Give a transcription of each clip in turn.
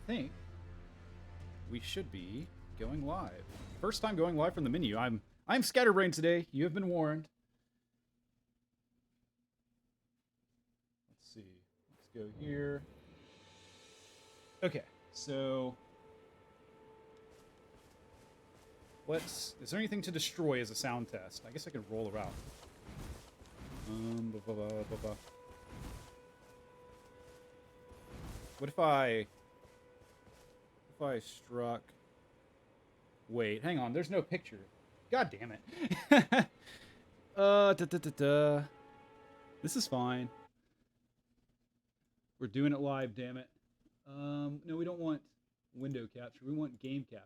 think we should be going live. First time going live from the menu. I'm scatterbrained today. You have been warned. Let's see. Let's go here. Okay, so is there anything to destroy as a sound test? I guess I could roll around. What if I struck? Wait, hang on. There's no picture. God damn it. This is fine. We're doing it live, damn it. No, we don't want window capture. We want game capture.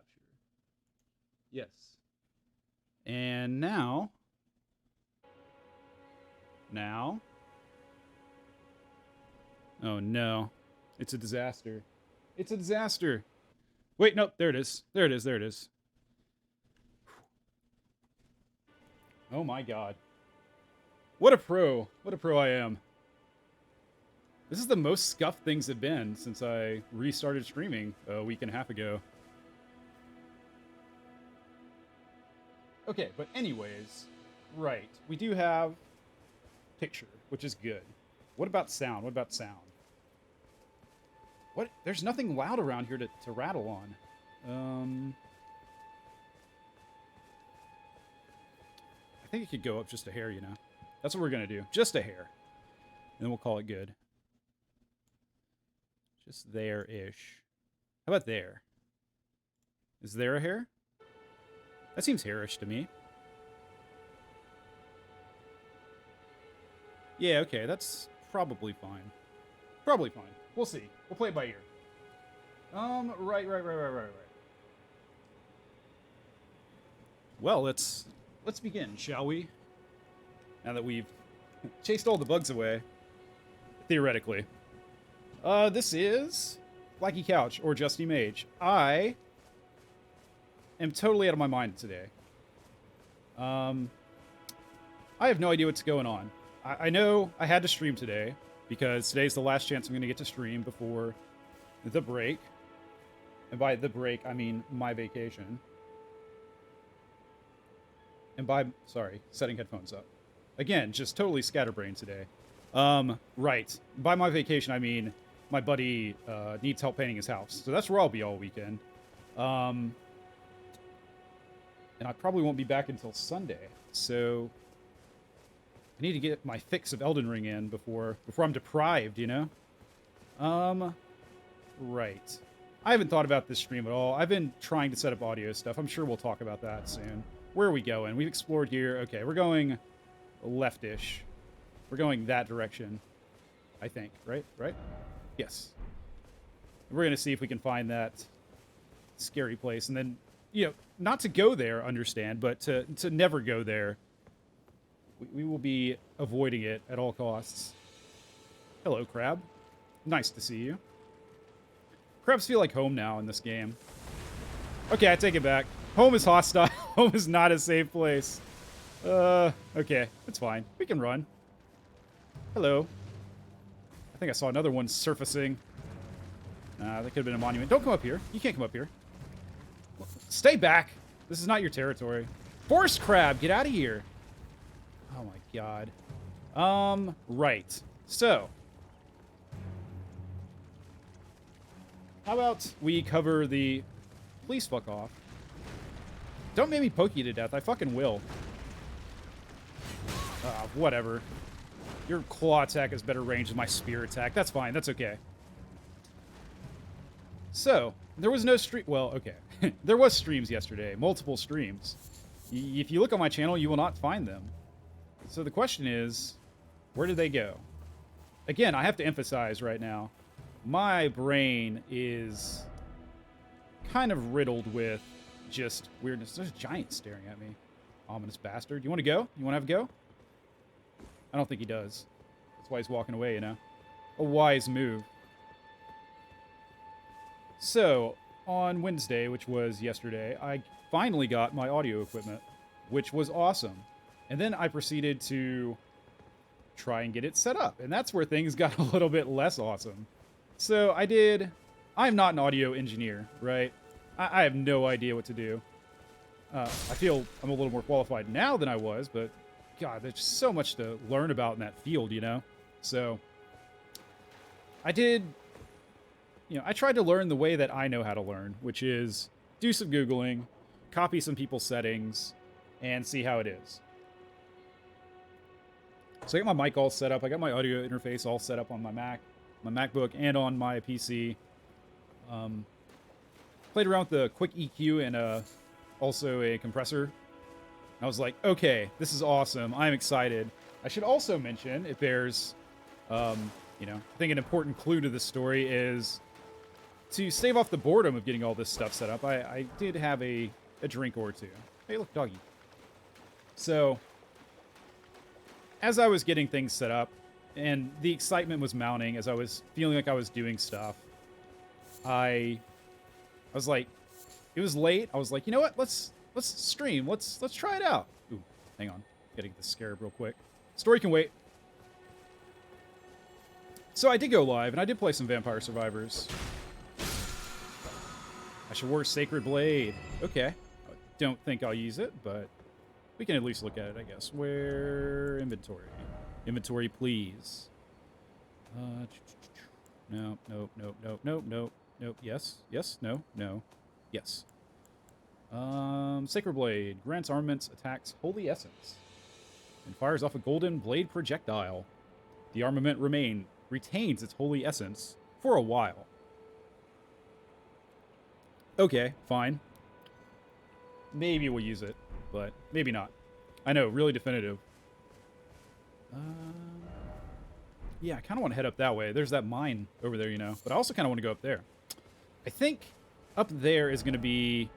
Yes. And now. Oh no. It's a disaster. It's a disaster. Wait, nope. There it is. There it is. There it is. Oh my god. What a pro. What a pro I am. This is the most scuffed things have been since I restarted streaming a week and a half ago. Okay, but anyways, right. We do have picture, which is good. What about sound? What about sound? What? There's nothing loud around here to rattle on. I think it could go up just a hair, you know. That's what we're going to do. Just a hair. And then we'll call it good. Just there-ish. How about there? Is there a hair? That seems hairish to me. Yeah, okay, that's probably fine. Probably fine. We'll see. We'll play it by ear. Right. Well, let's begin, shall we? Now that we've chased all the bugs away. Theoretically. This is Blacky Couch, or Justy Mage. I am totally out of my mind today. I have no idea what's going on. I know I had to stream today, because today's the last chance I'm going to get to stream before the break. And by the break, I mean my vacation. And by, sorry, setting headphones up. Again, just totally scatterbrained today. Right. By my vacation, I mean my buddy needs help painting his house. So that's where I'll be all weekend. And I probably won't be back until Sunday. So I need to get my fix of Elden Ring in before I'm deprived, you know? Right. I haven't thought about this stream at all. I've been trying to set up audio stuff. I'm sure we'll talk about that soon. Where are we going? We've explored here. Okay, we're going leftish. We're going that direction, I think. Right? Right? Yes. We're going to see if we can find that scary place. And then, you know, not to go there, understand, but to never go there. We will be avoiding it at all costs. Hello, Crab. Nice to see you. Crabs feel like home now in this game. Okay, I take it back. Home is hostile. Home is not a safe place. Okay. It's fine. We can run. Hello. I think I saw another one surfacing. That could have been a monument. Don't come up here. You can't come up here. Stay back. This is not your territory. Forest crab, get out of here. Oh my god. Right. So. How about we cover the... Please fuck off. Don't make me poke you to death. I fucking will. Whatever. Your claw attack has better range than my spear attack. That's fine. That's okay. So, there was no stream... Well, okay. There was streams yesterday. Multiple streams. If you look on my channel, you will not find them. So the question is, where did they go? Again, I have to emphasize right now, my brain is kind of riddled with just weirdness. There's a giant staring at me. Ominous bastard. You want to go? You want to have a go? I don't think he does. That's why he's walking away, you know? A wise move. So, on Wednesday, which was yesterday, I finally got my audio equipment, which was awesome. And then I proceeded to try and get it set up. And that's where things got a little bit less awesome. So I did I'm not an audio engineer, right? I have no idea what to do. I feel I'm a little more qualified now than I was, but God, there's just so much to learn about in that field, you know? So I did, I tried to learn the way that I know how to learn, which is do some Googling, copy some people's settings, and see how it is. So I got my mic all set up. I got my audio interface all set up on my Mac, my MacBook, and on my PC. Played around with the quick EQ and also a compressor. I was like, okay, this is awesome. I'm excited. I should also mention, if there's, I think an important clue to this story is to stave off the boredom of getting all this stuff set up. I did have a drink or two. Hey, look, doggy. So, as I was getting things set up, and the excitement was mounting as I was feeling like I was doing stuff, I was like, it was late. I was like, you know what? Let's stream. Let's try it out. Ooh, hang on. Gotta get the scarab real quick. Story can wait. So I did go live, and I did play some Vampire Survivors. I should wear Sacred Blade. Okay. I don't think I'll use it, but we can at least look at it, I guess. Where inventory? Inventory, please. No, nope, nope, nope, nope, nope, nope. Yes, yes, no, no, yes. Sacred Blade grants armaments, attacks Holy Essence, and fires off a golden blade projectile. The armament retains its Holy Essence for a while. Okay, fine. Maybe we'll use it, but maybe not. I know, really definitive. Yeah, I kind of want to head up that way. There's that mine over there, but I also kind of want to go up there. I think up there is going to be...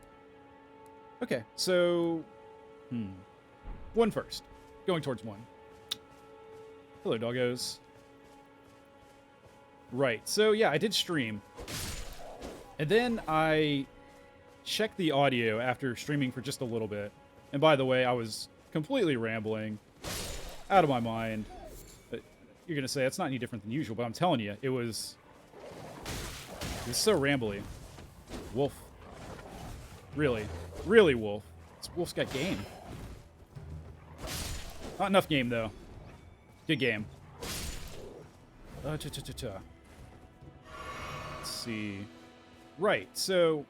Okay, so... One first. Going towards one. Hello, doggos. Right, so yeah, I did stream. And then I checked the audio after streaming for just a little bit. And by the way, I was completely rambling. Out of my mind. But you're going to say it's not any different than usual, but I'm telling you, it was so rambly. Wolf. Really. Really, Wolf. Wolf's got game. Not enough game, though. Good game. Let's see. Right, so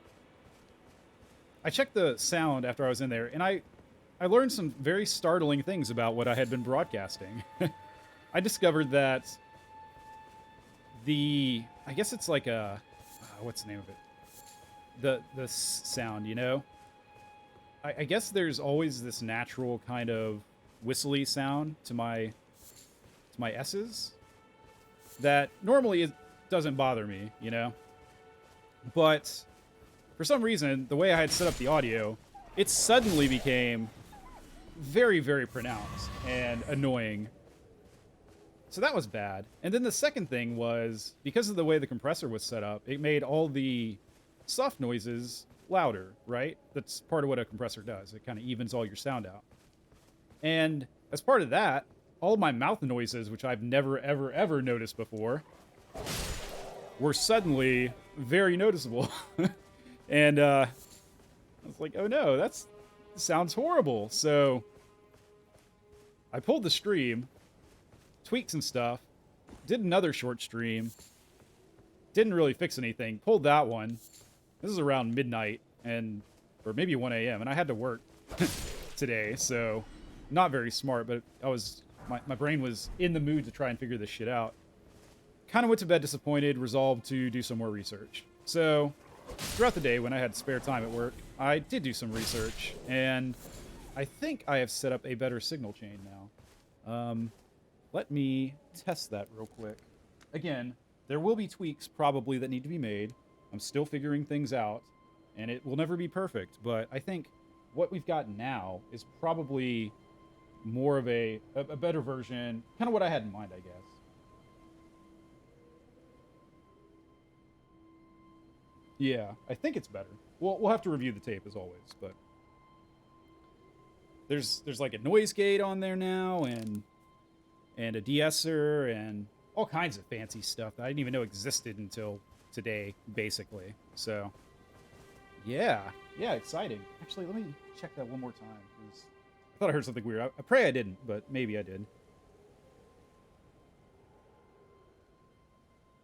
I checked the sound after I was in there, and I learned some very startling things about what I had been broadcasting. I discovered that I guess it's like a, what's the name of it? The sound, I guess there's always this natural kind of whistly sound to my S's that normally it doesn't bother me, But for some reason, the way I had set up the audio, it suddenly became very, very pronounced and annoying. So that was bad. And then the second thing was, because of the way the compressor was set up, it made all the soft noises louder, right? That's part of what a compressor does. It kind of evens all your sound out. And as part of that, all of my mouth noises, which I've never, ever, ever noticed before, were suddenly very noticeable. And I was like, oh no, that sounds horrible. So I pulled the stream, tweaked some stuff, did another short stream, didn't really fix anything, pulled that one. This is around midnight, or maybe 1 a.m., and I had to work today, so not very smart, but my brain was in the mood to try and figure this shit out. Kind of went to bed disappointed, resolved to do some more research. So throughout the day, when I had spare time at work, I did do some research, and I think I have set up a better signal chain now. Let me test that real quick. Again, there will be tweaks probably that need to be made. I'm still figuring things out, and it will never be perfect, but I think what we've got now is probably more of a better version, kind of what I had in mind, I guess. Yeah, I think it's better. We'll have to review the tape as always, but there's like a noise gate on there now, and a de-esser, and all kinds of fancy stuff that I didn't even know existed until today, basically. So, yeah. Yeah, exciting. Actually, let me check that one more time. 'Cause I thought I heard something weird. I pray I didn't, but maybe I did.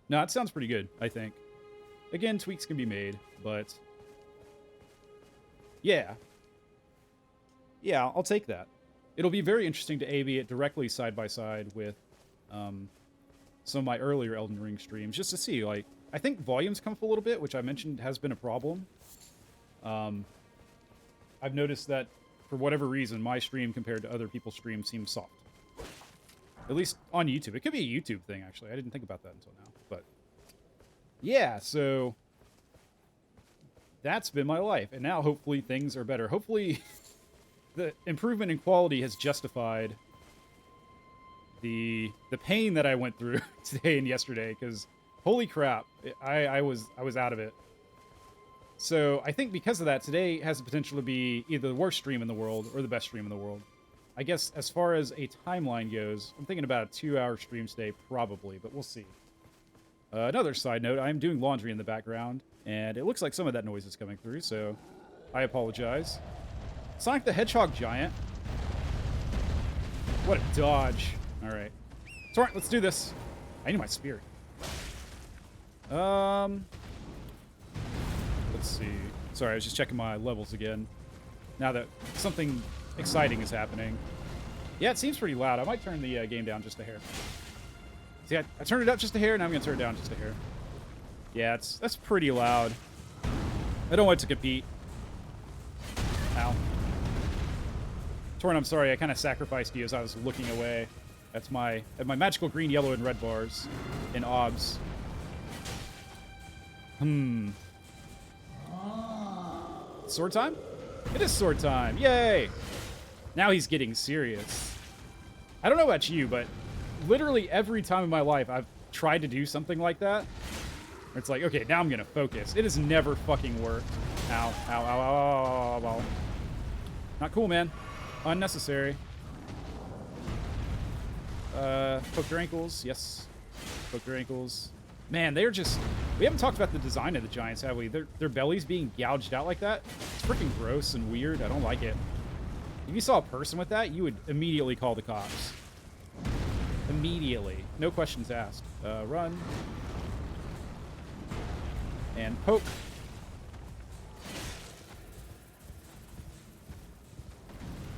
No, it sounds pretty good, I think. Again, tweaks can be made, but... Yeah. Yeah, I'll take that. It'll be very interesting to A/B it directly side by side with some of my earlier Elden Ring streams, just to see, like, I think volumes come up a little bit, which I mentioned has been a problem. I've noticed that, for whatever reason, my stream compared to other people's streams seems soft. At least on YouTube. It could be a YouTube thing, actually. I didn't think about that until now. But, yeah, so... That's been my life. And now, hopefully, things are better. Hopefully, the improvement in quality has justified the pain that I went through today and yesterday. Because, holy crap, I was out of it. So, I think because of that, today has the potential to be either the worst stream in the world or the best stream in the world. I guess as far as a timeline goes, I'm thinking about a 2-hour stream today, probably, but we'll see. Another side note, I'm doing laundry in the background, and it looks like some of that noise is coming through, so I apologize. Sonic the Hedgehog Giant. What a dodge. Alright. Alright, let's do this. I need my spear. Let's see. Sorry, I was just checking my levels again. Now that something exciting is happening. Yeah, it seems pretty loud. I might turn the game down just a hair. See, I turned it up just a hair, and I'm going to turn it down just a hair. Yeah, that's pretty loud. I don't want it to compete. Ow. Torn, I'm sorry. I kind of sacrificed you as I was looking away. That's my magical green, yellow, and red bars in OBS. Sword time? It is sword time. Yay! Now he's getting serious. I don't know about you, but literally every time in my life I've tried to do something like that, it's like, okay, now I'm going to focus. It has never fucking worked. Ow, ow, ow, ow, ow, ow, ow. Not cool, man. Unnecessary. Poke your ankles. Yes. Poke your ankles. Man, they're just... We haven't talked about the design of the giants, have we? Their bellies being gouged out like that. It's freaking gross and weird. I don't like it. If you saw a person with that, you would immediately call the cops. Immediately. No questions asked. Run. And poke.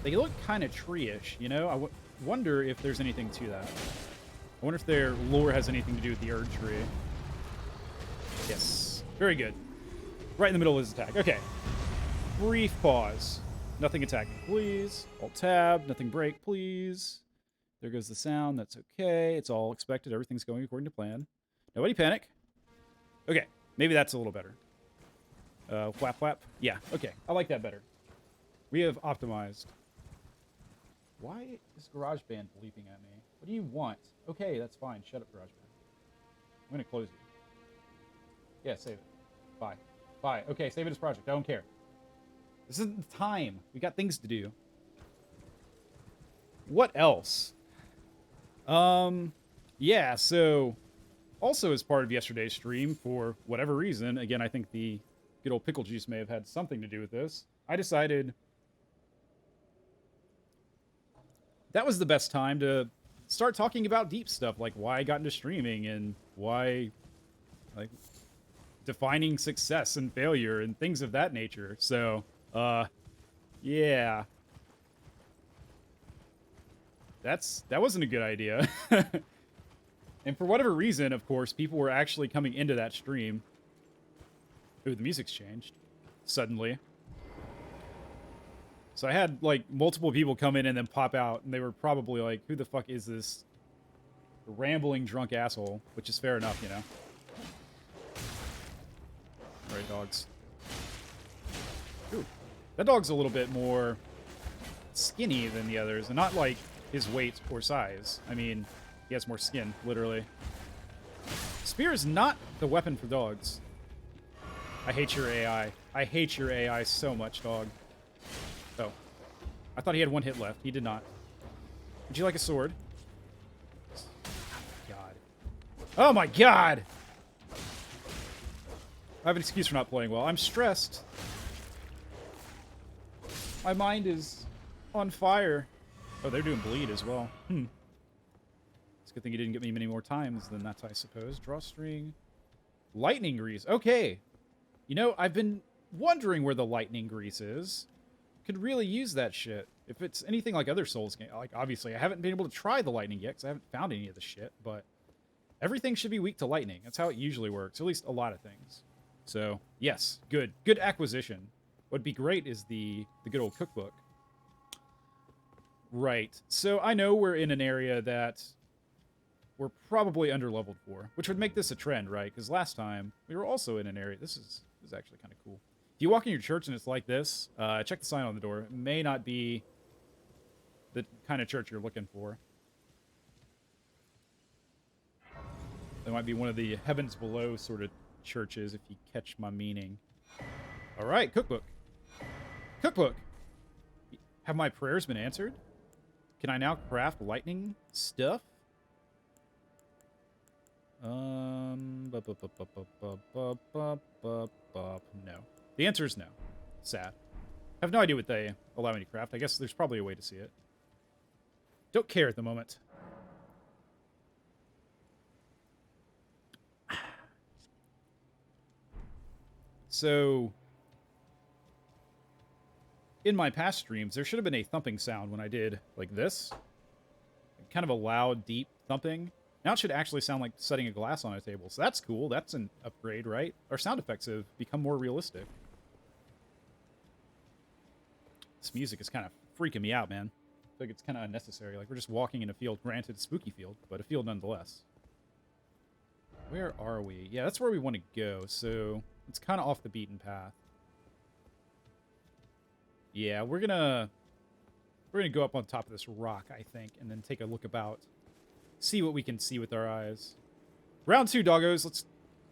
They look kind of tree-ish, you know? I wonder if there's anything to that. I wonder if their lore has anything to do with the Erd tree. Yes. Very good. Right in the middle of his attack. Okay. Brief pause. Nothing attacking, please. Alt-tab. Nothing break, please. There goes the sound. That's okay. It's all expected. Everything's going according to plan. Nobody panic. Okay. Maybe that's a little better. Flap, flap. Yeah. Okay. I like that better. We have optimized. Why is GarageBand bleeping at me? What do you want? Okay, that's fine. Shut up, GarageBand. I'm going to close you. Yeah, save it. Bye. Bye. Okay, save it as project. I don't care. This isn't the time. We got things to do. What else? Yeah, so... Also, as part of yesterday's stream, for whatever reason, again, I think the good old pickle juice may have had something to do with this, I decided that was the best time to start talking about deep stuff, like why I got into streaming and why, like, defining success and failure and things of that nature. So, yeah. That wasn't a good idea. And for whatever reason, of course, people were actually coming into that stream. Ooh, the music's changed. Suddenly. So I had, like, multiple people come in and then pop out, and they were probably like, who the fuck is this rambling drunk asshole? Which is fair enough, you know? Alright, dogs. Ooh. That dog's a little bit more skinny than the others, and not, like, his weight or size. I mean... He has more skin, literally. Spear is not the weapon for dogs. I hate your AI. I hate your AI so much, dog. Oh. I thought he had one hit left. He did not. Would you like a sword? Oh my god. Oh my god! I have an excuse for not playing well. I'm stressed. My mind is on fire. Oh, they're doing bleed as well. It's a good thing you didn't get me many more times than that, I suppose. Drawstring. Lightning grease. Okay. You know, I've been wondering where the lightning grease is. Could really use that shit. If it's anything like other Souls games. Like, obviously, I haven't been able to try the lightning yet, because I haven't found any of the shit, but everything should be weak to lightning. That's how it usually works. At least a lot of things. So, yes. Good. Good acquisition. What'd be great is the good old cookbook. Right. So, I know we're in an area that we're probably under-leveled for, which would make this a trend, right? Because last time, we were also in an area... This is actually kind of cool. If you walk in your church and it's like this, check the sign on the door. It may not be the kind of church you're looking for. It might be one of the heavens below sort of churches, if you catch my meaning. All right, cookbook. Cookbook! Have my prayers been answered? Can I now craft lightning stuff? No. The answer is no. Sad. I have no idea what they allow me to craft. I guess there's probably a way to see it. Don't care at the moment. So, in my past streams, there should have been a thumping sound when I did like this. Kind of a loud, deep thumping. Now it should actually sound like setting a glass on a table. So that's cool. That's an upgrade, right? Our sound effects have become more realistic. This music is kind of freaking me out, man. I feel like it's kind of unnecessary. Like we're just walking in a field. Granted, a spooky field, but a field nonetheless. Where are we? Yeah, that's where we want to go. So it's kind of off the beaten path. Yeah, we're gonna go up on top of this rock, I think, and then take a look about. See what we can see with our eyes. Round 2, doggos. Let's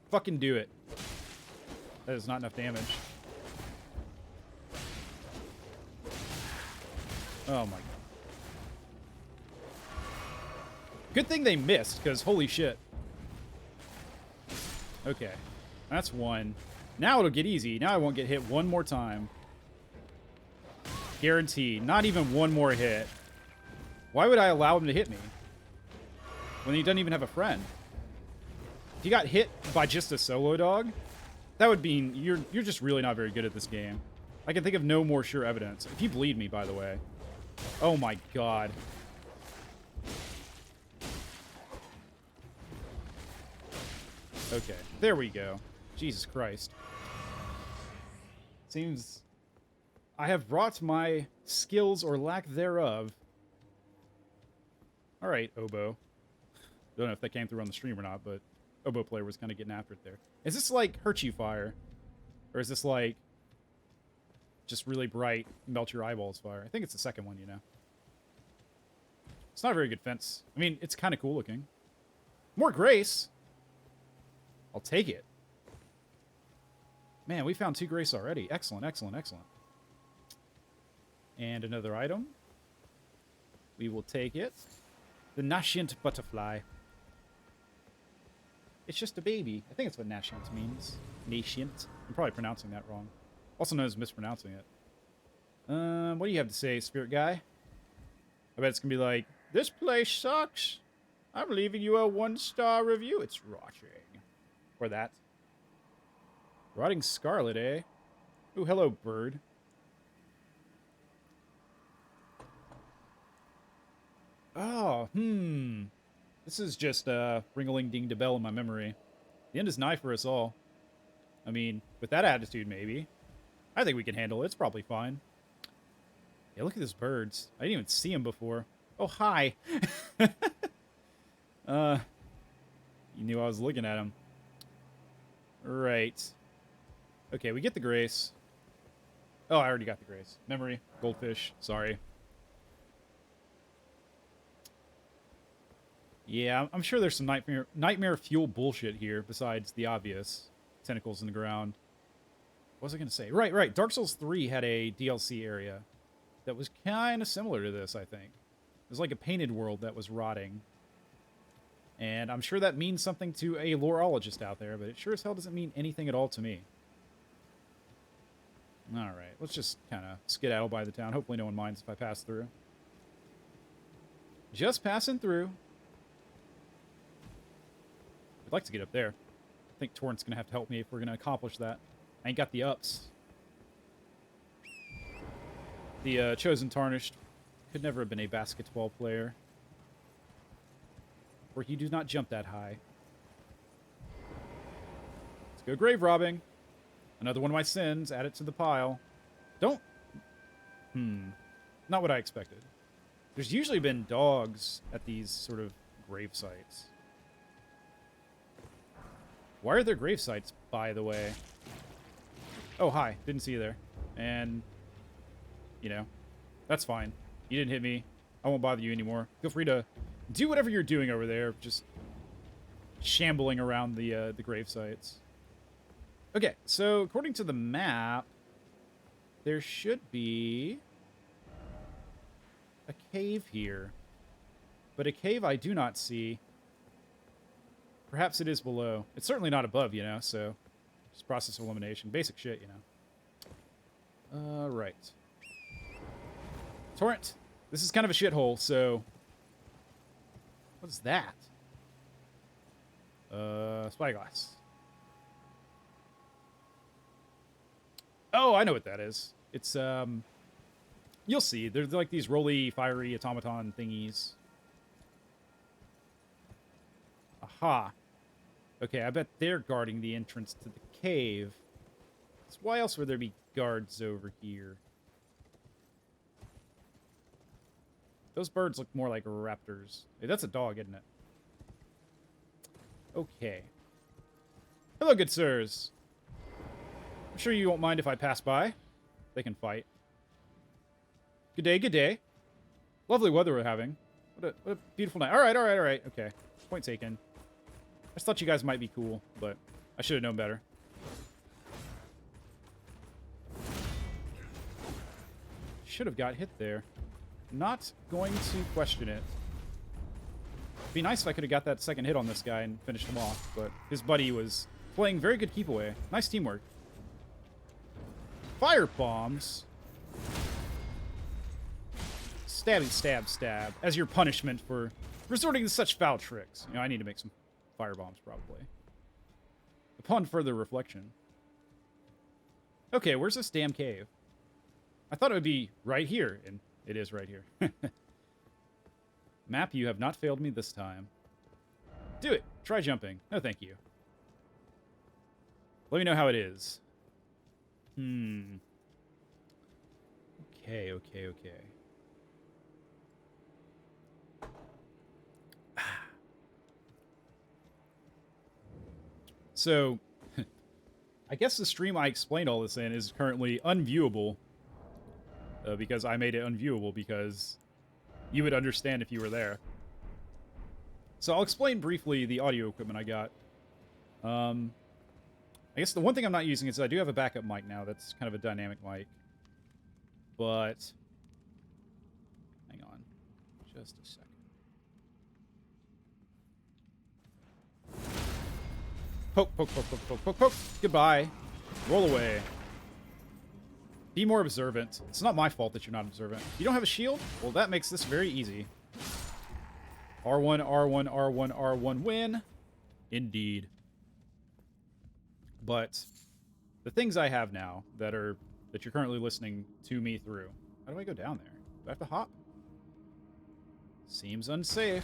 fucking do it. That is not enough damage. Oh my god. Good thing they missed, because holy shit. Okay. That's one. Now it'll get easy. Now I won't get hit one more time. Guaranteed. Not even one more hit. Why would I allow him to hit me? When he doesn't even have a friend. If you got hit by just a solo dog, that would mean you're just really not very good at this game. I can think of no more sure evidence. If you bleed me, by the way. Oh my god. Okay, there we go. Jesus Christ. Seems I have brought my skills or lack thereof. Alright, Oboe. Don't know if that came through on the stream or not, but Oboe player was kind of getting after it there. Is this like hurt you fire? Or is this like just really bright, melt your eyeballs fire? I think it's the second one, you know. It's not a very good fence. I mean, it's kind of cool looking. More grace. I'll take it. Man, we found 2 grace already. Excellent, excellent, excellent. And another item. We will take it. The nascent butterfly. It's just a baby. I think that's what nascent means. Nascent. I'm probably pronouncing that wrong. Also known as mispronouncing it. What do you have to say, spirit guy? I bet it's gonna be like, this place sucks. I'm leaving you a 1-star review. It's rotting. Or that. Rotting scarlet, eh? Ooh, hello, bird. Oh, This is just ring-a-ling-ding-de-bell in my memory. The end is nigh for us all. I mean, with that attitude, maybe. I think we can handle it. It's probably fine. Yeah, look at these birds. I didn't even see them before. Oh, hi. You knew I was looking at them. Right. Okay, we get the grace. Oh, I already got the grace. Memory. Goldfish. Sorry. Yeah, I'm sure there's some nightmare fuel bullshit here besides the obvious tentacles in the ground. What was I going to say? Right. Dark Souls 3 had a DLC area that was kind of similar to this, I think. It was like a painted world that was rotting. And I'm sure that means something to a loreologist out there, but it sure as hell doesn't mean anything at all to me. Alright, let's just kind of skedaddle by the town. Hopefully no one minds if I pass through. Just passing through. I'd like to get up there. I think Torrent's going to have to help me if we're going to accomplish that. I ain't got the ups. The Chosen Tarnished could never have been a basketball player. For he does not jump that high. Let's go grave robbing. Another one of my sins. Add it to the pile. Don't... Not what I expected. There's usually been dogs at these sort of grave sites. Why are there grave sites, by the way? Oh, hi. Didn't see you there. And, you know, that's fine. You didn't hit me. I won't bother you anymore. Feel free to do whatever you're doing over there. Just shambling around the grave sites. Okay, so according to the map, there should be a cave here. But a cave I do not see. Perhaps it is below. It's certainly not above, you know, so just process of elimination. Basic shit, you know. Right. Torrent. This is kind of a shithole, so... What is that? Spyglass. Oh, I know what that is. It's, you'll see. They're like these roly, fiery automaton thingies. Aha. Okay, I bet they're guarding the entrance to the cave. So why else would there be guards over here? Those birds look more like raptors. Hey, that's a dog, isn't it? Okay. Hello, good sirs. I'm sure you won't mind if I pass by. They can fight. Good day, good day. Lovely weather we're having. What a beautiful night. All right. Okay. Point taken. I just thought you guys might be cool, but I should have known better. Should have got hit there. Not going to question it. It'd be nice if I could have got that second hit on this guy and finished him off, but his buddy was playing very good keep away. Nice teamwork. Fire bombs. Stabby, stab, stab. As your punishment for resorting to such foul tricks. You know, I need to make some fire bombs, probably. Upon further reflection. Okay, where's this damn cave? I thought it would be right here, and it is right here. Map, you have not failed me this time. Do it. Try jumping. No, thank you. Let me know how it is. Okay. So, I guess the stream I explained all this in is currently unviewable. Because I made it unviewable because you would understand if you were there. So I'll explain briefly the audio equipment I got. I guess the one thing I'm not using is I do have a backup mic now that's kind of a dynamic mic. But, hang on just a second. Poke. Goodbye. Roll away. Be more observant. It's not my fault that you're not observant. You don't have a shield? Well, that makes this very easy. R1, win. Indeed. But the things I have now that you're currently listening to me through. How do I go down there? Do I have to hop? Seems unsafe.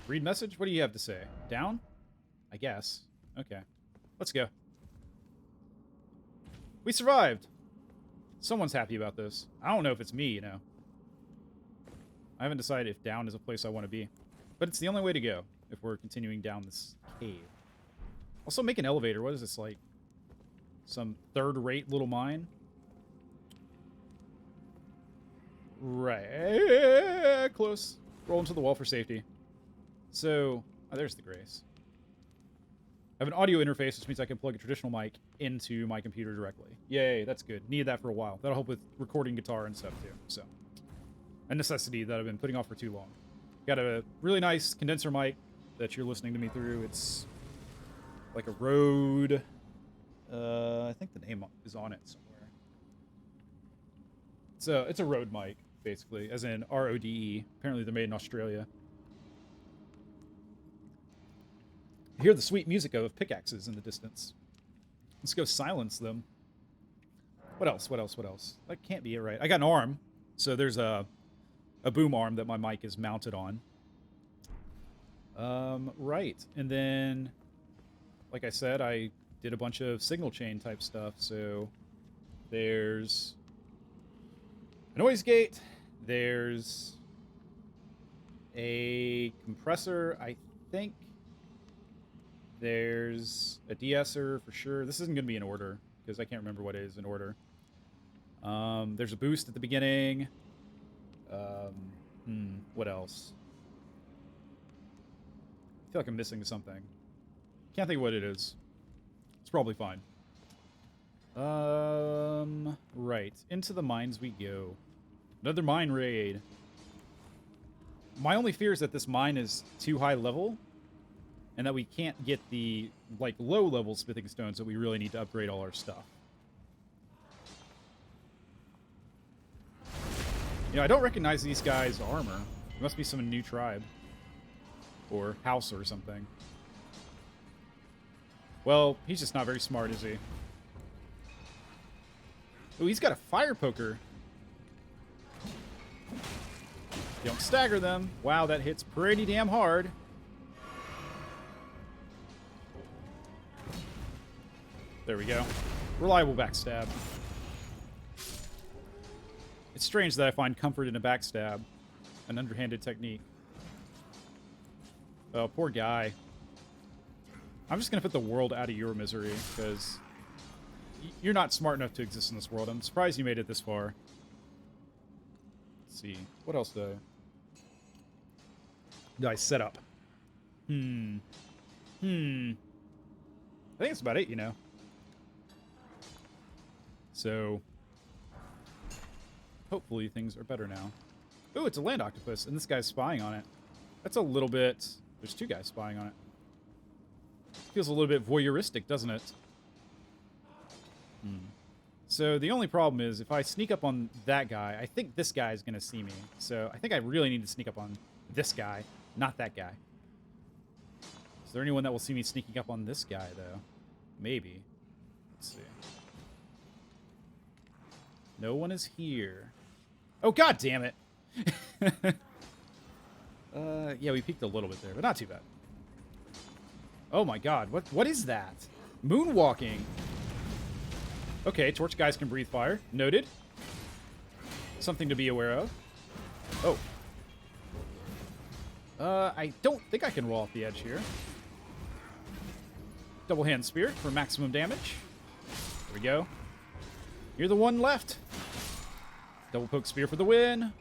Read message? What do you have to say? Down? I guess. Okay. Let's go. We survived! Someone's happy about this. I don't know if it's me, you know. I haven't decided if down is a place I want to be. But it's the only way to go if we're continuing down this cave. Also, make an elevator. What is this, like? Some third-rate little mine? Right. Close. Roll into the wall for safety. So, oh, there's the Grace. I have an audio interface, which means I can plug a traditional mic into my computer directly. Yay, that's good. Needed that for a while. That'll help with recording guitar and stuff, too. So, a necessity that I've been putting off for too long. Got a really nice condenser mic that you're listening to me through. It's like a Rode. I think the name is on it somewhere. It's a Rode mic, basically, as in RODE. Apparently they're made in Australia. I hear the sweet music of pickaxes in the distance. Let's go silence them. What else? What else? What else? That can't be it, right? I got an arm. So there's a boom arm that my mic is mounted on. Right. And then, like I said, I did a bunch of signal chain type stuff. So there's a noise gate. There's a compressor, I think. There's a de-esser for sure. This isn't going to be in order because I can't remember what it is in order. There's a boost at the beginning. What else? I feel like I'm missing something. Can't think of what it is. It's probably fine. Right. Into the mines we go. Another mine raid. My only fear is that this mine is too high level, and that we can't get the, like, low-level smithing stones that we really need to upgrade all our stuff. You know, I don't recognize these guys' armor. It must be some new tribe. Or house or something. Well, he's just not very smart, is he? Oh, he's got a fire poker. You don't stagger them. Wow, that hits pretty damn hard. There we go. Reliable backstab. It's strange that I find comfort in a backstab. An underhanded technique. Oh, poor guy. I'm just going to put the world out of your misery, because you're not smart enough to exist in this world. I'm surprised you made it this far. Let's see. What else did I set up? I think that's about it, you know. So, hopefully things are better now. Ooh, it's a land octopus, and this guy's spying on it. That's a little bit... There's two guys spying on it. Feels a little bit voyeuristic, doesn't it? So the only problem is, if I sneak up on that guy, I think this guy is going to see me. So I think I really need to sneak up on this guy, not that guy. Is there anyone that will see me sneaking up on this guy, though? Maybe. Let's see. No one is here. Oh, god damn it! Yeah, we peeked a little bit there, but not too bad. Oh my god, what is that? Moonwalking! Okay, torch guys can breathe fire. Noted. Something to be aware of. Oh. I don't think I can roll off the edge here. Double hand spear for maximum damage. There we go. You're the one left. Double poke spear for the win.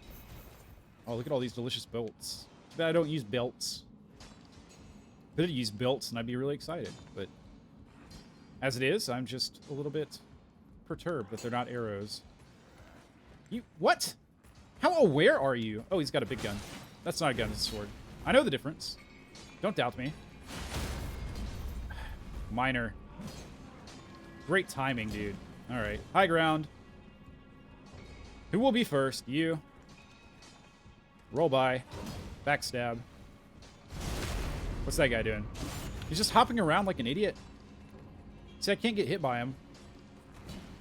Oh, look at all these delicious belts. Too bad I don't use belts. If I did use belts, and I'd be really excited. But as it is, I'm just a little bit perturbed that they're not arrows. You... What? How aware are you? Oh, he's got a big gun. That's not a gun, it's a sword. I know the difference. Don't doubt me. Minor. Great timing, dude. Alright. High ground. Who will be first? You. Roll by. Backstab. What's that guy doing? He's just hopping around like an idiot. See, I can't get hit by him.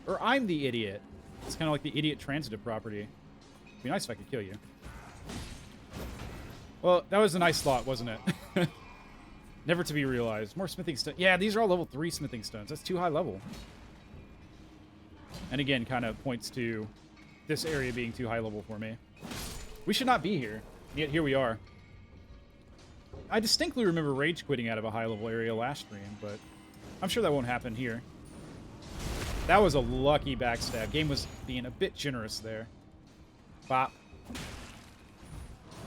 Or I'm the idiot. It's kind of like the idiot transitive property. It'd be nice if I could kill you. Well, that was a nice thought, wasn't it? Never to be realized. More smithing stones. Yeah, these are all level 3 smithing stones. That's too high level. And again, kind of points to this area being too high level for me. We should not be here. Yet here we are. I distinctly remember rage quitting out of a high level area last stream, but I'm sure that won't happen here. That was a lucky backstab. Game was being a bit generous there. Bop.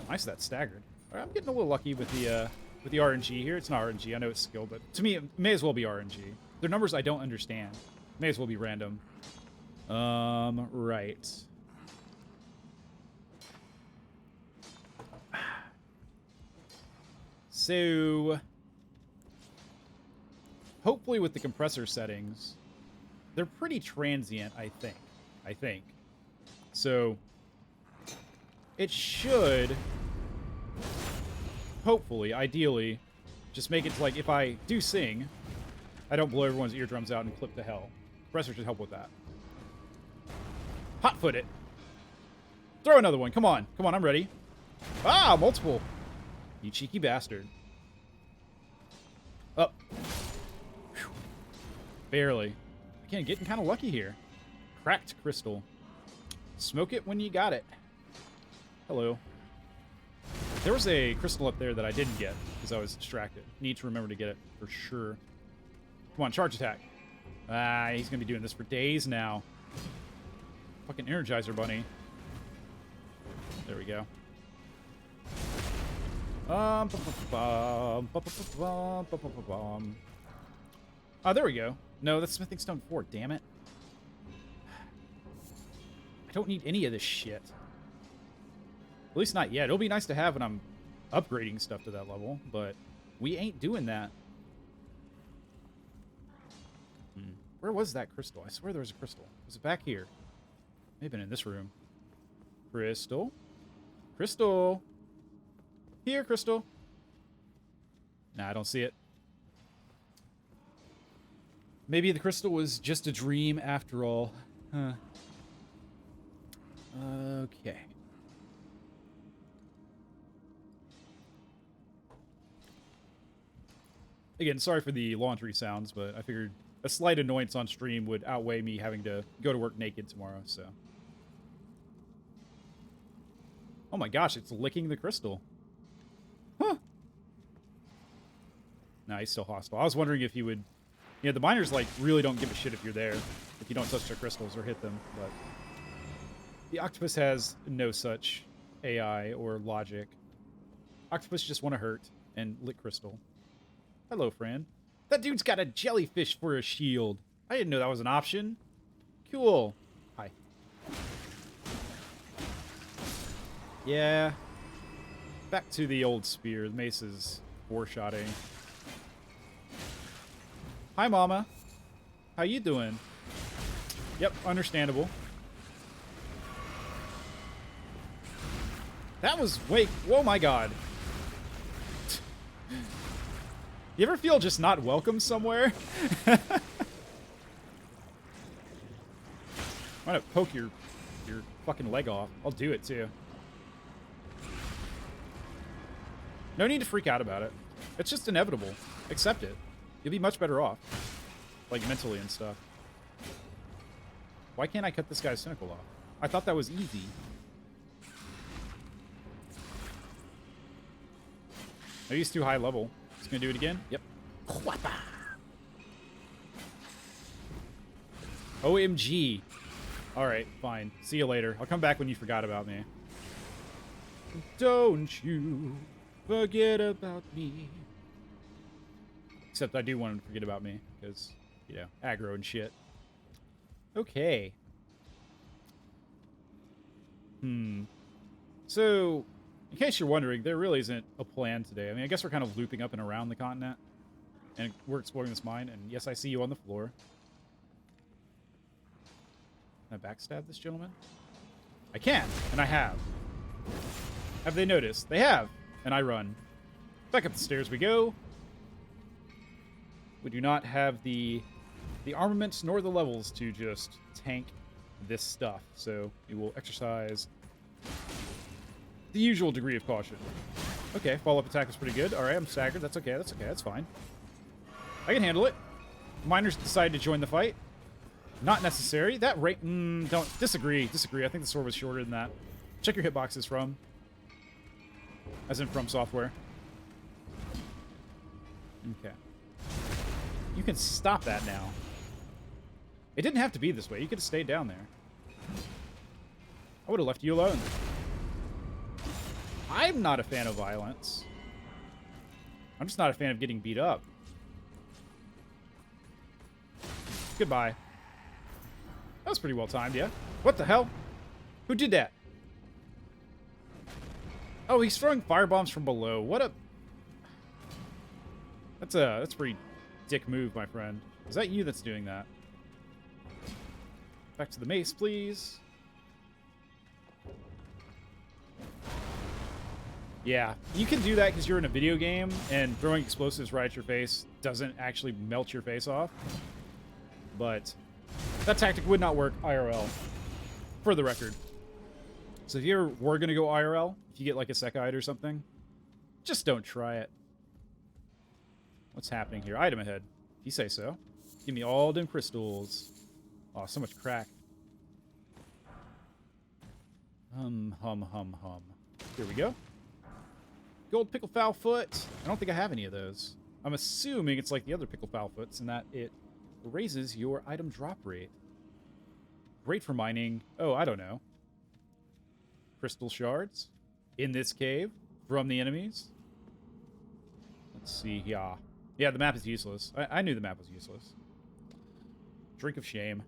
Nice that staggered. All right, I'm getting a little lucky with the RNG here. It's not RNG. I know it's skill, but to me, it may as well be RNG. They're numbers I don't understand. May as well be random. Right. So, hopefully with the compressor settings, they're pretty transient, I think. So, it should, hopefully, ideally, just make it to, like, if I do sing, I don't blow everyone's eardrums out and clip to hell. Compressor should help with that. Hot foot it. Throw another one. Come on. Come on, I'm ready. Ah, multiple. You cheeky bastard. Up. Whew. Barely. Again, getting kind of lucky here. Cracked crystal. Smoke it when you got it. Hello. There was a crystal up there that I didn't get because I was distracted. Need to remember to get it for sure. Come on, charge attack. Ah, he's going to be doing this for days now. Fucking Energizer Bunny. There we go. Oh, there we go. No, that's Smithing Stone 4, damn it. I don't need any of this shit. At least not yet. It'll be nice to have when I'm upgrading stuff to that level, but we ain't doing that. Where was that crystal? I swear there was a crystal. Was it back here? Maybe in this room. Crystal? Crystal! Here, crystal! Nah, I don't see it. Maybe the crystal was just a dream after all. Huh. Okay. Again, sorry for the laundry sounds, but I figured a slight annoyance on stream would outweigh me having to go to work naked tomorrow, so. Oh my gosh, it's licking the crystal. Huh. Nah, he's still hostile. I was wondering if he would... Yeah, the miners, like, really don't give a shit if you're there, if you don't touch their crystals or hit them, but... The octopus has no such AI or logic. Octopus just want to hurt and lick crystal. Hello, friend. That dude's got a jellyfish for a shield. I didn't know that was an option. Cool. Hi. Yeah. Back to the old spear. The mace is four-shotting. Hi, Mama. How you doing? Yep, understandable. That was... Wait. Oh, my God. You ever feel just not welcome somewhere? I'm gonna poke your fucking leg off. I'll do it, too. No need to freak out about it. It's just inevitable. Accept it. You'll be much better off. Like, mentally and stuff. Why can't I cut this guy's cynical off? I thought that was easy. Maybe he's too high level. He's gonna do it again? Yep. OMG. Alright, fine. See you later. I'll come back when you forgot about me. Don't you forget about me. Except I do want him to forget about me, because, you know, aggro and shit. Okay. So, in case you're wondering, there really isn't a plan today. I mean, I guess we're kind of looping up and around the continent. And we're exploring this mine, and yes, I see you on the floor. Can I backstab this gentleman? I can, and I have. Have they noticed? They have, and I run. Back up the stairs we go. We do not have the armaments nor the levels to just tank this stuff, so we will exercise the usual degree of caution. Okay, follow-up attack was pretty good. All right, I'm staggered. That's okay. That's okay. That's fine. I can handle it. Miners decided to join the fight. Not necessary. That rate... don't... Disagree. Disagree. I think the sword was shorter than that. Check your hitboxes from. As in from software. Okay. You can stop that now. It didn't have to be this way. You could have stayed down there. I would have left you alone. I'm not a fan of violence. I'm just not a fan of getting beat up. Goodbye. That was pretty well timed, yeah? What the hell? Who did that? Oh, he's throwing firebombs from below. What a... That's a pretty dick move, my friend. Is that you that's doing that? Back to the mace, please. Yeah, you can do that because you're in a video game, and throwing explosives right at your face doesn't actually melt your face off. But that tactic would not work IRL, for the record. So if you ever were going to go IRL, if you get like a Sekite or something, just don't try it. What's happening here? Item ahead. If you say so. Give me all them crystals. Oh, so much crack. Hum. Here we go. Gold pickle foul foot. I don't think I have any of those. I'm assuming it's like the other pickle foul foots in that it raises your item drop rate. Great for mining. Oh, I don't know. Crystal shards in this cave from the enemies. Let's see. Yeah, the map is useless. I knew the map was useless. Drink of shame.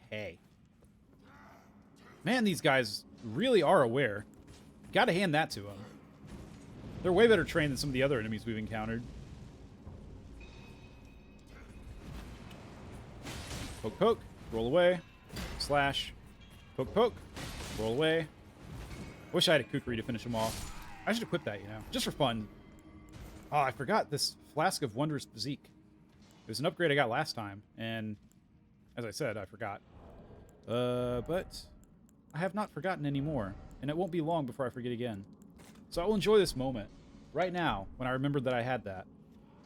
Okay. Man, these guys really are aware. Gotta hand that to them. They're way better trained than some of the other enemies we've encountered. Poke, poke, roll away. Slash. Poke, poke, roll away. Wish I had a kukri to finish them off. I should equip that, you know, just for fun. Oh, I forgot this Flask of Wondrous Physique. It was an upgrade I got last time, and as I said, I forgot. But I have not forgotten anymore, and it won't be long before I forget again. So I will enjoy this moment, right now, when I remembered that I had that,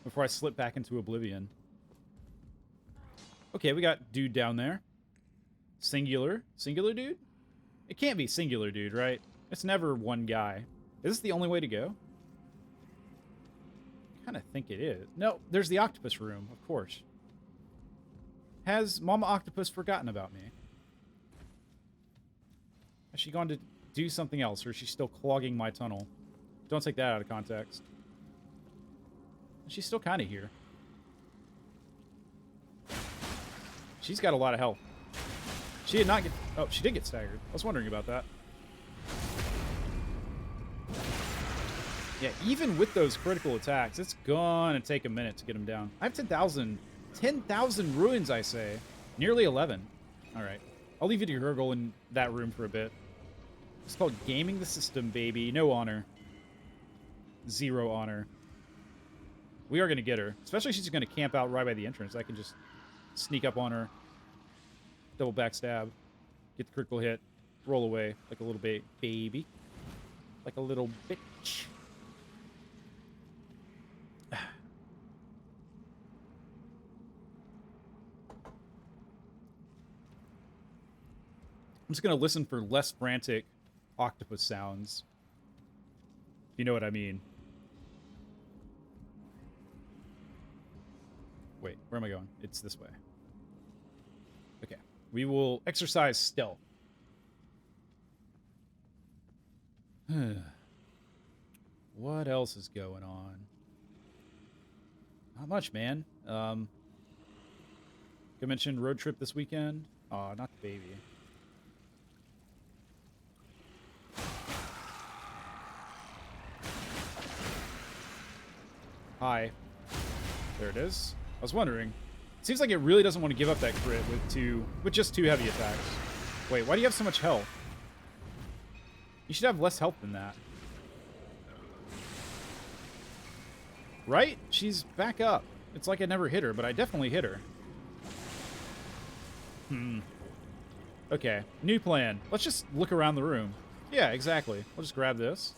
before I slip back into oblivion. Okay, we got dude down there. Singular. Singular dude? It can't be singular dude, right? It's never one guy. Is this the only way to go? I kind of think it is. No, there's the Octopus Room, of course. Has Mama Octopus forgotten about me? Has she gone to do something else, or is she still clogging my tunnel? Don't take that out of context. She's still kind of here. She's got a lot of health. She did not get... Oh, she did get staggered. I was wondering about that. Yeah, even with those critical attacks, it's gonna take a minute to get them down. I have 10,000. 10,000 ruins, I say. Nearly 11. Alright. I'll leave you to gurgle in that room for a bit. It's called gaming the system, baby. No honor. Zero honor. We are going to get her. Especially if she's going to camp out right by the entrance. I can just sneak up on her. Double backstab. Get the critical hit. Roll away like a little baby. Like a little bitch. I'm just going to listen for less frantic octopus sounds. If you know what I mean. Wait, where am I going? It's this way. Okay. We will exercise stealth. What else is going on? Not much, man. I mentioned road trip this weekend. Aw, not the baby. Hi. There it is. I was wondering. It seems like it really doesn't want to give up that crit with just 2 heavy attacks. Wait, why do you have so much health? You should have less health than that. Right? She's back up. It's like I never hit her, but I definitely hit her. Okay, new plan. Let's just look around the room. Yeah, exactly. We'll just grab this.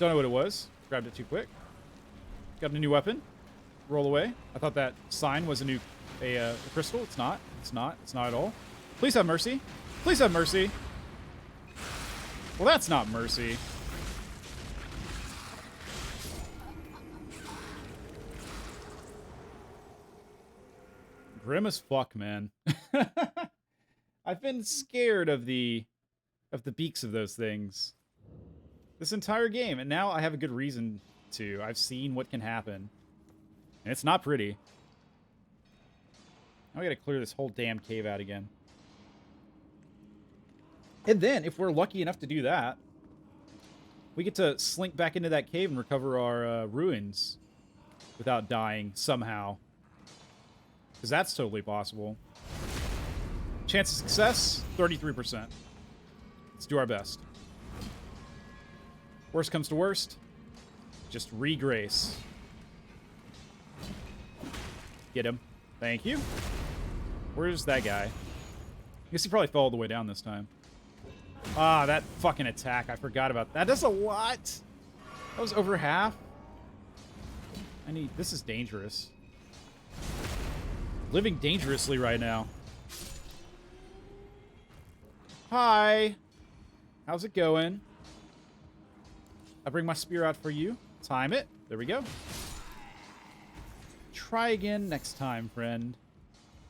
Don't know what it was. Grabbed it too quick. Got a new weapon. Roll away. I thought that sign was a crystal. It's not. It's not. It's not at all. Please have mercy. Please have mercy. Well, that's not mercy. Grim as fuck, man. I've been scared of the beaks of those things this entire game, and now I have a good reason to. I've seen what can happen. And it's not pretty. Now we gotta clear this whole damn cave out again. And then, if we're lucky enough to do that, we get to slink back into that cave and recover our ruins without dying somehow. Because that's totally possible. Chance of success, 33%. Let's do our best. Worst comes to worst, just regrace. Get him. Thank you. Where's that guy? I guess he probably fell all the way down this time. Ah, that fucking attack. I forgot about that. That's a lot. That was over half. This is dangerous. Living dangerously right now. Hi. How's it going? I bring my spear out for you. Time it. There we go. Try again next time, friend.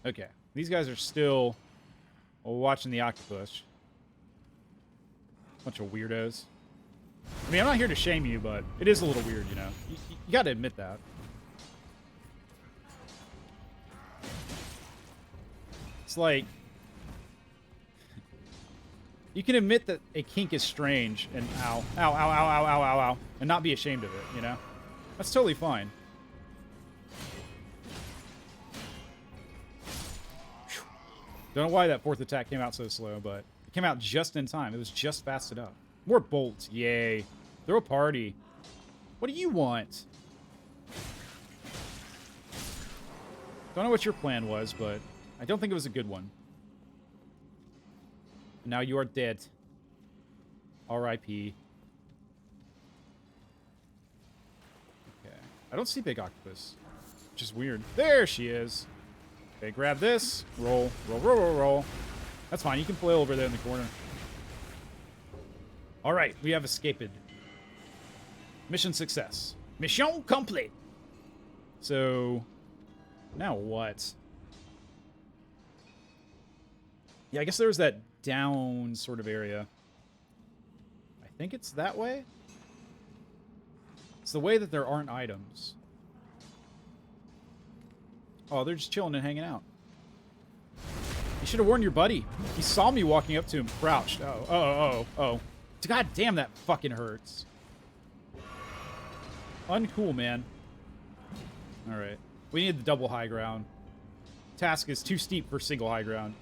Okay. These guys are still watching the octopus. Bunch of weirdos. I mean, I'm not here to shame you, but it is a little weird, you know. You gotta admit that. It's like... You can admit that a kink is strange and ow, ow, ow, ow, ow, ow, ow, ow, and not be ashamed of it, you know? That's totally fine. Don't know why that fourth attack came out so slow, but it came out just in time. It was just fast enough. More bolts. Yay. Throw a party. What do you want? Don't know what your plan was, but I don't think it was a good one. Now you are dead. R.I.P. Okay. I don't see Big Octopus. Which is weird. There she is. Okay, grab this. Roll. Roll, roll, roll, roll. That's fine. You can flail over there in the corner. Alright, we have escaped. Mission success. Mission complete. So, now what? Yeah, I guess there was that down sort of area. I think it's that way. It's the way that there aren't items. Oh, they're just chilling and hanging out. You should have warned your buddy. He saw me walking up to him, crouched. Oh. God damn, that fucking hurts. Uncool, man. Alright. We need the double high ground. Task is too steep for single high ground.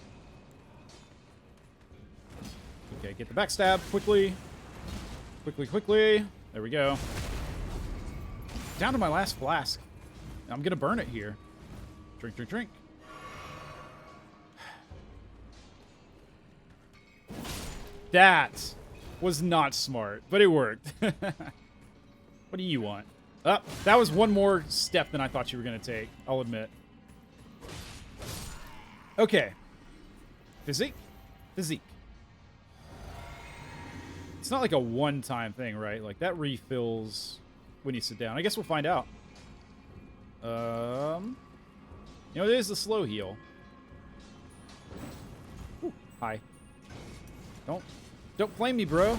Okay, get the backstab quickly. Quickly. There we go. Down to my last flask. I'm gonna burn it here. Drink. That was not smart, but it worked. What do you want? Oh, that was one more step than I thought you were going to take, I'll admit. Okay. Physique. It's not like a one-time thing, right? Like, that refills when you sit down. I guess we'll find out. You know, it is the slow heal. Ooh, hi. Don't flame me, bro.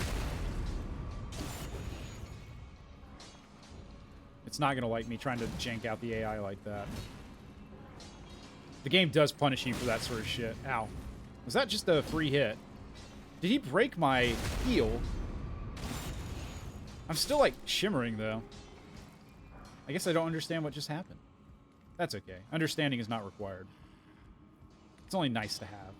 It's not gonna like me trying to jank out the AI like that. The game does punish you for that sort of shit. Ow. Was that just a free hit? Did he break my heal? I'm still, like, shimmering, though. I guess I don't understand what just happened. That's okay. Understanding is not required. It's only nice to have.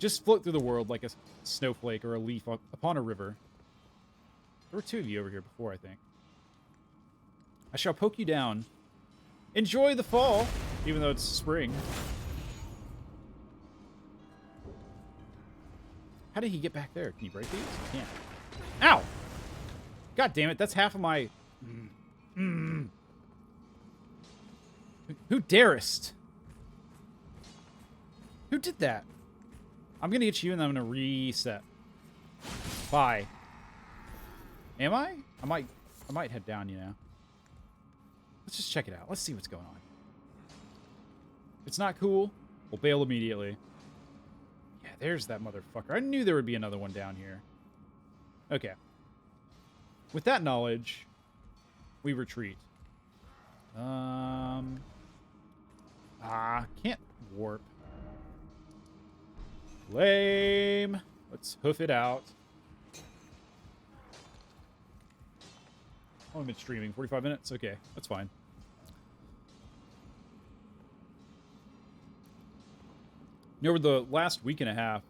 Just float through the world like a snowflake or a leaf upon a river. There were two of you over here before, I think. I shall poke you down. Enjoy the fall, even though it's spring. How did he get back there? Can you break these? He can't. Ow! God damn it, that's half of my... Who darest? Who did that? I'm gonna get you and then I'm gonna reset. Bye. Am I? I might head down, you know. Let's just check it out. Let's see what's going on. If it's not cool, we'll bail immediately. Yeah, there's that motherfucker. I knew there would be another one down here. Okay. With that knowledge, we retreat. Can't warp. Lame. Let's hoof it out. Oh, I've been streaming 45 minutes. Okay, that's fine. You know, over the last week and a half,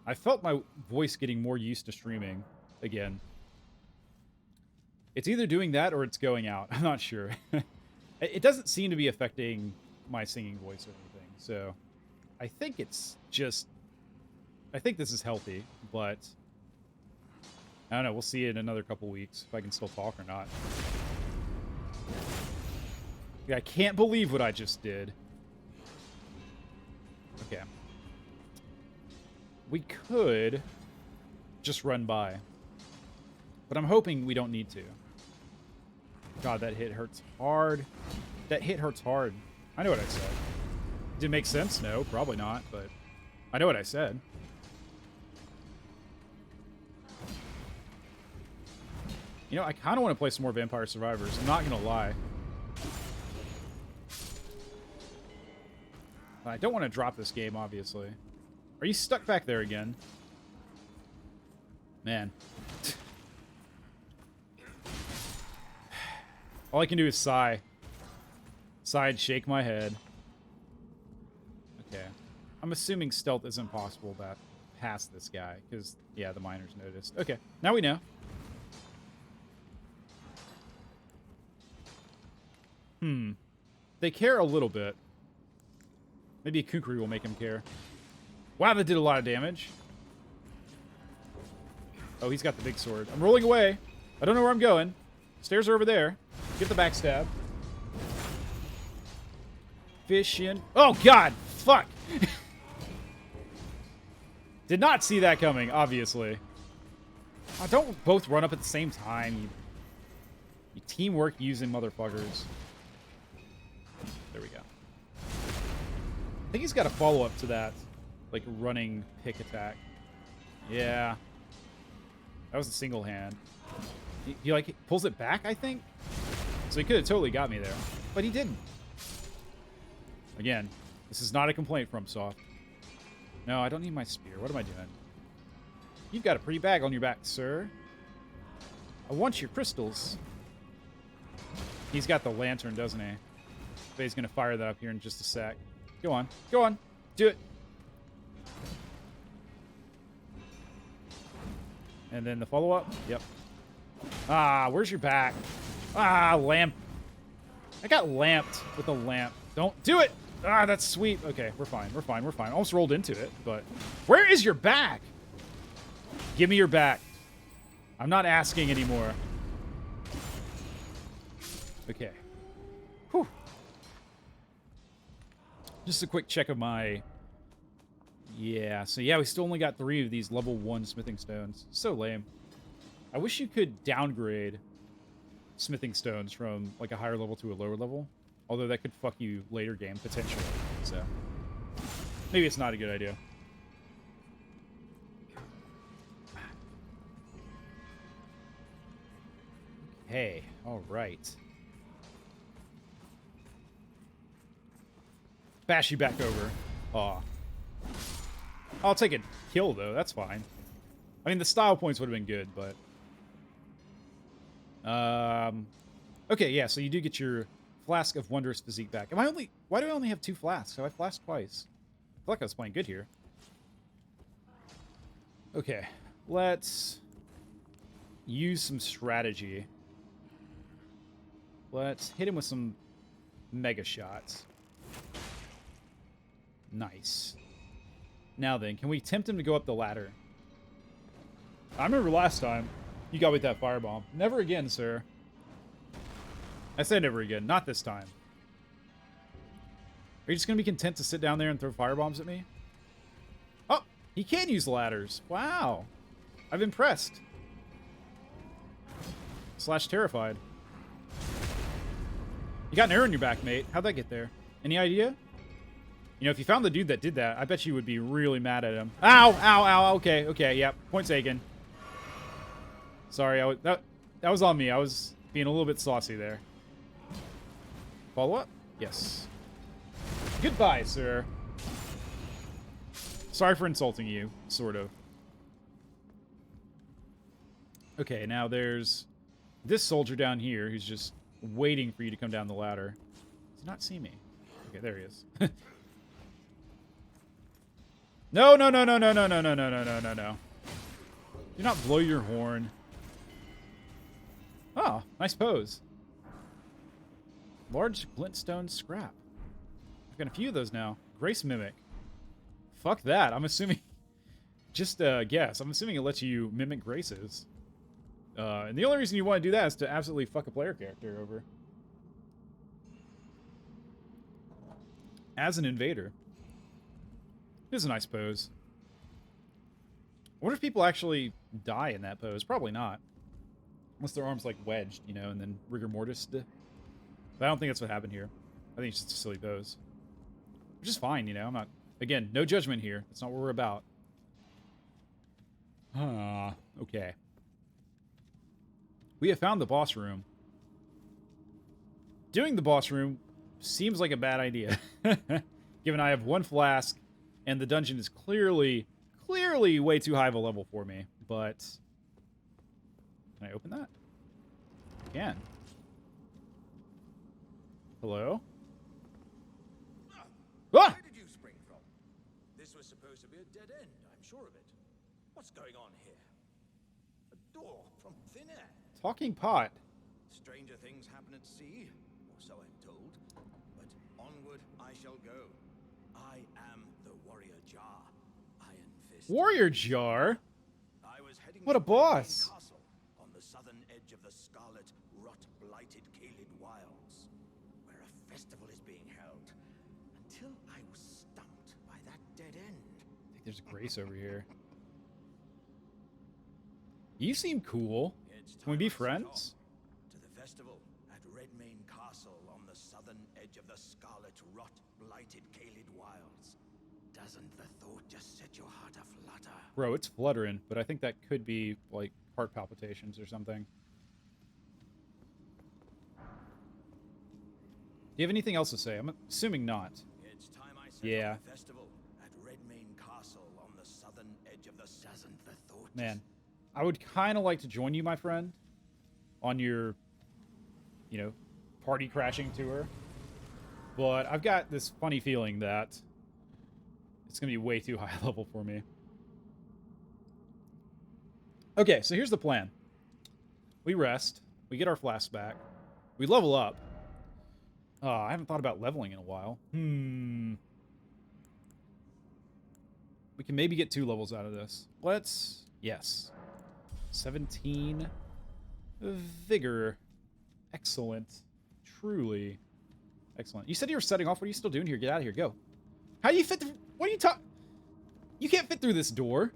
I felt my voice getting more used to streaming again. It's either doing that or it's going out. I'm not sure. It doesn't seem to be affecting my singing voice or anything. So I think it's just... I think this is healthy, but... I don't know. We'll see in another couple weeks if I can still talk or not. Yeah, I can't believe what I just did. Okay. We could just run by. But I'm hoping we don't need to. God, that hit hurts hard. That hit hurts hard. I know what I said. Did it make sense? No, probably not, but I know what I said. You know, I kind of want to play some more Vampire Survivors. I'm not going to lie. I don't want to drop this game, obviously. Are you stuck back there again? Man. All I can do is sigh. Sigh and shake my head. Okay. I'm assuming stealth isn't possible past this guy, because, yeah, the miners noticed. Okay, now we know. They care a little bit. Maybe a kukri will make him care. Wow, that did a lot of damage. Oh, he's got the big sword. I'm rolling away. I don't know where I'm going. Stairs are over there. Get the backstab. Fish in. Oh, God. Fuck. Did not see that coming, obviously. Oh, don't both run up at the same time. You teamwork using motherfuckers. There we go. I think he's got a follow-up to that. Like, running pick attack. Yeah. That was a single hand. He like, pulls it back, I think? So he could have totally got me there. But he didn't. Again, this is not a complaint from Soft. No, I don't need my spear. What am I doing? You've got a pretty bag on your back, sir. I want your crystals. He's got the lantern, doesn't he? But he's going to fire that up here in just a sec. Go on. Go on. Do it. And then the follow-up. Yep. Ah, where's your back? Ah, lamp. I got lamped with a lamp. Don't do it. Ah, that's sweet. Okay, we're fine. We're fine. We're fine. Almost rolled into it, but... Where is your back? Give me your back. I'm not asking anymore. Okay. Whew. Just a quick check of my... Yeah, so yeah, we still only got 3 of these level 1 smithing stones. So lame. I wish you could downgrade smithing stones from like a higher level to a lower level. Although that could fuck you later game, potentially. So, maybe it's not a good idea. Okay, alright. Bash you back over. Aw. I'll take a kill, though. That's fine. I mean, the style points would have been good, but... Okay, yeah, so you do get your Flask of Wondrous Physique back. Why do I only have 2 flasks? Have I flasked twice? I feel like I was playing good here. Okay, let's use some strategy. Let's hit him with some mega shots. Nice. Now then, can we tempt him to go up the ladder? I remember last time you got with that firebomb. Never again, sir. I said never again. Not this time. Are you just going to be content to sit down there and throw firebombs at me? Oh, he can use ladders. Wow. I'm impressed. / terrified. You got an arrow in your back, mate. How'd that get there? Any idea? You know, if you found the dude that did that, I bet you would be really mad at him. Ow! Ow! Ow! Okay, okay, yep. Point taken. Sorry, that was on me. I was being a little bit saucy there. Follow up? Yes. Goodbye, sir. Sorry for insulting you, sort of. Okay, now there's this soldier down here who's just waiting for you to come down the ladder. Does he not see me? Okay, there he is. No, no, no, no, no, no, no, no, no, no, no, no, no. Do not blow your horn. Oh, nice pose. Large glintstone scrap. I've got a few of those now. Grace Mimic. Fuck that. I'm assuming... Just guess. I'm assuming it lets you mimic graces. And the only reason you want to do that is to absolutely fuck a player character over. As an invader. This is a nice pose. I wonder if people actually die in that pose. Probably not. Unless their arm's like wedged, you know, and then rigor mortis. But I don't think that's what happened here. I think it's just a silly pose. Which is fine, you know. I'm not... Again, no judgment here. That's not what we're about. Okay. We have found the boss room. Doing the boss room seems like a bad idea. Given I have one flask, and the dungeon is clearly way too high of a level for me. But... Can I open that? I can. Hello? Ah! Ah! Where did you spring from? This was supposed to be a dead end, I'm sure of it. What's going on here? A door from thin air. Talking pot. Stranger things happen at sea, or so I'm told. But onward I shall go. I am the warrior Jar. Iron Fist. Warrior Jar? I was heading What a to boss. Redmane Castle on the southern edge of the scarlet, rot-blighted Caelid Wilds, where a festival is being held. Until I was stumped by that dead end. I think there's a Grace over here. You seem cool. Can we be friends? To the festival at Redmane Castle on the southern edge of the scarlet, rot-blighted Caelid Wilds. Doesn't the thought just set your heart aflutter? Bro, it's fluttering, but I think that could be, like, heart palpitations or something. Do you have anything else to say? I'm assuming not. It's time I set Yeah. up the festival at Redmane Castle on the southern edge of the doesn't the thought Man, I would kind of like to join you, my friend, on your, you know, party crashing tour. But I've got this funny feeling that it's going to be way too high level for me. Okay, so here's the plan. We rest. We get our flasks back. We level up. I haven't thought about leveling in a while. We can maybe get 2 levels out of this. Let's... Yes. 17 vigor. Excellent. Truly excellent. You said you were setting off. What are you still doing here? Get out of here. Go. How do you fit through... What are you talking... You can't fit through this door.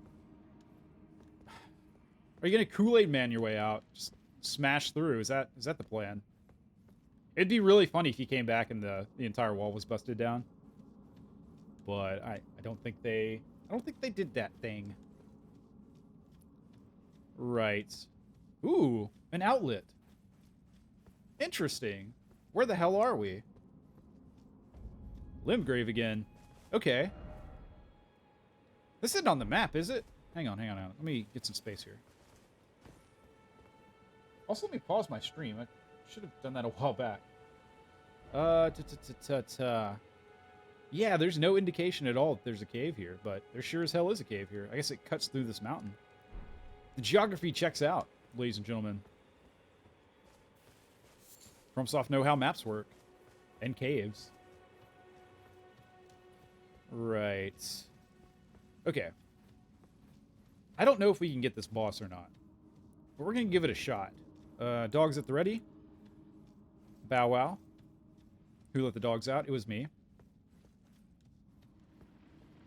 Are you going to Kool-Aid Man your way out? Just smash through. Is that the plan? It'd be really funny if he came back and the entire wall was busted down. But I don't think they... I don't think they did that thing. Right. Ooh, an outlet. Interesting. Where the hell are we? Limgrave again. Okay. This isn't on the map, is it? Hang on. Let me get some space here. Also, let me pause my stream. I should have done that a while back. Yeah, there's no indication at all that there's a cave here, but there sure as hell is a cave here. I guess it cuts through this mountain. The geography checks out, ladies and gentlemen. FromSoft know how maps work. And caves. Right. Okay. I don't know if we can get this boss or not. But we're going to give it a shot. Dogs at the ready. Bow wow. Who let the dogs out? It was me.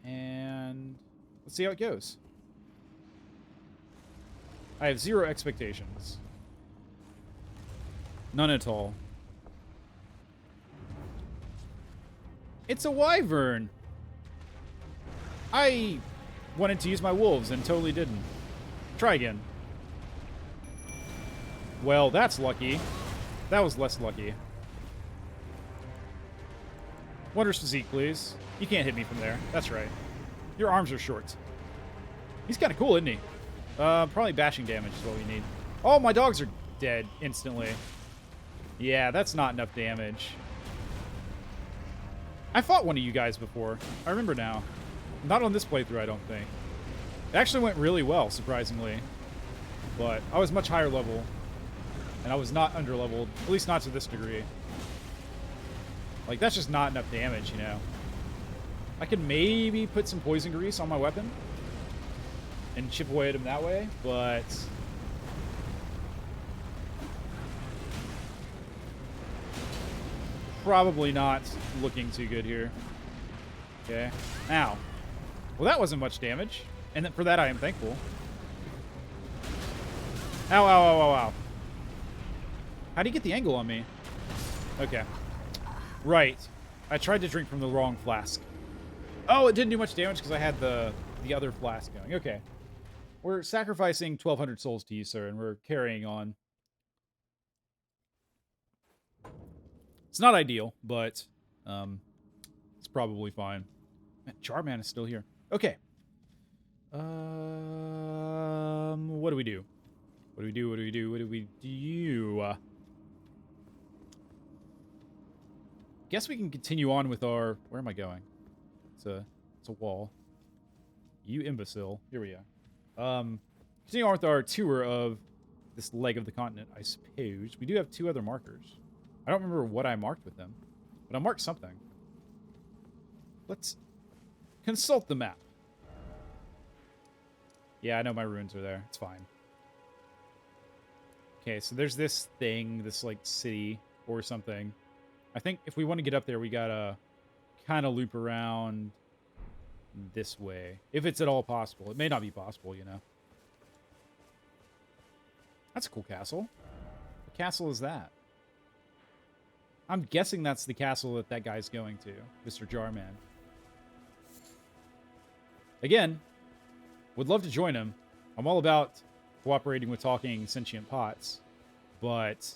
And let's see how it goes. I have 0 expectations. None at all. It's a wyvern. I wanted to use my wolves and totally didn't. Try again. Well, that's lucky. That was less lucky. Wondrous physique, please. You can't hit me from there. That's right. Your arms are short. He's kind of cool, isn't he? Probably bashing damage is what we need. Oh, my dogs are dead instantly. Yeah, that's not enough damage. I fought one of you guys before. I remember now. Not on this playthrough, I don't think. It actually went really well, surprisingly. But I was much higher level. And I was not underleveled. At least not to this degree. Like, that's just not enough damage, you know? I could maybe put some poison grease on my weapon. And chip away at him that way, but... probably not looking too good here. Okay. Ow. Well, that wasn't much damage. And for that, I am thankful. Ow, ow, ow, ow, ow. How do you get the angle on me? Okay. Right. I tried to drink from the wrong flask. Oh, it didn't do much damage because I had the other flask going. Okay. We're sacrificing 1,200 souls to you, sir, and we're carrying on. It's not ideal, but it's probably fine. Man, Jarman is still here. Okay. What do we do? What do we do? What do we do? What do we do? Guess we can continue on with our... Where am I going? It's a wall. You imbecile. Here we go. Continue on with our tour of this leg of the continent, I suppose. We do have 2 other markers. I don't remember what I marked with them, but I marked something. Let's consult the map. Yeah, I know my ruins are there. It's fine. Okay, so there's this thing, this, like, city or something. I think if we want to get up there, we gotta kind of loop around this way. If it's at all possible. It may not be possible, you know. That's a cool castle. What castle is that? I'm guessing that's the castle that guy's going to, Mr. Jarman. Again, would love to join him. I'm all about cooperating with talking sentient pots, but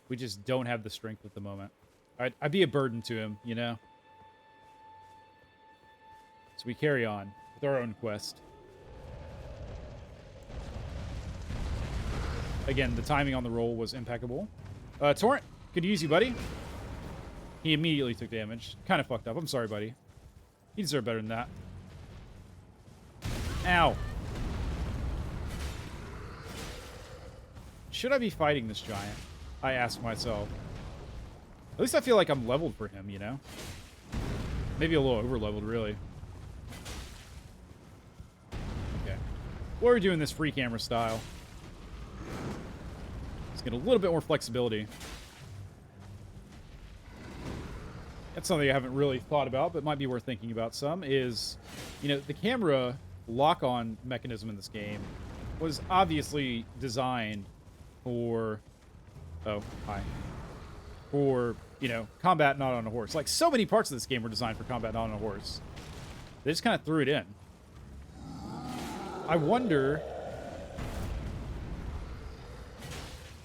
we just don't have the strength at the moment. I'd be a burden to him, you know? So we carry on with our own quest. Again, the timing on the roll was impeccable. Torrent, could use you, buddy. He immediately took damage. Kind of fucked up. I'm sorry, buddy. You deserve better than that. Ow. Should I be fighting this giant? I ask myself. At least I feel like I'm leveled for him, you know? Maybe a little over-leveled, really. Okay. We're doing this free camera style. Let's get a little bit more flexibility. That's something I haven't really thought about, but might be worth thinking about some, is, you know, the camera lock-on mechanism in this game was obviously designed for... Oh, hi. For, you know, combat not on a horse. Like, so many parts of this game were designed for combat not on a horse. They just kind of threw it in. I wonder...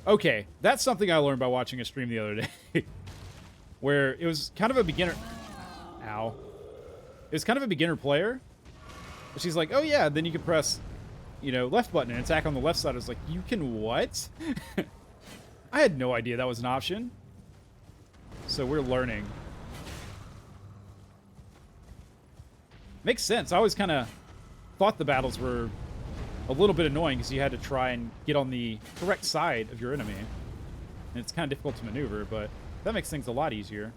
Okay, that's something I learned by watching a stream the other day. Where it was kind of a beginner... Ow. It was kind of a beginner player. But she's like, oh yeah, then you can press, you know, left button and attack on the left side. I was like, you can what? I had no idea that was an option. So we're learning. Makes sense. I always kind of thought the battles were a little bit annoying because you had to try and get on the correct side of your enemy. And it's kind of difficult to maneuver, but that makes things a lot easier.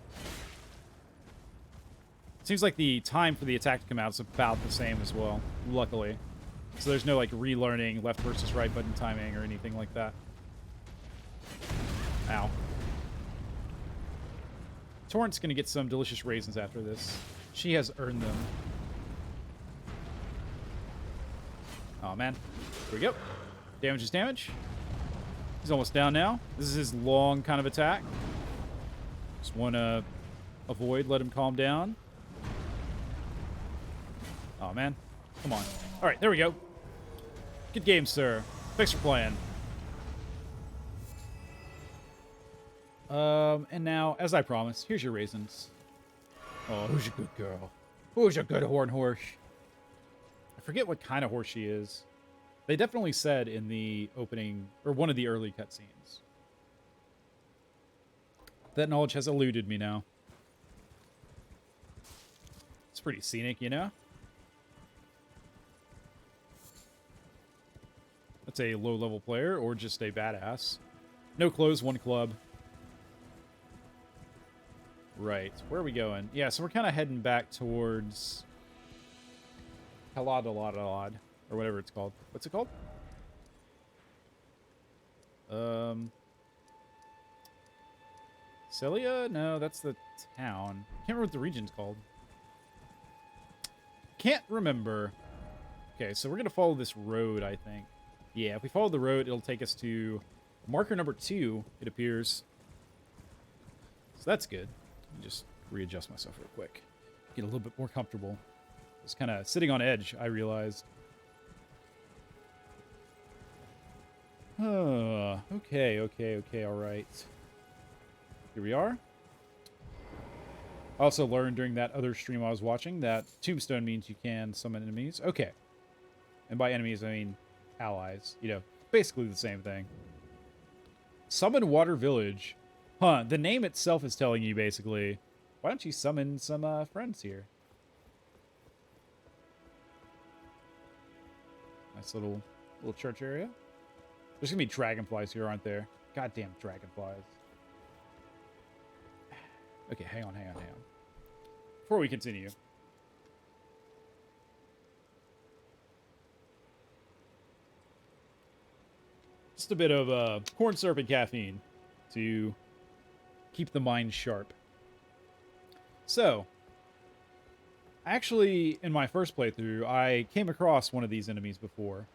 Seems like the time for the attack to come out is about the same as well, luckily. So there's no, like, relearning left versus right button timing or anything like that. Ow. Torrent's gonna get some delicious raisins after this. She has earned them. Oh, man. Here we go. Damage is damage. He's almost down now. This is his long kind of attack. Just want to avoid, let him calm down. Oh, man. Come on. All right, there we go. Good game, sir. Thanks for playing. And now, as I promised, here's your raisins. Oh, who's a good girl? Who's a good horn horse? I forget what kind of horse she is. They definitely said in the opening, or one of the early cutscenes. That knowledge has eluded me now. It's pretty scenic, you know? That's a low-level player, or just a badass. No clothes, one club. Right. Where are we going? Yeah, so we're kind of heading back towards Haladalad, or whatever it's called. What's it called? Celia? No, that's the town. Can't remember what the region's called. Can't remember. Okay, so we're going to follow this road, I think. Yeah, if we follow the road, it'll take us to marker number 2, it appears. So that's good. Let me just readjust myself real quick. Get a little bit more comfortable. Just kind of sitting on edge, I realized. Okay, all right. Here we are. I also learned during that other stream I was watching that tombstone means you can summon enemies. Okay. And by enemies, I mean allies. You know, basically the same thing. Summon Water Village. Huh, the name itself is telling you basically, why don't you summon some friends here? Nice little church area. There's gonna be dragonflies here, aren't there? Goddamn dragonflies. Okay, hang on. Before we continue. Just a bit of corn syrup and caffeine to keep the mind sharp. So, actually, in my first playthrough, I came across one of these enemies before,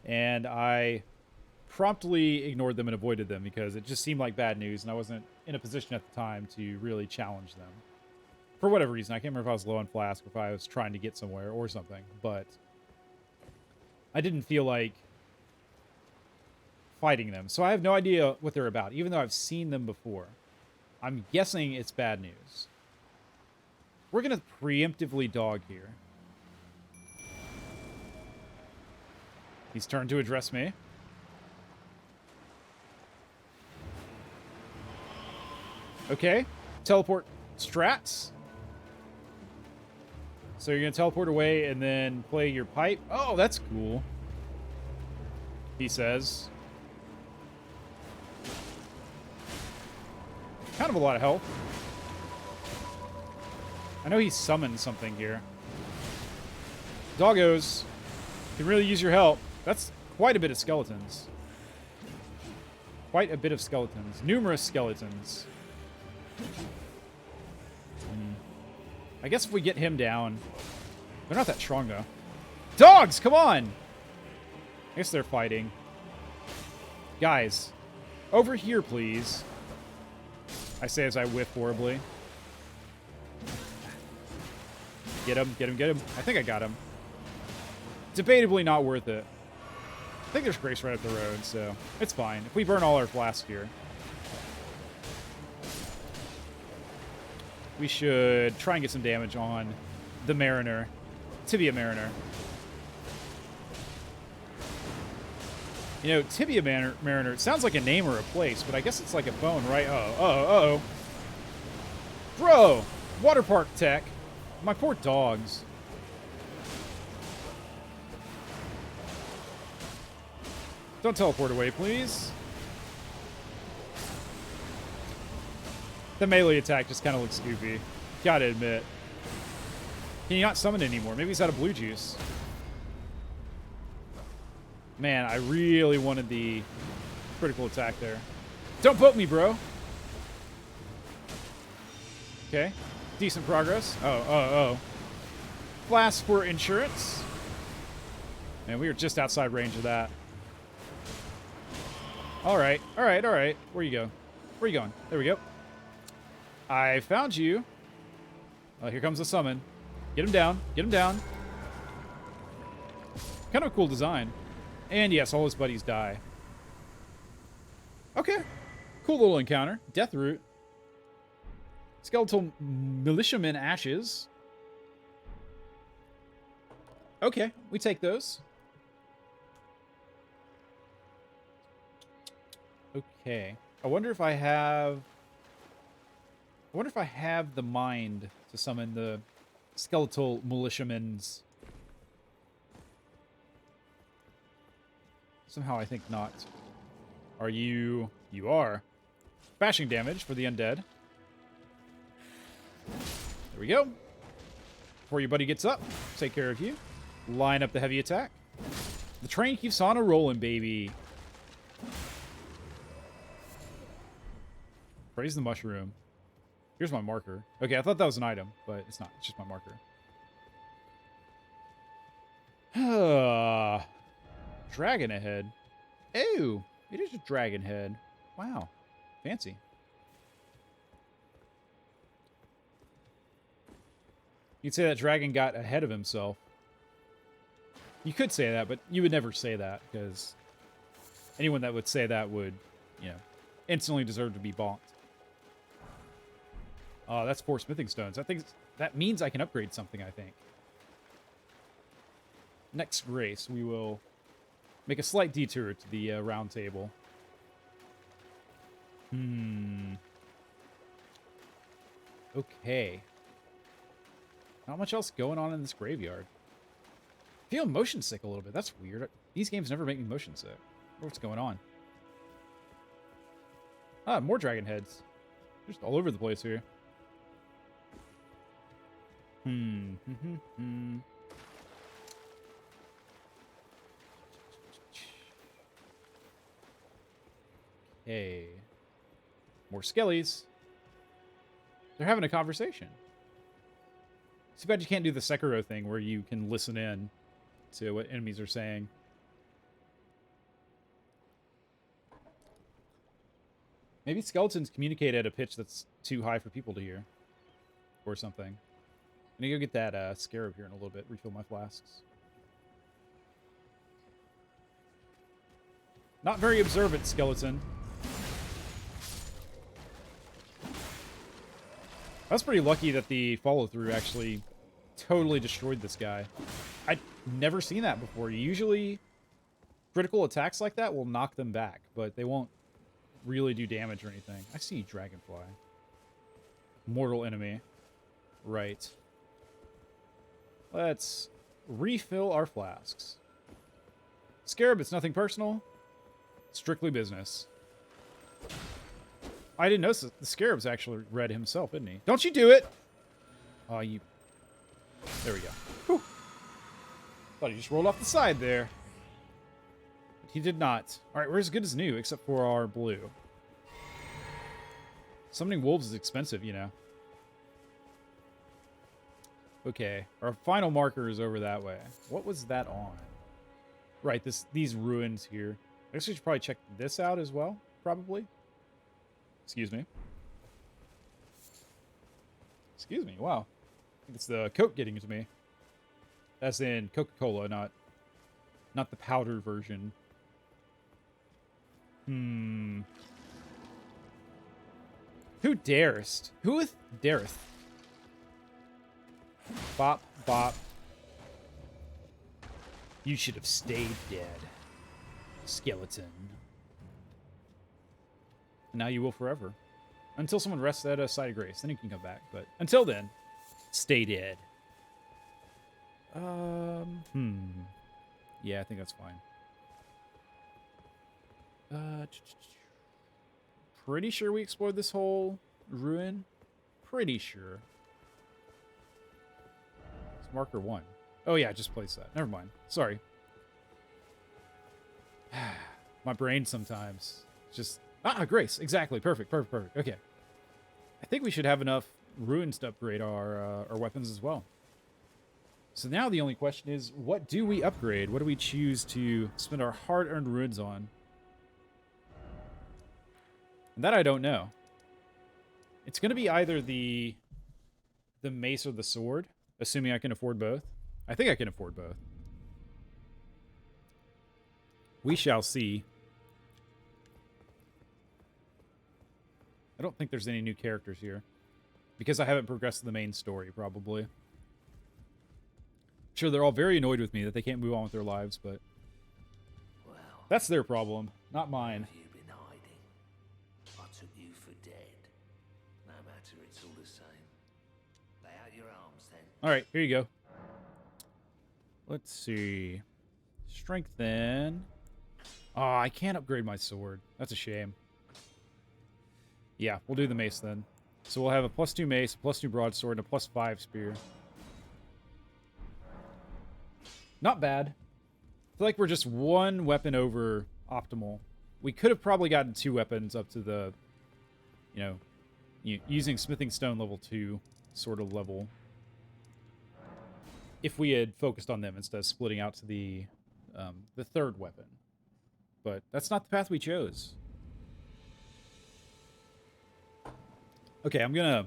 and I promptly ignored them and avoided them because it just seemed like bad news, and I wasn't in a position at the time to really challenge them. For whatever reason, I can't remember if I was low on flask or if I was trying to get somewhere or something, but I didn't feel like fighting them. So I have no idea what they're about, even though I've seen them before. I'm guessing it's bad news. We're going to preemptively dog here. He's turned to address me. Okay. Teleport strats. So you're going to teleport away and then play your pipe. Oh, that's cool. He says. Kind of a lot of health. I know he summoned something here. Doggos can really use your help. That's quite a bit of skeletons. Quite a bit of skeletons. Numerous skeletons. I guess if we get him down... They're not that strong, though. Dogs, come on! I guess they're fighting. Guys, over here, please. I say as I whiff horribly. Get him, get him, get him. I think I got him. Debatably not worth it. I think there's grace right up the road, so it's fine. If we burn all our flasks here, we should try and get some damage on the Mariner. Tibia Mariner. You know, Tibia Mariner, it sounds like a name or a place, but I guess it's like a phone, right? Uh-oh. Bro! Water park tech. My poor dogs. Don't teleport away, please. The melee attack just kind of looks goofy. Gotta admit. Can you not summon anymore? Maybe he's out of blue juice. Man, I really wanted the critical attack there. Don't poke me, bro. Okay. Decent progress. Oh. Flask for insurance. Man, we were just outside range of that. All right. Where you go? Where you going? There we go. I found you. Oh, here comes the summon. Get him down. Get him down. Kind of a cool design. And yes, all his buddies die. Okay. Cool little encounter. Death root. Skeletal militiaman ashes. Okay, we take those. Okay. I wonder if I have the mind to summon the skeletal militiamens. Somehow I think not. Are you? You are. Bashing damage for the undead. There we go. Before your buddy gets up, take care of you. Line up the heavy attack. The train keeps on a rolling, baby. Praise the mushroom. Here's my marker. Okay, I thought that was an item, but it's not. It's just my marker. Dragon ahead. Ew, it is a dragon head. Wow, fancy. You'd say that dragon got ahead of himself. You could say that, but you would never say that, because anyone that would say that would, you know, instantly deserve to be bonked. Oh, that's 4 smithing stones. I think that means I can upgrade something, I think. Next race, we will make a slight detour to the round table. Okay. Not much else going on in this graveyard. I feel motion sick a little bit. That's weird. These games never make me motion sick. What's going on? Ah, more dragon heads. Just all over the place here. Okay. More skellies. They're having a conversation. Too bad you can't do the Sekiro thing where you can listen in to what enemies are saying. Maybe skeletons communicate at a pitch that's too high for people to hear. Or something. I'm gonna go get that scarab here in a little bit, refill my flasks. Not very observant, skeleton. I was pretty lucky that the follow-through actually totally destroyed this guy. I'd never seen that before. Usually, critical attacks like that will knock them back, but they won't really do damage or anything. I see Dragonfly. Mortal enemy. Right. Let's refill our flasks. Scarab, it's nothing personal. Strictly business. I didn't notice that the Scarab's actually red himself, isn't he? Don't you do it! Oh, you... There we go. Whew. Thought he just rolled off the side there. But he did not. Alright, we're as good as new, except for our blue. Summoning wolves is expensive, you know. Okay, our final marker is over that way. What was that on? Right, these ruins here. I guess we should probably check this out as well, probably. Excuse me. Excuse me, wow. I think it's the Coke getting to me. As in Coca-Cola, not the powder version. Who darest? Who dareth? Bop, bop. You should have stayed dead, skeleton. Now you will forever. Until someone rests at a site of grace. Then you can come back. But until then, stay dead. Yeah, I think that's fine. Pretty sure we explored this whole ruin. Pretty sure. It's marker 1. Oh yeah, I just placed that. Never mind. Sorry. My brain sometimes just... Ah, Grace. Exactly. Perfect. Okay. I think we should have enough ruins to upgrade our weapons as well. So now the only question is, what do we upgrade? What do we choose to spend our hard-earned ruins on? And that I don't know. It's going to be either the mace or the sword, assuming I can afford both. I think I can afford both. We shall see. I don't think there's any new characters here. Because I haven't progressed the main story, probably. sure they're all very annoyed with me that they can't move on with their lives, but Well, that's their problem, not mine. have you been hiding? I took you for dead. No matter, it's all the same. Lay out your arms then. All right, here you go. Let's see. Strengthen. Oh, I can't upgrade my sword. That's a shame. Yeah, we'll do the mace then. So we'll have a +2 mace, a +2 broadsword, and a +5 spear. Not bad. I feel like we're just one weapon over optimal. We could have probably gotten 2 weapons up to the, using smithing stone level 2 sort of level. If we had focused on them instead of splitting out to the 3rd weapon. But that's not the path we chose. Okay, I'm gonna,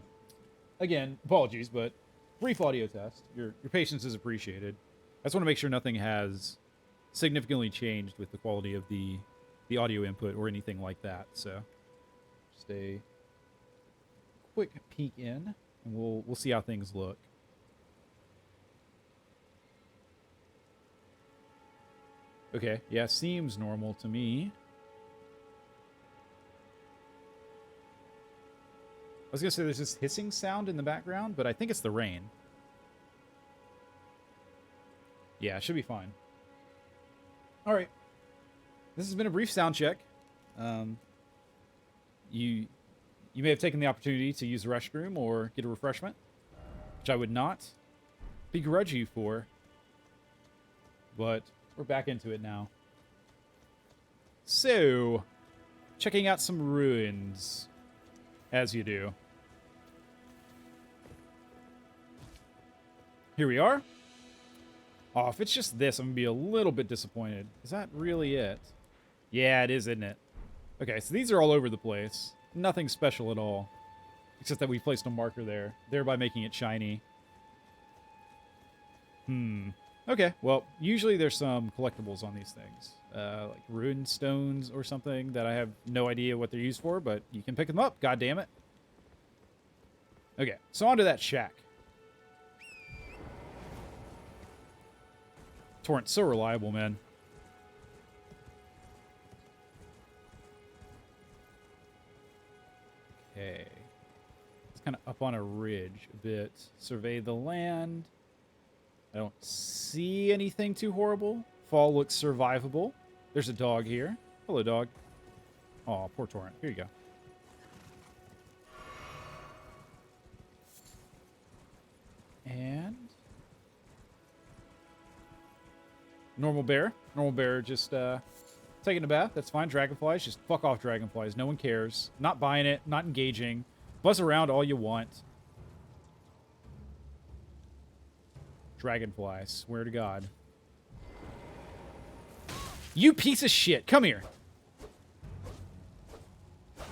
again, apologies, but brief audio test. Your patience is appreciated. I just want to make sure nothing has significantly changed with the quality of the audio input or anything like that. So, just a quick peek in, and we'll see how things look. Okay, yeah, seems normal to me. I was gonna say there's this hissing sound in the background, but I think it's the rain. Yeah, it should be fine. All right. This has been a brief sound check. You may have taken the opportunity to use the restroom or get a refreshment, which I would not begrudge you for. But we're back into it now. So, checking out some ruins, as you do. Here we are. Oh, if it's just this, I'm going to be a little bit disappointed. Is that really it? Yeah, it is, isn't it? Okay, so these are all over the place. Nothing special at all. Except that we placed a marker there, thereby making it shiny. Okay, well, usually there's some collectibles on these things. Like rune stones or something that I have no idea what they're used for, but you can pick them up, god damn it. Okay, so onto that shack. Torrent's so reliable, man. Okay. It's kind of up on a ridge a bit. Survey the land. I don't see anything too horrible. Fall looks survivable. There's a dog here. Hello, dog. Oh, poor Torrent. Here you go. And normal bear. Normal bear just taking a bath. That's fine. Dragonflies. Just fuck off, dragonflies. No one cares. Not buying it. Not engaging. Buzz around all you want. Dragonfly. Swear to God. You piece of shit. Come here.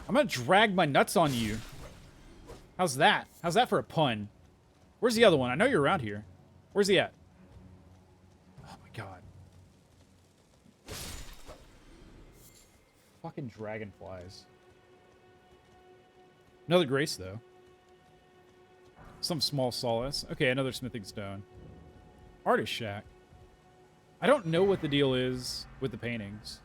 I'm gonna drag my nuts on you. How's that? How's that for a pun? Where's the other one? I know you're around here. Where's he at? Oh my God. Fucking dragonflies. Another grace, though. Some small solace. Okay, another smithing stone. Artist shack. I don't know what the deal is with the paintings.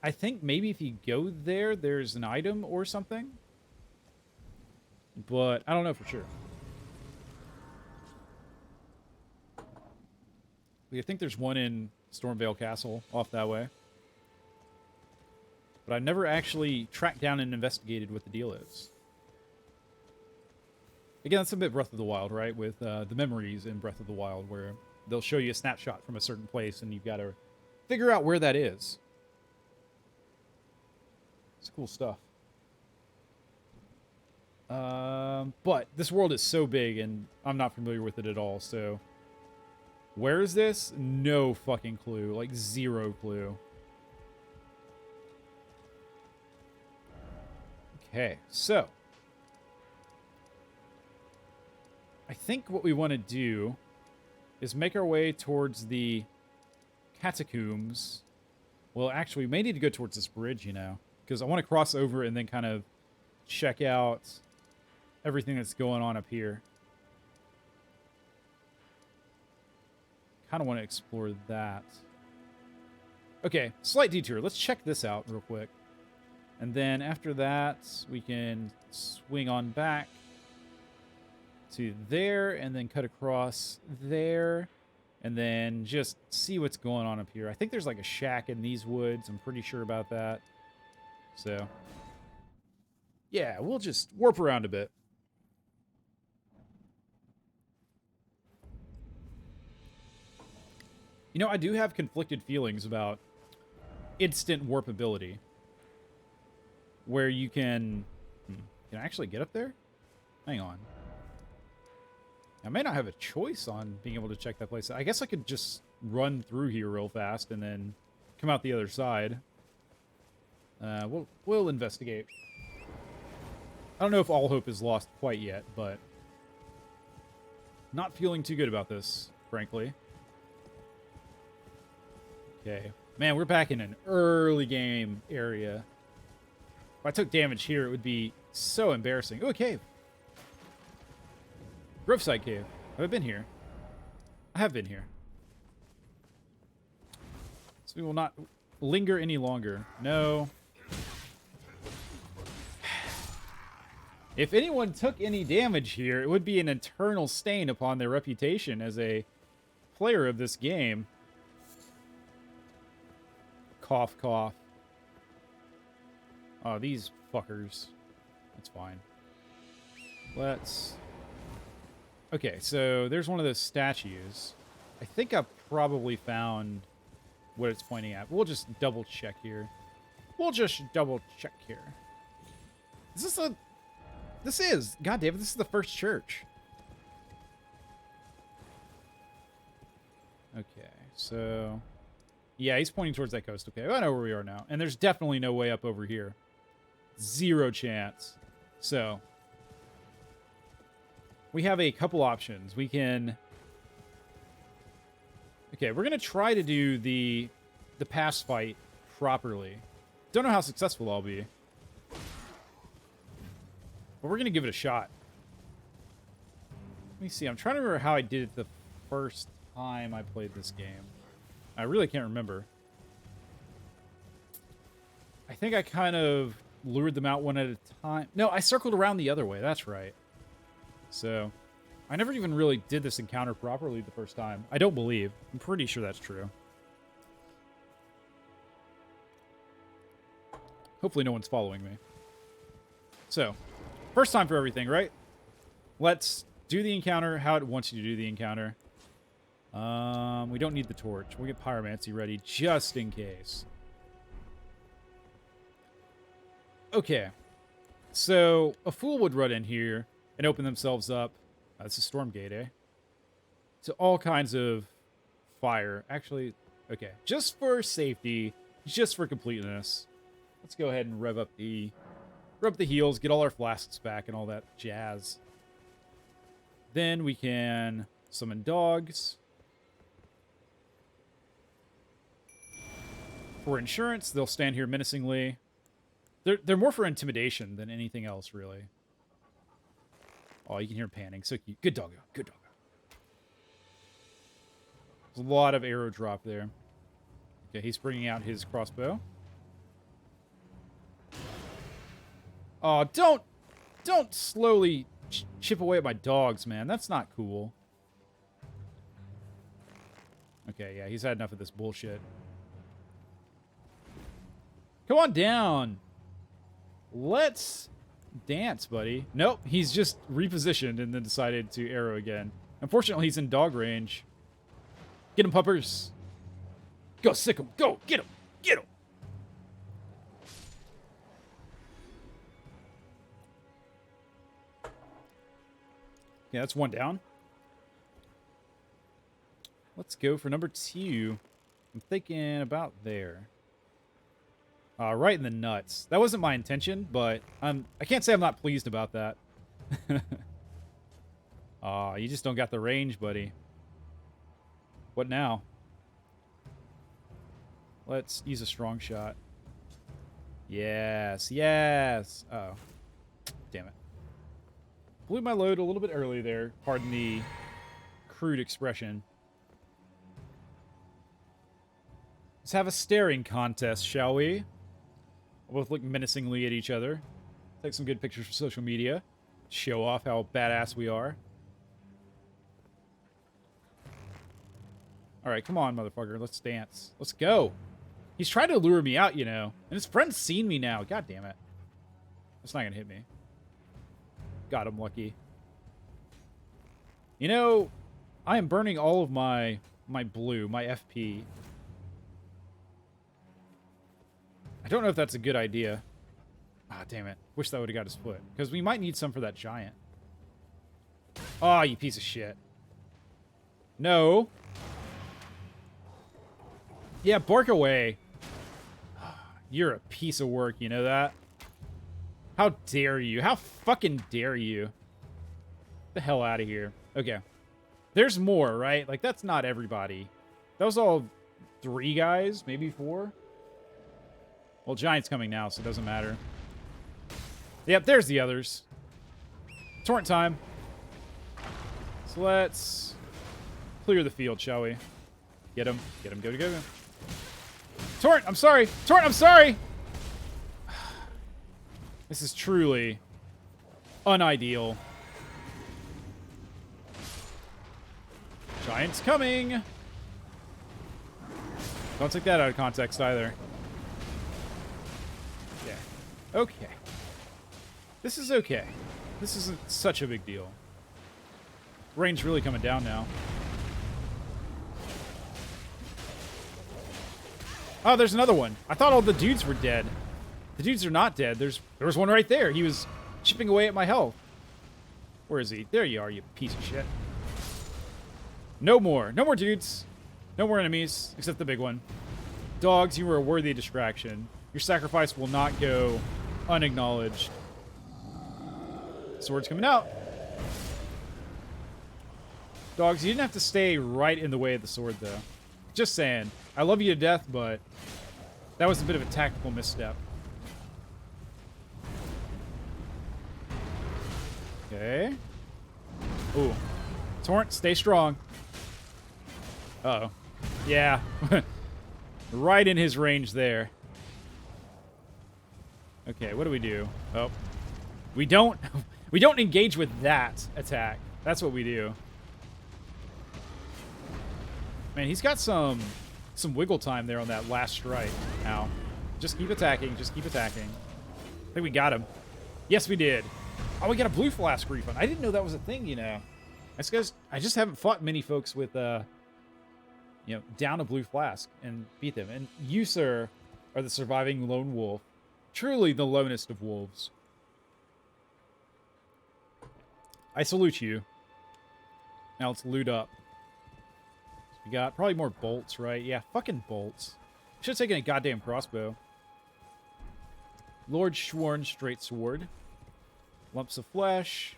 I think maybe if you go there, there's an item or something. But I don't know for sure. I think there's one in StormVeil Castle off that way. But I've never actually tracked down and investigated what the deal is. Again, that's a bit Breath of the Wild, right? With the memories in Breath of the Wild, where they'll show you a snapshot from a certain place, and you've got to figure out where that is. It's cool stuff. But this world is so big, and I'm not familiar with it at all, so... Where is this? No fucking clue. Like, zero clue. Okay, so... I think what we want to do is make our way towards the catacombs. Well, actually, we may need to go towards this bridge, you know, because I want to cross over and then kind of check out everything that's going on up here. kind of want to explore that. Okay, slight detour. Let's check this out real quick. And then after that, we can swing on back to there and then cut across there and then just see what's going on up here. I think there's like a shack in these woods. I'm pretty sure about that. So, yeah, we'll just warp around a bit. You know, I do have conflicted feelings about instant warp ability. Where you can I actually get up there? Hang on. I may not have a choice on being able to check that place. I guess I could just run through here real fast and then come out the other side. We'll investigate. I don't know if all hope is lost quite yet, but not feeling too good about this, frankly. Okay. Man, we're back in an early game area. If I took damage here, it would be so embarrassing. Ooh, a cave. Groveside Cave. Have I been here? I have been here. So we will not linger any longer. No. If anyone took any damage here, it would be an eternal stain upon their reputation as a player of this game. Cough, cough. Oh, these fuckers. That's fine. Let's... Okay, so there's one of those statues. I think I've probably found what it's pointing at. We'll just double check here. We'll just double check here. Is this a... This is... God damn it, this is the first church. Okay, so... Yeah, he's pointing towards that coast. Okay, I know where we are now. And there's definitely no way up over here. Zero chance. So... we have a couple options. We can... Okay, we're going to try to do the pass fight properly. Don't know how successful I'll be. But we're going to give it a shot. Let me see. I'm trying to remember how I did it the first time I played this game. I really can't remember. I think I kind of lured them out one at a time. No, I circled around the other way. That's right. So, I never even really did this encounter properly the first time. I don't believe. I'm pretty sure that's true. Hopefully no one's following me. So, first time for everything, right? Let's do the encounter how it wants you to do the encounter. We don't need the torch. We'll get pyromancy ready just in case. Okay. So, a fool would run in here and open themselves up. This is Stormgate, eh? To all kinds of fire. Actually, okay. Just for safety, just for completeness, let's go ahead and rev up the heals, get all our flasks back and all that jazz. Then we can summon dogs. For insurance, they'll stand here menacingly. They're more for intimidation than anything else, really. Oh, you can hear him panning. So cute. Good doggo. Good doggo. There's a lot of arrow drop there. Okay, he's bringing out his crossbow. Oh, don't slowly chip away at my dogs, man. That's not cool. Okay, yeah, he's had enough of this bullshit. Come on down. Let's dance, buddy. Nope, he's just repositioned and then decided to arrow again. Unfortunately, he's in dog range. Get him, puppers. Go, sick him. Go, get him. Get him. Yeah, that's one down. Let's go for number 2. I'm thinking about there. Right in the nuts. That wasn't my intention, but I can't say I'm not pleased about that. Aw, you just don't got the range, buddy. What now? Let's use a strong shot. Yes, yes. Uh-oh. Damn it. Blew my load a little bit early there. Pardon the crude expression. Let's have a staring contest, shall we? We'll both look menacingly at each other. Take some good pictures for social media. Show off how badass we are. Alright, come on, motherfucker. Let's dance. Let's go. He's trying to lure me out, you know. And his friend's seen me now. God damn it. That's not gonna hit me. Got him, lucky. You know, I am burning all of my blue, my FP. I don't know if that's a good idea. Ah, damn it. Wish that would have got his foot. Because we might need some for that giant. Oh, you piece of shit. No. Yeah, bark away. You're a piece of work, you know that? How dare you? How fucking dare you? Get the hell out of here. Okay. There's more, right? Like, that's not everybody. That was all 3 guys, maybe 4. Well, Giant's coming now, so it doesn't matter. Yep, there's the others. Torrent time. So let's clear the field, shall we? Get him. Get him. Go, go, go. Torrent, I'm sorry. Torrent, I'm sorry. This is truly unideal. Giant's coming. Don't take that out of context either. Yeah. Okay. This is okay. This isn't such a big deal. Rain's really coming down now. Oh, there's another one. I thought all the dudes were dead. The dudes are not dead. There was one right there. He was chipping away at my health. Where is he? There you are, you piece of shit. No more. No more dudes. No more enemies, except the big one. Dogs, you were a worthy distraction. Your sacrifice will not go unacknowledged. Sword's coming out. Dogs, you didn't have to stay right in the way of the sword, though. Just saying. I love you to death, but that was a bit of a tactical misstep. Okay. Ooh. Torrent, stay strong. Uh-oh. Yeah. Right in his range there. Okay, what do we do? Oh. We don't engage with that attack. That's what we do. Man, he's got some wiggle time there on that last strike. Now, just keep attacking. Just keep attacking. I think we got him. Yes, we did. Oh, we got a blue flask refund. I didn't know that was a thing, you know. I just haven't fought many folks with, you know, down a blue flask and beat them. And you, sir, are the surviving lone wolf. Truly the lonest of wolves. I salute you. Now let's loot up. We got probably more bolts, right? Yeah, fucking bolts. Should have taken a goddamn crossbow. Lord Schworn straight sword. Lumps of flesh.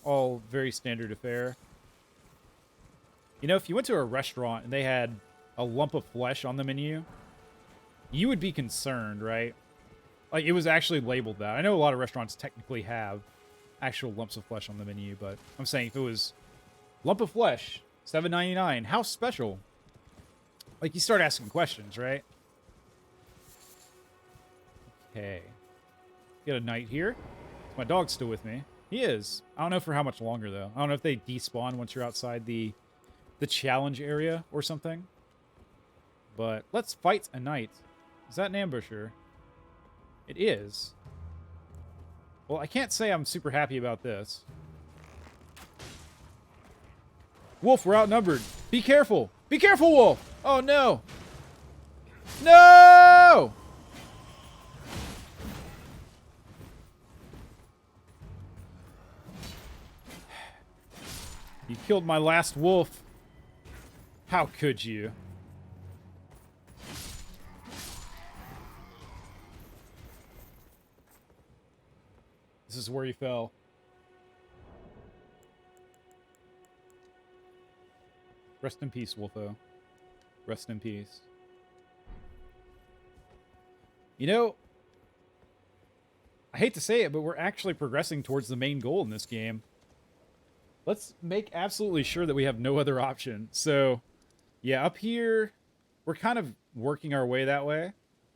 All very standard affair. You know, if you went to a restaurant and they had a lump of flesh on the menu, you would be concerned, right? Like, it was actually labeled that. I know a lot of restaurants technically have actual lumps of flesh on the menu, but I'm saying if it was lump of flesh, $7.99, how special? Like, you start asking questions, right? Okay. Get a knight here. My dog's still with me. He is. I don't know for how much longer, though. I don't know if they despawn once you're outside the challenge area or something. But let's fight a knight. Is that an ambusher? It is. Well, I can't say I'm super happy about this. Wolf, we're outnumbered. Be careful. Be careful, Wolf. Oh, no. No! You killed my last wolf. How could you? This is where he fell. Rest in peace, Wolfo. Rest in peace. You know, I hate to say it, but we're actually progressing towards the main goal in this game. Let's make absolutely sure that we have no other option. So, yeah, up here, we're kind of working our way that way.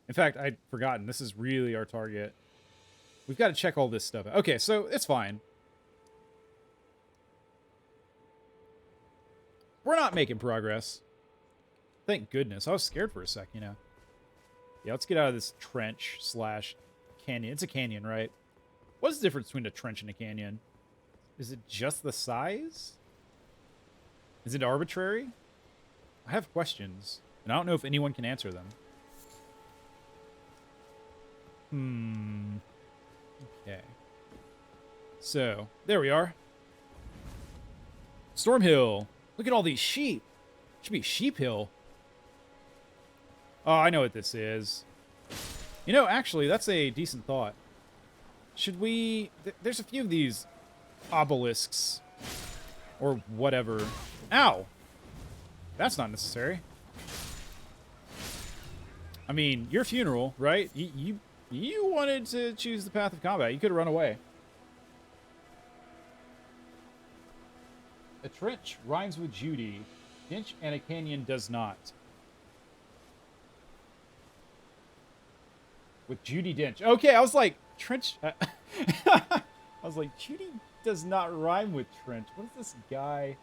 In fact, I'd forgotten. This is really our target. We've got to check all this stuff out. Okay, so it's fine. We're not making progress. Thank goodness. I was scared for a sec, you know. Yeah, let's get out of this trench slash canyon. It's a canyon, right? What's the difference between a trench and a canyon? Is it just the size? Is it arbitrary? I have questions, and I don't know if anyone can answer them. Okay. So, there we are. StormVeil. Look at all these sheep. It should be Sheep Hill. Oh, I know what this is. You know, actually, that's a decent thought. Should we... There's a few of these obelisks. Or whatever. Ow! That's not necessary. I mean, your funeral, right? You wanted to choose the path of combat. You could have run away. A trench rhymes with Judy. Dinch and a canyon does not. With Judy Dench. Okay, I was like, trench... I was like, Judy does not rhyme with trench. What is this guy...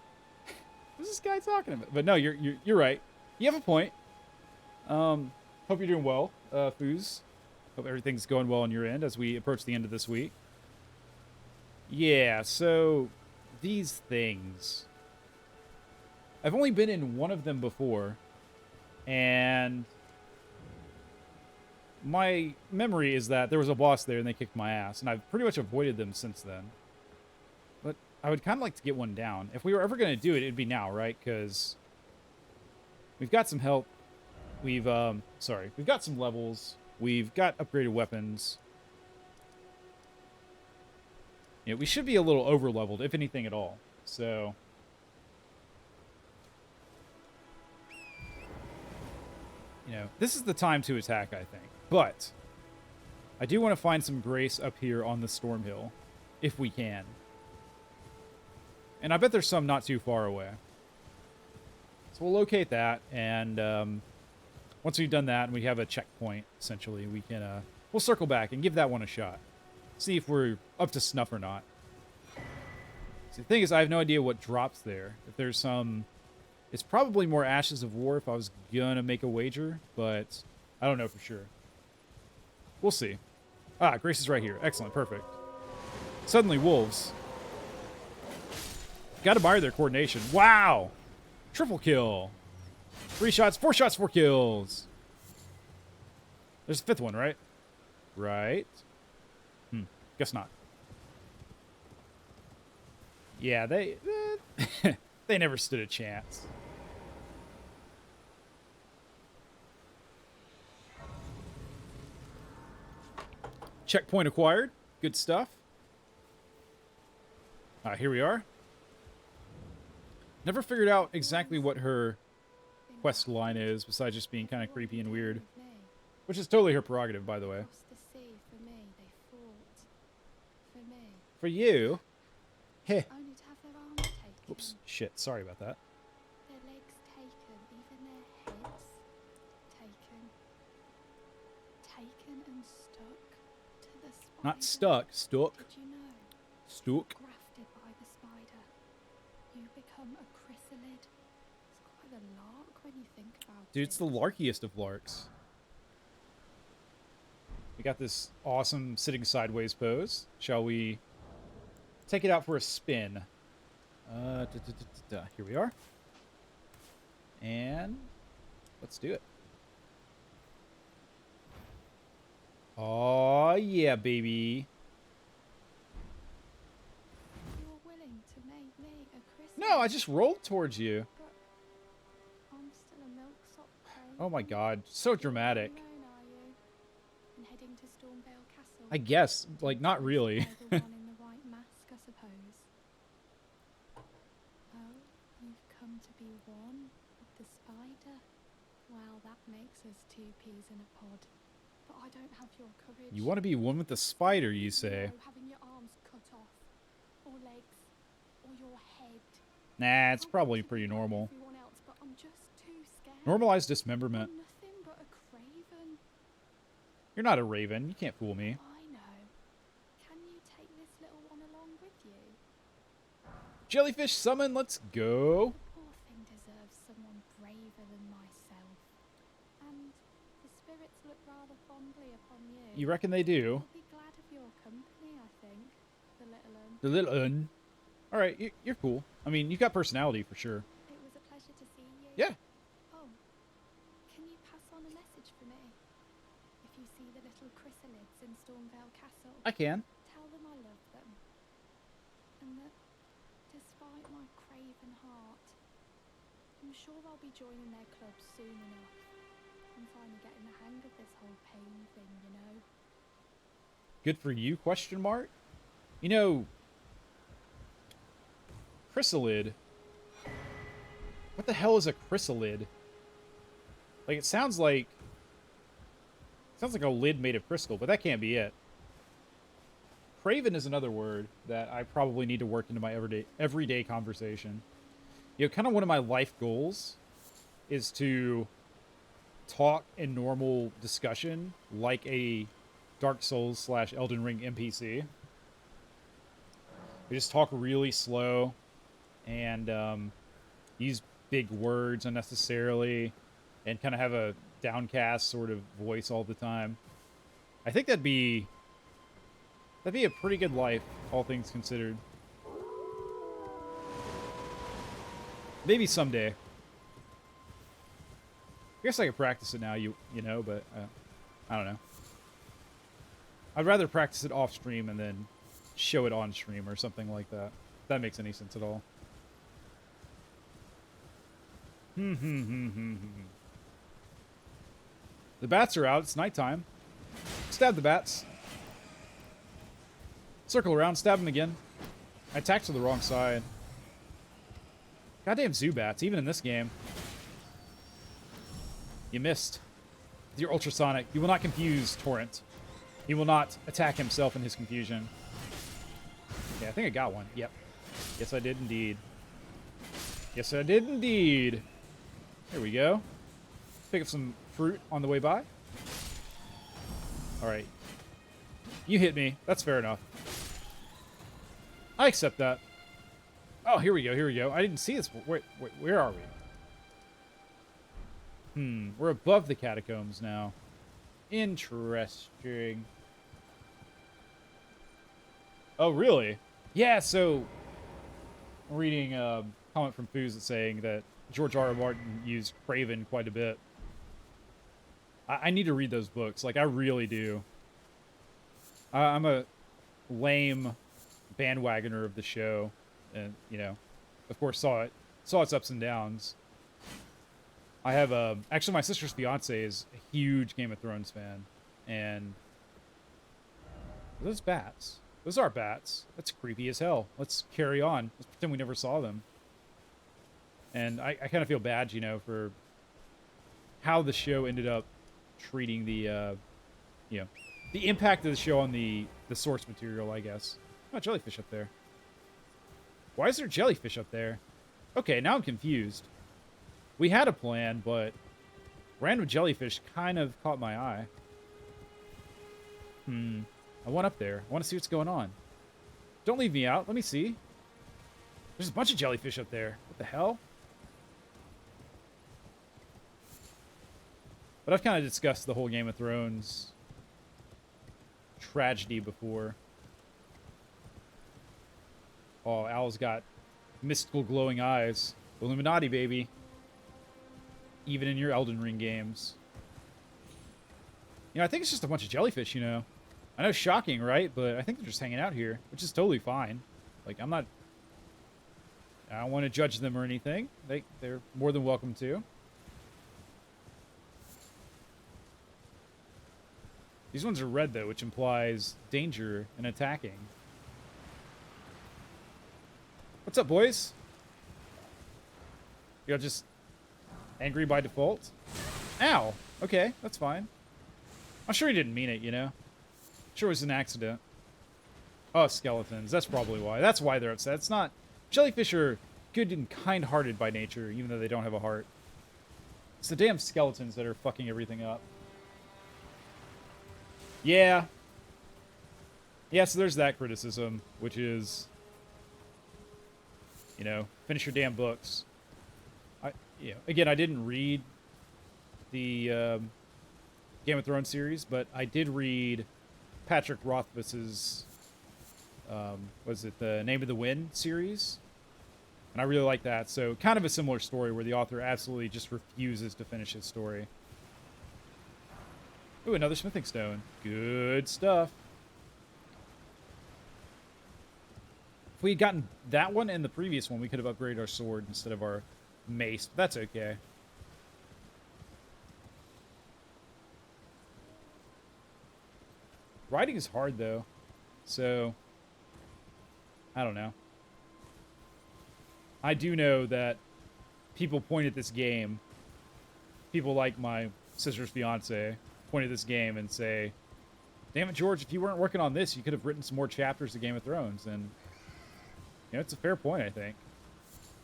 What's this guy talking about? But no, you're right. You have a point. Hope you're doing well, Foos. Hope everything's going well on your end as we approach the end of this week. Yeah, so... These things. I've only been in one of them before, and my memory is that there was a boss there and they kicked my ass, and I've pretty much avoided them since then. But I would kind of like to get one down. If we were ever going to do it, it'd be now, right? Because we've got some help. We've got some levels. We've got upgraded weapons. You know, we should be a little over-leveled, if anything at all. So, you know, this is the time to attack, I think. But I do want to find some grace up here on the StormVeil, if we can. And I bet there's some not too far away. So we'll locate that, and once we've done that and we have a checkpoint, essentially, we can we'll circle back and give that one a shot. See if we're up to snuff or not. See, the thing is, I have no idea what drops there. If there's some... It's probably more Ashes of War if I was gonna make a wager, but I don't know for sure. We'll see. Ah, Grace is right here. Excellent, perfect. Suddenly, wolves. Gotta admire their coordination. Wow! Triple kill. 3 shots, 4 shots, 4 kills. There's a 5th one, right? Right. Guess not. Yeah, they they never stood a chance. Checkpoint acquired. Good stuff. Here we are. Never figured out exactly what her quest line is, besides just being kind of creepy and weird. Which is totally her prerogative, by the way. For you? Heh. Only to have their arms taken. Oops. Shit. Sorry about that. Their legs taken, even their heads taken. Taken and stuck to the spider. Not stuck. Stuck. Did you know? Stuck. Grafted by the spider. You become a chrysalid. It's quite a lark when you think about it. Dude, it's the larkiest of larks. We got this awesome sitting sideways pose. Shall we take it out for a spin? Here we are. And let's do it. Oh yeah, baby. You're willing to make me a chrysalid. No, I just rolled towards you. But I'm still a milksop prey. Oh my god, so dramatic. Alone, are you? And heading to StormVeil Castle. I guess, like, not really. The one in the white mask, I suppose. Oh, you've come to be one with the spider. Well, that makes us 2 peas in a pod. But I don't have your courage. You want to be one with the spider, you say? No, having your arms cut off, or legs, or your head. Nah, it's I want probably to pretty be like normal. everyone else, but I'm just too scared. Normalized dismemberment. I'm nothing but You're not a raven. You can't fool me. I know. Can you take this little one along with you? Jellyfish summon, let's go. The poor thing deserves someone braver than myself. And the spirits look rather fondly upon you. You reckon they do? I'll be glad of your company, I think. The little un. The little un. All right, you're cool. I mean, you've got personality for sure. It was a pleasure to see you. Yeah. Oh, can you pass on a message for me? If you see the little chrysalids in StormVeil Castle, I can. tell them I love them. And that, despite my craven heart, I'm sure I'll be joining their club soon enough. I'm finally getting the hang of this whole pain thing, you know? Good for you, question mark? You know, chrysalid. What the hell is a chrysalid? Like, it sounds like a lid made of crystal, but that can't be it. Craven is another word that I probably need to work into my everyday conversation. You know, kind of one of my life goals is to talk in normal discussion like a Dark Souls / Elden Ring NPC. We just talk really slow and use big words unnecessarily and kind of have a downcast sort of voice all the time. I think that'd be a pretty good life, all things considered. Maybe someday. I guess I could practice it now, you know, but I don't know. I'd rather practice it off stream and then show it on stream or something like that. If that makes any sense at all. The bats are out. It's nighttime. Stab the bats. Circle around. Stab them again. I attacked to the wrong side. Goddamn Zubats, even in this game. You missed. With your ultrasonic, you will not confuse Torrent. He will not attack himself in his confusion. Yeah, I think I got one. Yep. Yes, I did indeed. Yes, I did indeed. Here we go. Pick up some fruit on the way by. Alright. You hit me. That's fair enough. I accept that. Oh, here we go, here we go. I didn't see this. Wait, where are we? We're above the catacombs now. Interesting. Oh, really? Yeah, so... I'm reading a comment from Foos that's saying that George R. R. Martin used Craven quite a bit. I need to read those books. Like, I really do. I'm a lame bandwagoner of the show. And, you know, of course saw its ups and downs. I have, actually my sister's fiance is a huge Game of Thrones fan. And... Are those bats? Those are bats. That's creepy as hell. Let's carry on. Let's pretend we never saw them. And I kind of feel bad, you know, for how the show ended up treating the, you know, the impact of the show on the source material, I guess. Oh, jellyfish up there. Why is there jellyfish up there? Okay, now I'm confused. We had a plan, but random jellyfish kind of caught my eye. I want up there. I want to see what's going on. Don't leave me out. Let me see. There's a bunch of jellyfish up there. What the hell? But I've kind of discussed the whole Game of Thrones tragedy before. Oh, Owl's got mystical glowing eyes. Illuminati, baby. Even in your Elden Ring games. You know, I think it's just a bunch of jellyfish, you know. I know, shocking, right? But I think they're just hanging out here, which is totally fine. Like, I don't want to judge them or anything. They're more than welcome to. These ones are red, though, which implies danger and attacking. What's up, boys? You're just angry by default? Ow! Okay, that's fine. I'm sure he didn't mean it, you know? Sure it was an accident. Oh, skeletons. That's probably why. That's why they're upset. It's not... Jellyfish are good and kind-hearted by nature, even though they don't have a heart. It's the damn skeletons that are fucking everything up. Yeah. Yeah, so there's that criticism, which is, you know, finish your damn books. Again, I didn't read the Game of Thrones series, but I did read Patrick Rothfuss's, was it the Name of the Wind series? And I really like that. So kind of a similar story where the author absolutely just refuses to finish his story. Ooh, another smithing stone. Good stuff. If we had gotten that one and the previous one, we could have upgraded our sword instead of our mace. But that's okay. Writing is hard, though. So, I don't know. I do know that people point at this game, people like my sister's fiance, point at this game and say, damn it, George, if you weren't working on this, you could have written some more chapters of Game of Thrones. And, you know, it's a fair point, I think.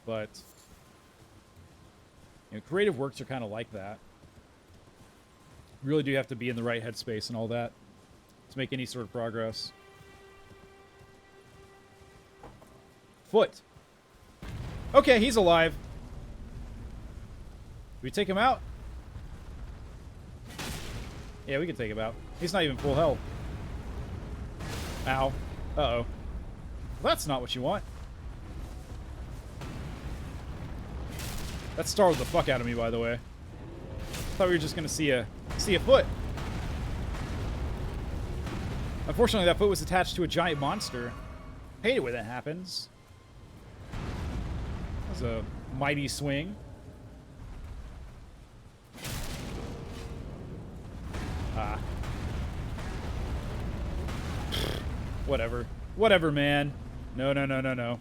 But, you know, creative works are kind of like that. You really do have to be in the right headspace and all that to make any sort of progress. Foot. Okay, he's alive. Do we take him out? Yeah, we can take him out. He's not even full health. Ow. Uh-oh. Well, that's not what you want. That startled the fuck out of me, by the way. Thought we were just gonna see a foot. Unfortunately, that foot was attached to a giant monster. Hate it when that happens. That was a mighty swing. Ah. Whatever. Whatever, man. No, no, no, no, no.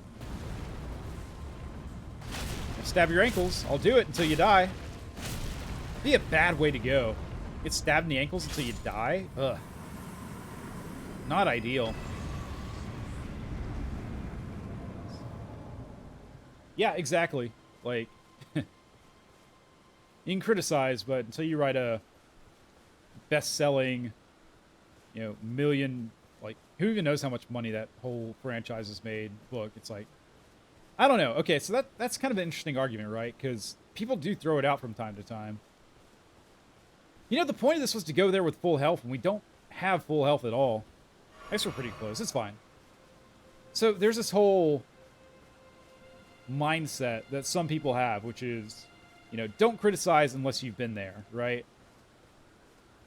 Stab your ankles. I'll do it until you die. Be a bad way to go. Get stabbed in the ankles until you die? Ugh. Not ideal. Yeah, exactly. Like, you can criticize, but until you write a best-selling, you know, million, like, who even knows how much money that whole franchise has made book, it's like, I don't know. Okay, so that's kind of an interesting argument, right? Because people do throw it out from time to time. You know, the point of this was to go there with full health, and we don't have full health at all. I guess we're pretty close. It's fine. So there's this whole mindset that some people have, which is, you know, don't criticize unless you've been there, right?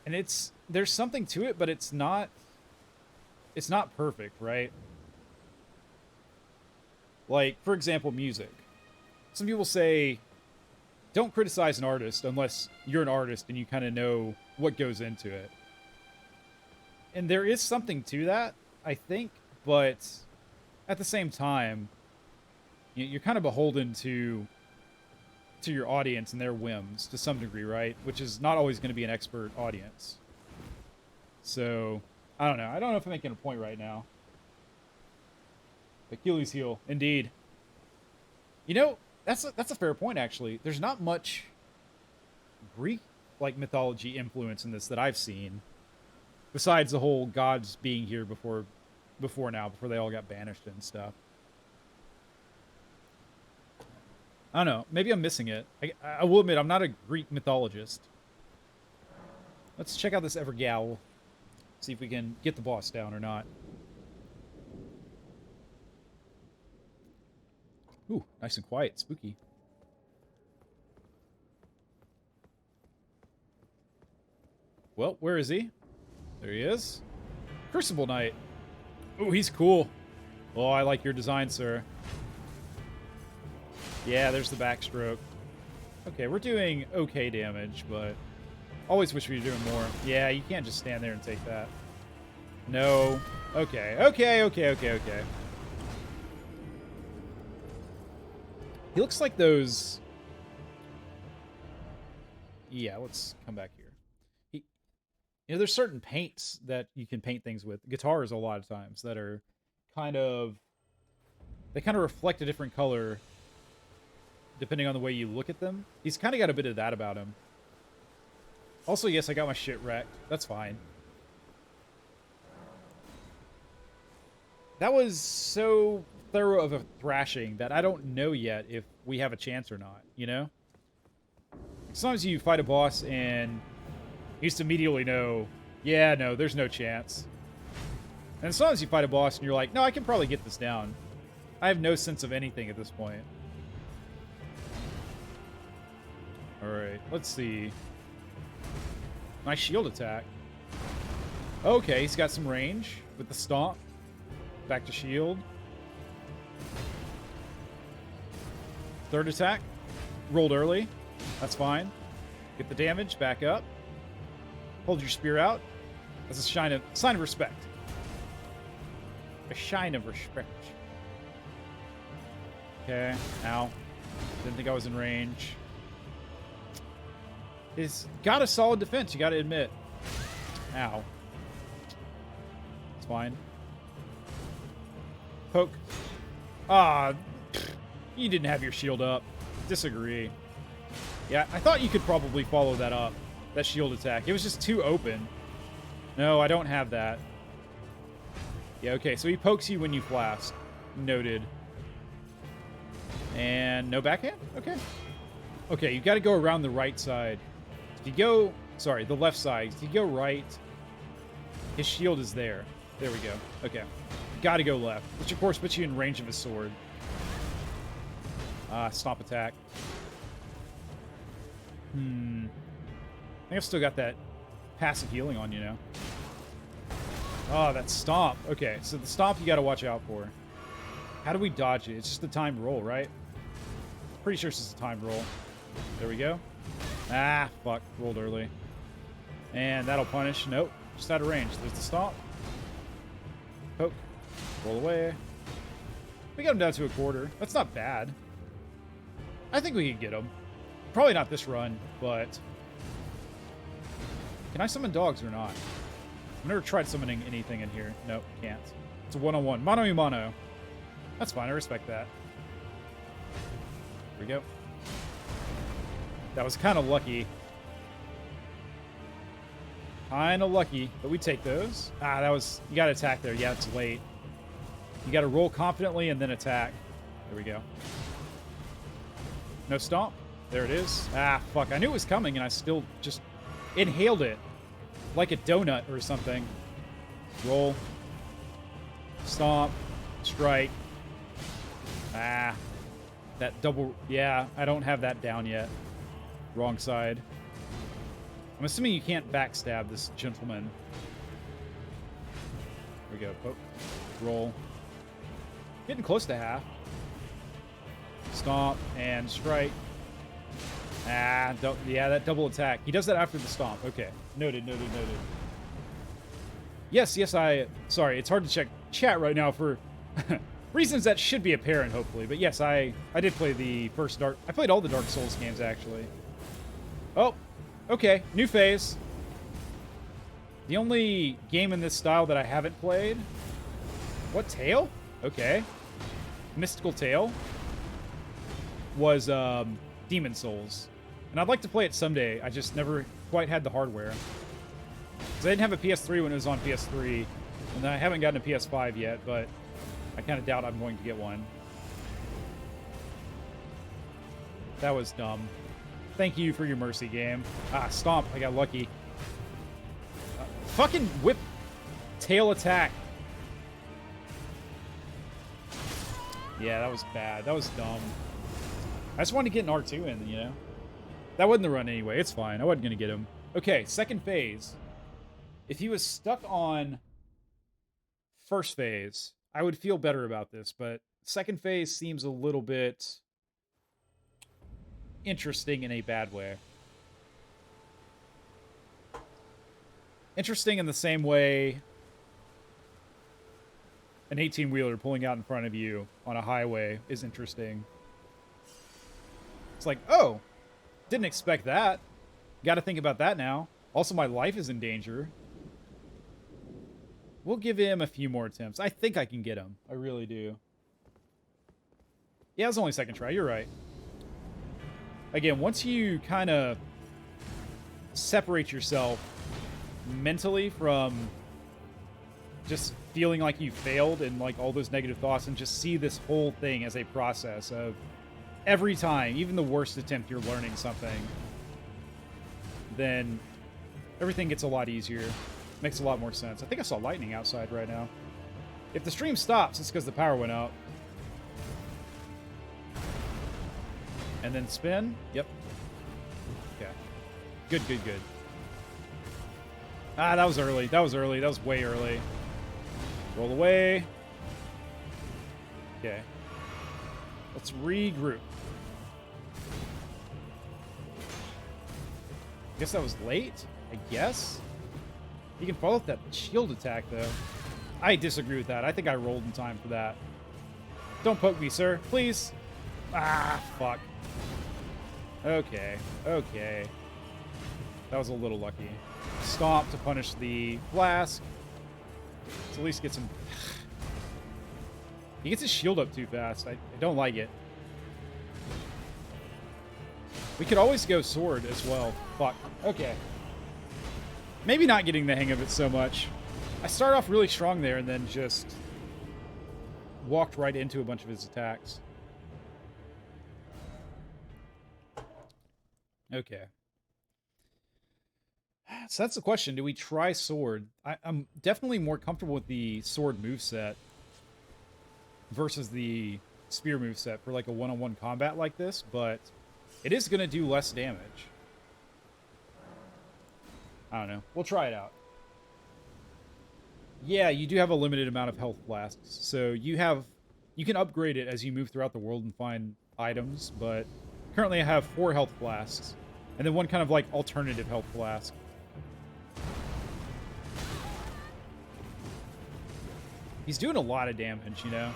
And there's something to it, but it's not perfect, right? Like, for example, music. Some people say, don't criticize an artist unless you're an artist and you kind of know what goes into it. And there is something to that, I think, but at the same time, you're kind of beholden to your audience and their whims to some degree, right? Which is not always going to be an expert audience. So, I don't know. I don't know if I'm making a point right now. Achilles heel, indeed. You know, that's a fair point, actually. There's not much Greek like mythology influence in this that I've seen, besides the whole gods being here before they all got banished and stuff. I don't know. Maybe I'm missing it. I will admit I'm not a Greek mythologist. Let's check out this Evergal. See if we can get the boss down or not. Ooh, nice and quiet. Spooky. Well, where is he? There he is. Crucible Knight. Ooh, he's cool. Oh, I like your design, sir. Yeah, there's the backstroke. Okay, we're doing okay damage, but always wish we were doing more. Yeah, you can't just stand there and take that. No. Okay, okay, okay, okay, okay. He looks like those... Yeah, let's come back here. You know, there's certain paints that you can paint things with. Guitars, a lot of times, that are kind of... They kind of reflect a different color depending on the way you look at them. He's kind of got a bit of that about him. Also, yes, I got my shit wrecked. That's fine. That was so thorough of a thrashing that I don't know yet if we have a chance or not, you know? Sometimes you fight a boss and you just immediately know, yeah, no, there's no chance. And sometimes you fight a boss and you're like, no, I can probably get this down. I have no sense of anything at this point. Alright, let's see. Nice shield attack. Okay, he's got some range with the stomp. Back to shield. Third attack. Rolled early. That's fine. Get the damage. Back up. Hold your spear out. That's a sign of respect. A shine of respect. Okay. Ow. Didn't think I was in range. He's got a solid defense, you gotta admit. Ow. It's fine. Poke. Ah, you didn't have your shield up. Disagree. Yeah, I thought you could probably follow that up. That shield attack. It was just too open. No, I don't have that. Yeah, okay, so he pokes you when you flask. Noted. And no backhand? Okay. Okay, you gotta go around the right side. If you go... Sorry, the left side. If you go right, his shield is there. There we go. Okay. Gotta go left. Which, of course, puts you in range of his sword. Stomp attack. I think I've still got that passive healing on, you know. Oh, that stomp. Okay, so the stomp you gotta watch out for. How do we dodge it? It's just a timed roll, right? Pretty sure it's just a timed roll. There we go. Ah, fuck. Rolled early. And that'll punish. Nope. Just out of range. There's the stomp. Poke. Roll away. We got him down to a quarter. That's not bad. I think we can get him. Probably not this run, but... Can I summon dogs or not? I've never tried summoning anything in here. Nope, can't. It's a one-on-one. Mano a mano. That's fine. I respect that. Here we go. That was kind of lucky. Kind of lucky, but we take those. Ah, that was... You got to attack there. Yeah, it's late. You got to roll confidently and then attack. There we go. No stomp. There it is. Ah, fuck. I knew it was coming, and I still just inhaled it. Like a donut or something. Roll. Stomp. Strike. Ah. That double... Yeah, I don't have that down yet. Wrong side. I'm assuming you can't backstab this gentleman. There we go. Poke. Roll. Getting close to half. Stomp and strike. Ah, yeah, that double attack. He does that after the stomp. Okay. Noted, noted, noted. Yes, sorry, it's hard to check chat right now for reasons that should be apparent, hopefully. But yes, I did play the first I played all the Dark Souls games, actually. Oh, okay. New phase. The only game in this style that I haven't played... What, Tale? Okay. Mystical Tale was Demon Souls. And I'd like to play it someday. I just never quite had the hardware. Because I didn't have a PS3 when it was on PS3. And I haven't gotten a PS5 yet, but I kind of doubt I'm going to get one. That was dumb. Thank you for your mercy, game. Ah, stomp. I got lucky. Fucking whip tail attack. Yeah, that was bad. That was dumb. I just wanted to get an R2 in, you know? That wasn't the run anyway. It's fine. I wasn't going to get him. Okay, second phase. If he was stuck on first phase, I would feel better about this, but second phase seems a little bit interesting in a bad way. Interesting in the same way an 18-wheeler pulling out in front of you on a highway is interesting. It's like, oh, didn't expect that. Got to think about that now. Also, my life is in danger. We'll give him a few more attempts. I think I can get him. I really do. Yeah, it was only second try. You're right. Again, once you kind of separate yourself mentally from just feeling like you failed and like all those negative thoughts, and just see this whole thing as a process of every time, even the worst attempt, you're learning something, then everything gets a lot easier. Makes a lot more sense. I think I saw lightning outside right now. If the stream stops, it's because the power went out. And then spin. Yep. Okay. Good, good, good. Ah, that was early. That was early. That was way early. Roll away. Okay. Let's regroup. I guess that was late? I guess? You can follow up that shield attack, though. I disagree with that. I think I rolled in time for that. Don't poke me, sir. Please. Ah, fuck. Okay. Okay. That was a little lucky. Stomp to punish the flask. Let's at least get some... He gets his shield up too fast. I don't like it. We could always go sword as well. Fuck. Okay. Maybe not getting the hang of it so much. I start off really strong there and then just walked right into a bunch of his attacks. Okay. So that's the question. Do we try sword? I'm definitely more comfortable with the sword moveset versus the spear moveset for like a one-on-one combat like this, but it is going to do less damage. I don't know. We'll try it out. Yeah, you do have a limited amount of health flasks, so you can upgrade it as you move throughout the world and find items, but currently I have 4 health flasks, and then one kind of like alternative health flask. He's doing a lot of damage, you know?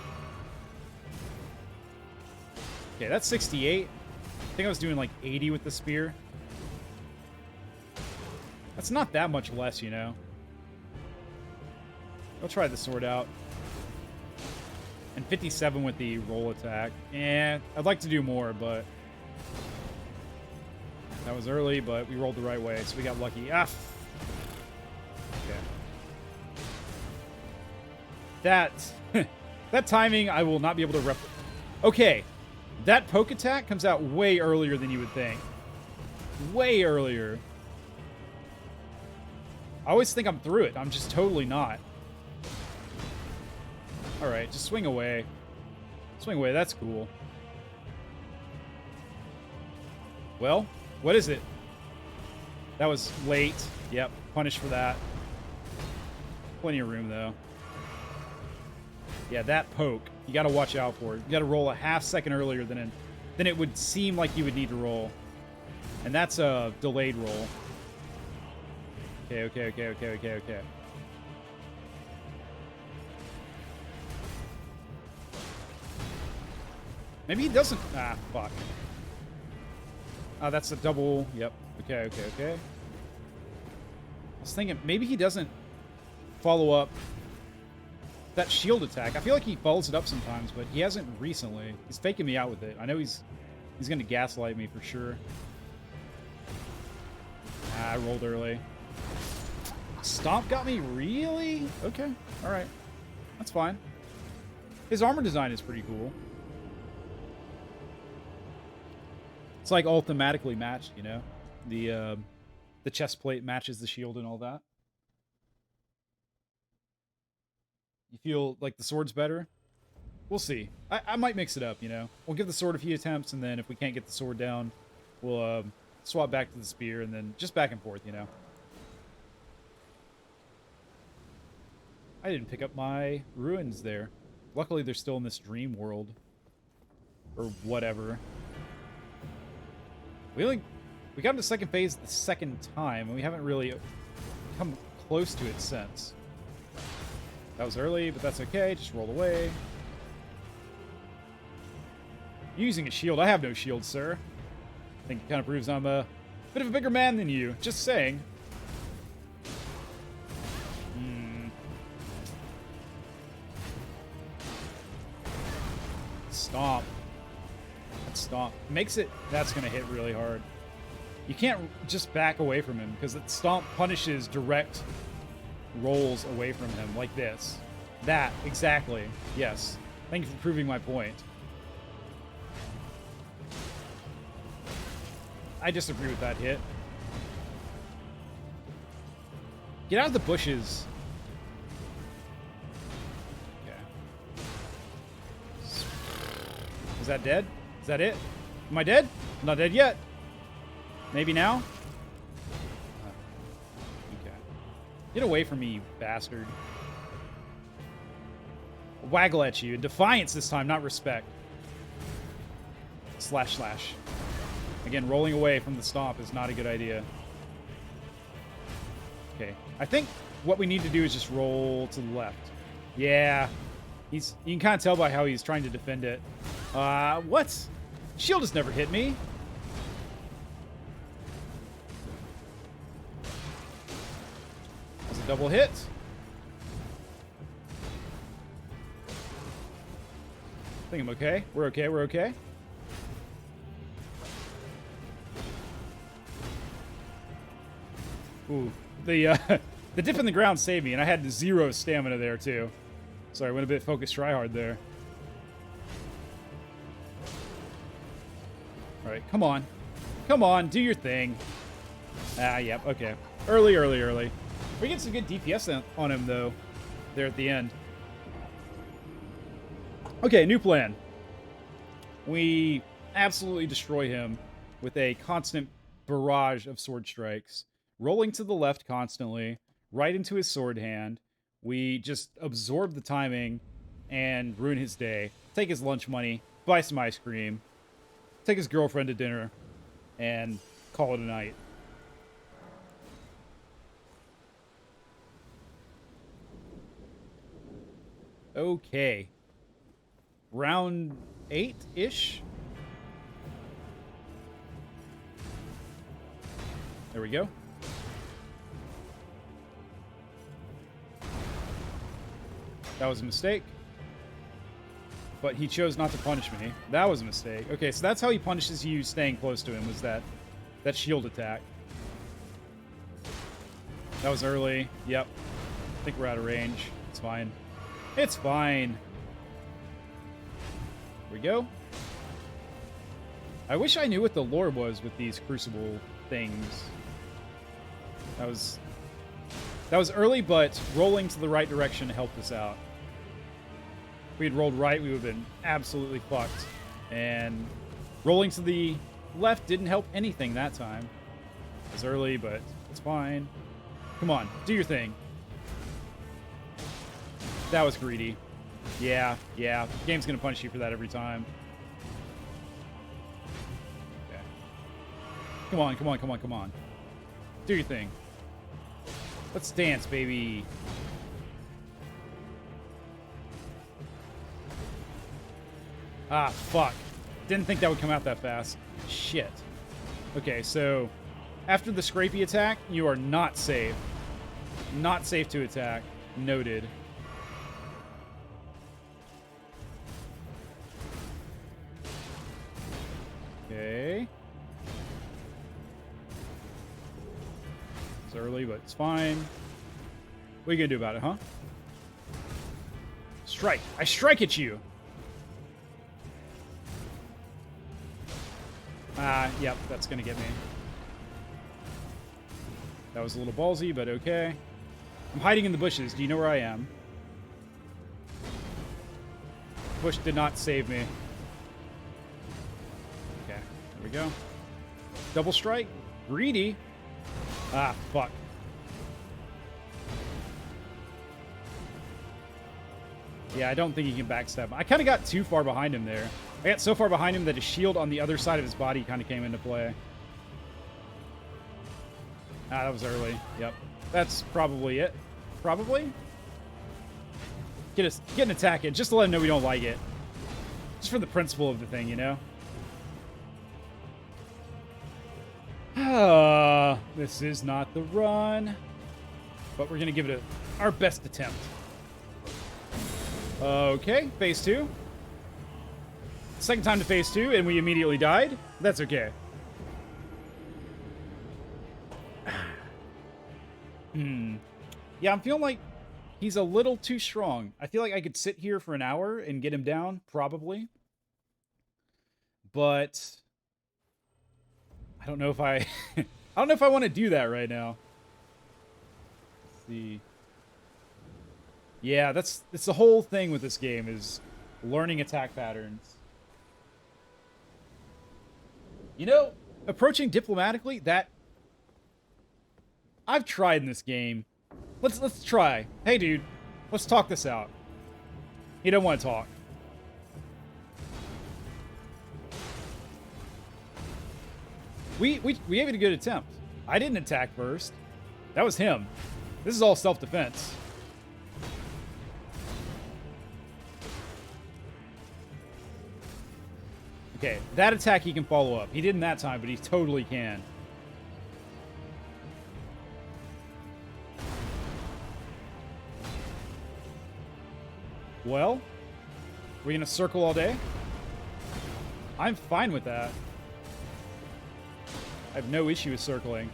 Okay, that's 68. I think I was doing like 80 with the spear. That's not that much less, you know? I'll try the sword out. And 57 with the roll attack. And I'd like to do more, but... That was early, but we rolled the right way, so we got lucky. Ah! Okay. That timing, I will not be able to replicate. Okay. That poke attack comes out way earlier than you would think. Way earlier. I always think I'm through it. I'm just totally not. Alright, just swing away. Swing away, that's cool. Well, what is it? That was late. Yep, punished for that. Plenty of room, though. Yeah, that poke, you gotta watch out for it. You gotta roll a half second earlier than it would seem like you would need to roll. And that's a delayed roll. Okay. Maybe he doesn't... Ah, fuck. That's a double... Yep. Okay. I was thinking, maybe he doesn't follow up that shield attack. I feel like he follows it up sometimes, but he hasn't recently. He's faking me out with it. I know he's going to gaslight me for sure. Ah, I rolled early. Stomp got me? Really? Okay. Alright. That's fine. His armor design is pretty cool. It's like all thematically matched, you know? The chest plate matches the shield and all that. You feel like the sword's better? We'll see. I might mix it up, you know? We'll give the sword a few attempts, and then if we can't get the sword down, we'll swap back to the spear, and then just back and forth, you know? I didn't pick up my ruins there. Luckily, they're still in this dream world. Or whatever. We got into second phase the second time, and we haven't really come close to it since. That was early, but that's okay. Just roll away. Using a shield. I have no shield, sir. I think it kind of proves I'm a bit of a bigger man than you. Just saying. Stomp. That stomp. Makes it... That's going to hit really hard. You can't just back away from him, because that stomp punishes direct rolls away from him, like this. That, exactly. Yes. Thank you for proving my point. I disagree with that hit. Get out of the bushes. Okay. Is that dead? Is that it? Am I dead? I'm not dead yet. Maybe now? Okay. Get away from me, you bastard. Waggle at you. Defiance this time, not respect. Slash slash. Again, rolling away from the stomp is not a good idea. Okay. I think what we need to do is just roll to the left. Yeah. You can kind of tell by how he's trying to defend it. What? Shield has never hit me. That's a double hit. I think I'm okay. We're okay. We're okay. Ooh. The dip in the ground saved me, and I had 0 stamina there, too. Sorry, I went a bit focused tryhard there. Alright, come on. Come on, do your thing. Ah, yep, okay. Early. We get some good DPS on him, though, there at the end. Okay, new plan. We absolutely destroy him with a constant barrage of sword strikes. Rolling to the left constantly, right into his sword hand. We just absorb the timing and ruin his day. Take his lunch money, buy some ice cream, take his girlfriend to dinner, and call it a night. Okay. Round 8-ish? There we go. That was a mistake. But he chose not to punish me. That was a mistake. Okay, so that's how he punishes you staying close to him, was that shield attack. That was early. Yep. I think we're out of range. It's fine. It's fine. Here we go. I wish I knew what the lore was with these crucible things. That was early, but rolling to the right direction helped us out. If we had rolled right, we would have been absolutely fucked. And rolling to the left didn't help anything that time. It was early, but it's fine. Come on, do your thing. That was greedy. Yeah. The game's gonna punish you for that every time. Okay. Come on. Do your thing. Let's dance, baby. Ah, fuck. Didn't think that would come out that fast. Shit. Okay, so after the scrapey attack, you are not safe. Not safe to attack. Noted. Okay. It's early, but it's fine. What are you gonna do about it, huh? Strike. I strike at you. Yep, that's gonna get me. That was a little ballsy, but okay. I'm hiding in the bushes. Do you know where I am? Bush did not save me. Okay, there we go. Double strike. Greedy. Ah, fuck. Yeah, I don't think he can backstab him. I kind of got too far behind him there. I got so far behind him that his shield on the other side of his body kind of came into play. Ah, that was early. Yep. That's probably it. Probably? Get an attack in, just to let him know we don't like it. Just for the principle of the thing, you know? This is not the run. But we're going to give it our best attempt. Okay, phase 2. Second time to phase 2, and we immediately died. That's okay. Yeah, I'm feeling like He's a little too strong. I feel like I could sit here for an hour and get him down, probably. But I don't know if I I don't know if I want to do that right now. Let's see. Yeah, that's the whole thing with this game is learning attack patterns. You know, approaching diplomatically, that I've tried in this game. Let's try. Hey dude, let's talk this out. He don't want to talk. We gave it a good attempt. I didn't attack first. That was him. This is all self-defense. Okay, that attack he can follow up. He didn't that time, but he totally can. Well, we're gonna circle all day? I'm fine with that. I have no issue with circling.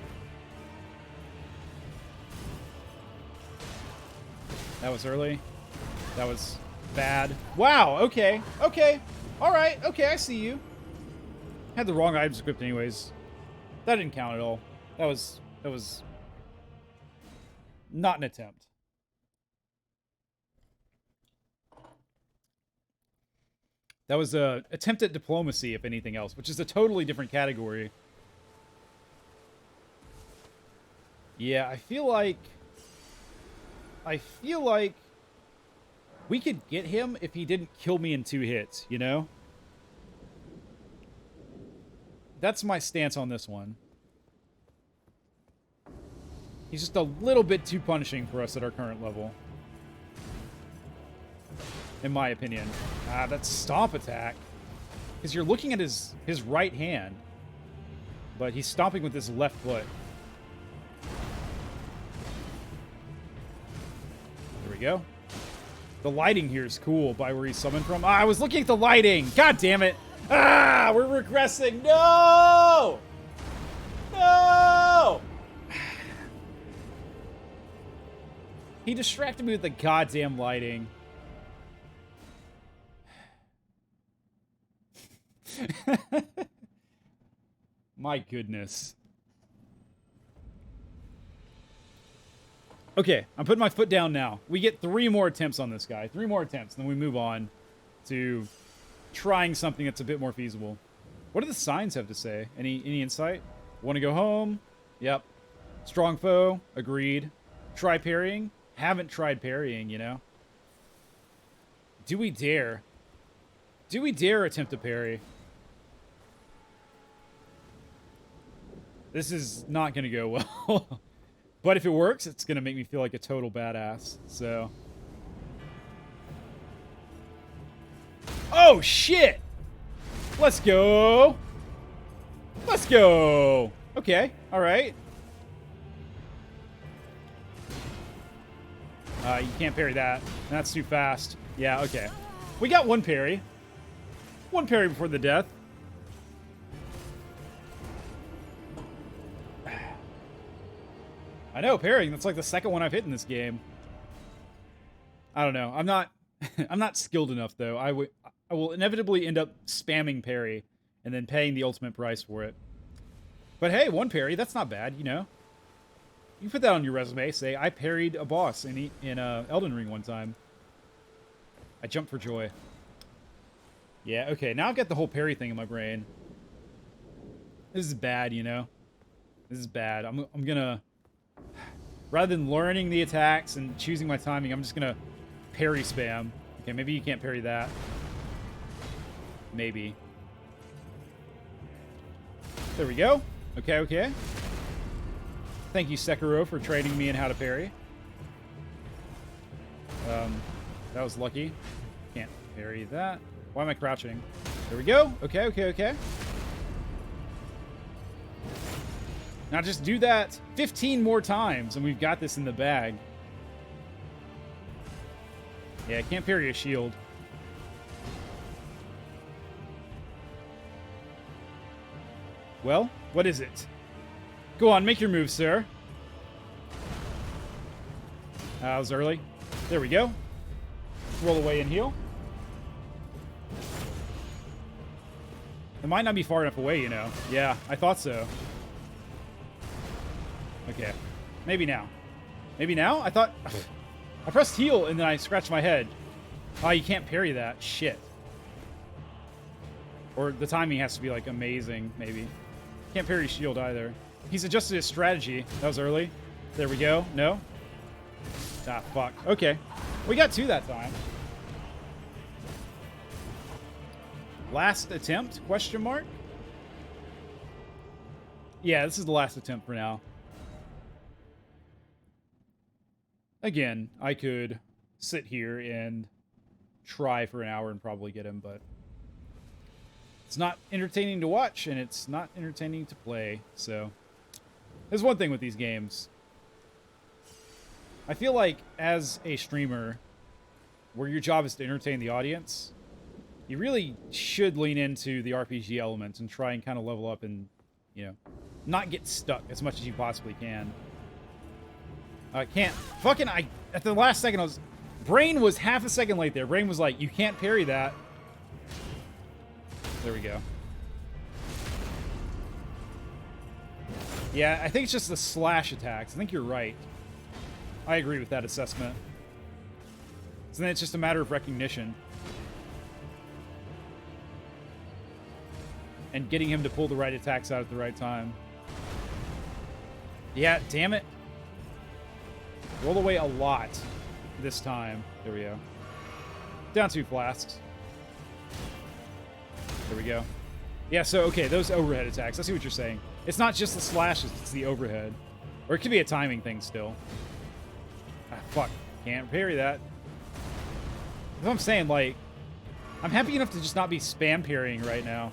That was early. That was bad. Wow, okay. Okay. Alright, okay, I see you. Had the wrong item script anyways. That didn't count at all. That was not an attempt. That was a attempt at diplomacy, if anything else, which is a totally different category. Yeah, I feel like we could get him if he didn't kill me in 2 hits, you know? That's my stance on this one. He's just a little bit too punishing for us at our current level. In my opinion. Ah, that's stomp attack. Because you're looking at his right hand. But he's stomping with his left foot. There we go. The lighting here is cool by where he's summoned from. Ah, I was looking at the lighting! God damn it! Ah, we're regressing! No! No! He distracted me with the goddamn lighting. My goodness. Okay, I'm putting my foot down now. We get 3 more attempts on this guy. 3 more attempts, then we move on to trying something that's a bit more feasible. What do the signs have to say? Any insight? Want to go home? Yep. Strong foe? Agreed. Try parrying? Haven't tried parrying, you know? Do we dare? Do we dare attempt to parry? This is not going to go well. But if it works, it's going to make me feel like a total badass. So. Oh, shit! Let's go! Let's go! Okay, alright. You can't parry that. That's too fast. Yeah, okay. We got 1 parry. 1 parry before the death. I know, parrying. That's like the 2nd one I've hit in this game. I don't know. I'm not I'm not skilled enough though. I will inevitably end up spamming parry and then paying the ultimate price for it. But hey, 1 parry, that's not bad, you know. You put that on your resume, say I parried a boss in Elden Ring one time. I jumped for joy. Yeah, okay, now I've got the whole parry thing in my brain. This is bad, you know. This is bad. I'm gonna, rather than learning the attacks and choosing my timing, I'm just gonna parry spam. Okay, maybe you can't parry that. Maybe. There we go. Okay, okay. Thank you, Sekiro, for training me in how to parry. That was lucky. Can't parry that. Why am I crouching? There we go. Okay, okay, okay. Now just do that 15 more times, and we've got this in the bag. Yeah, I can't parry a shield. Well, what is it? Go on, make your move, sir. That was early. There we go. Roll away and heal. It might not be far enough away, you know. Yeah, I thought so. Okay. Maybe now. Maybe now? I thought... I pressed heal and then I scratched my head. Oh, you can't parry that. Shit. Or the timing has to be, like, amazing, maybe. Can't parry shield either. He's adjusted his strategy. That was early. There we go. No? Ah, fuck. Okay. We got 2 that time. Last attempt? Question mark? Yeah, this is the last attempt for now. Again, I could sit here and try for an hour and probably get him, but it's not entertaining to watch, and it's not entertaining to play, so there's one thing with these games. I feel like as a streamer, where your job is to entertain the audience, you really should lean into the RPG elements and try and kind of level up and, you know, not get stuck as much as you possibly can. I can't... At the last second, Brain was half a second late there. Brain was like, you can't parry that. There we go. Yeah, I think it's just the slash attacks. I think you're right. I agree with that assessment. So then it's just a matter of recognition. And getting him to pull the right attacks out at the right time. Yeah, damn it. Roll away a lot this time. There we go. Down 2 flasks. There we go. Yeah, so, okay, those overhead attacks. I see what you're saying. It's not just the slashes, it's the overhead. Or it could be a timing thing still. Ah, fuck. Can't parry that. That's what I'm saying, like, I'm happy enough to just not be spam parrying right now.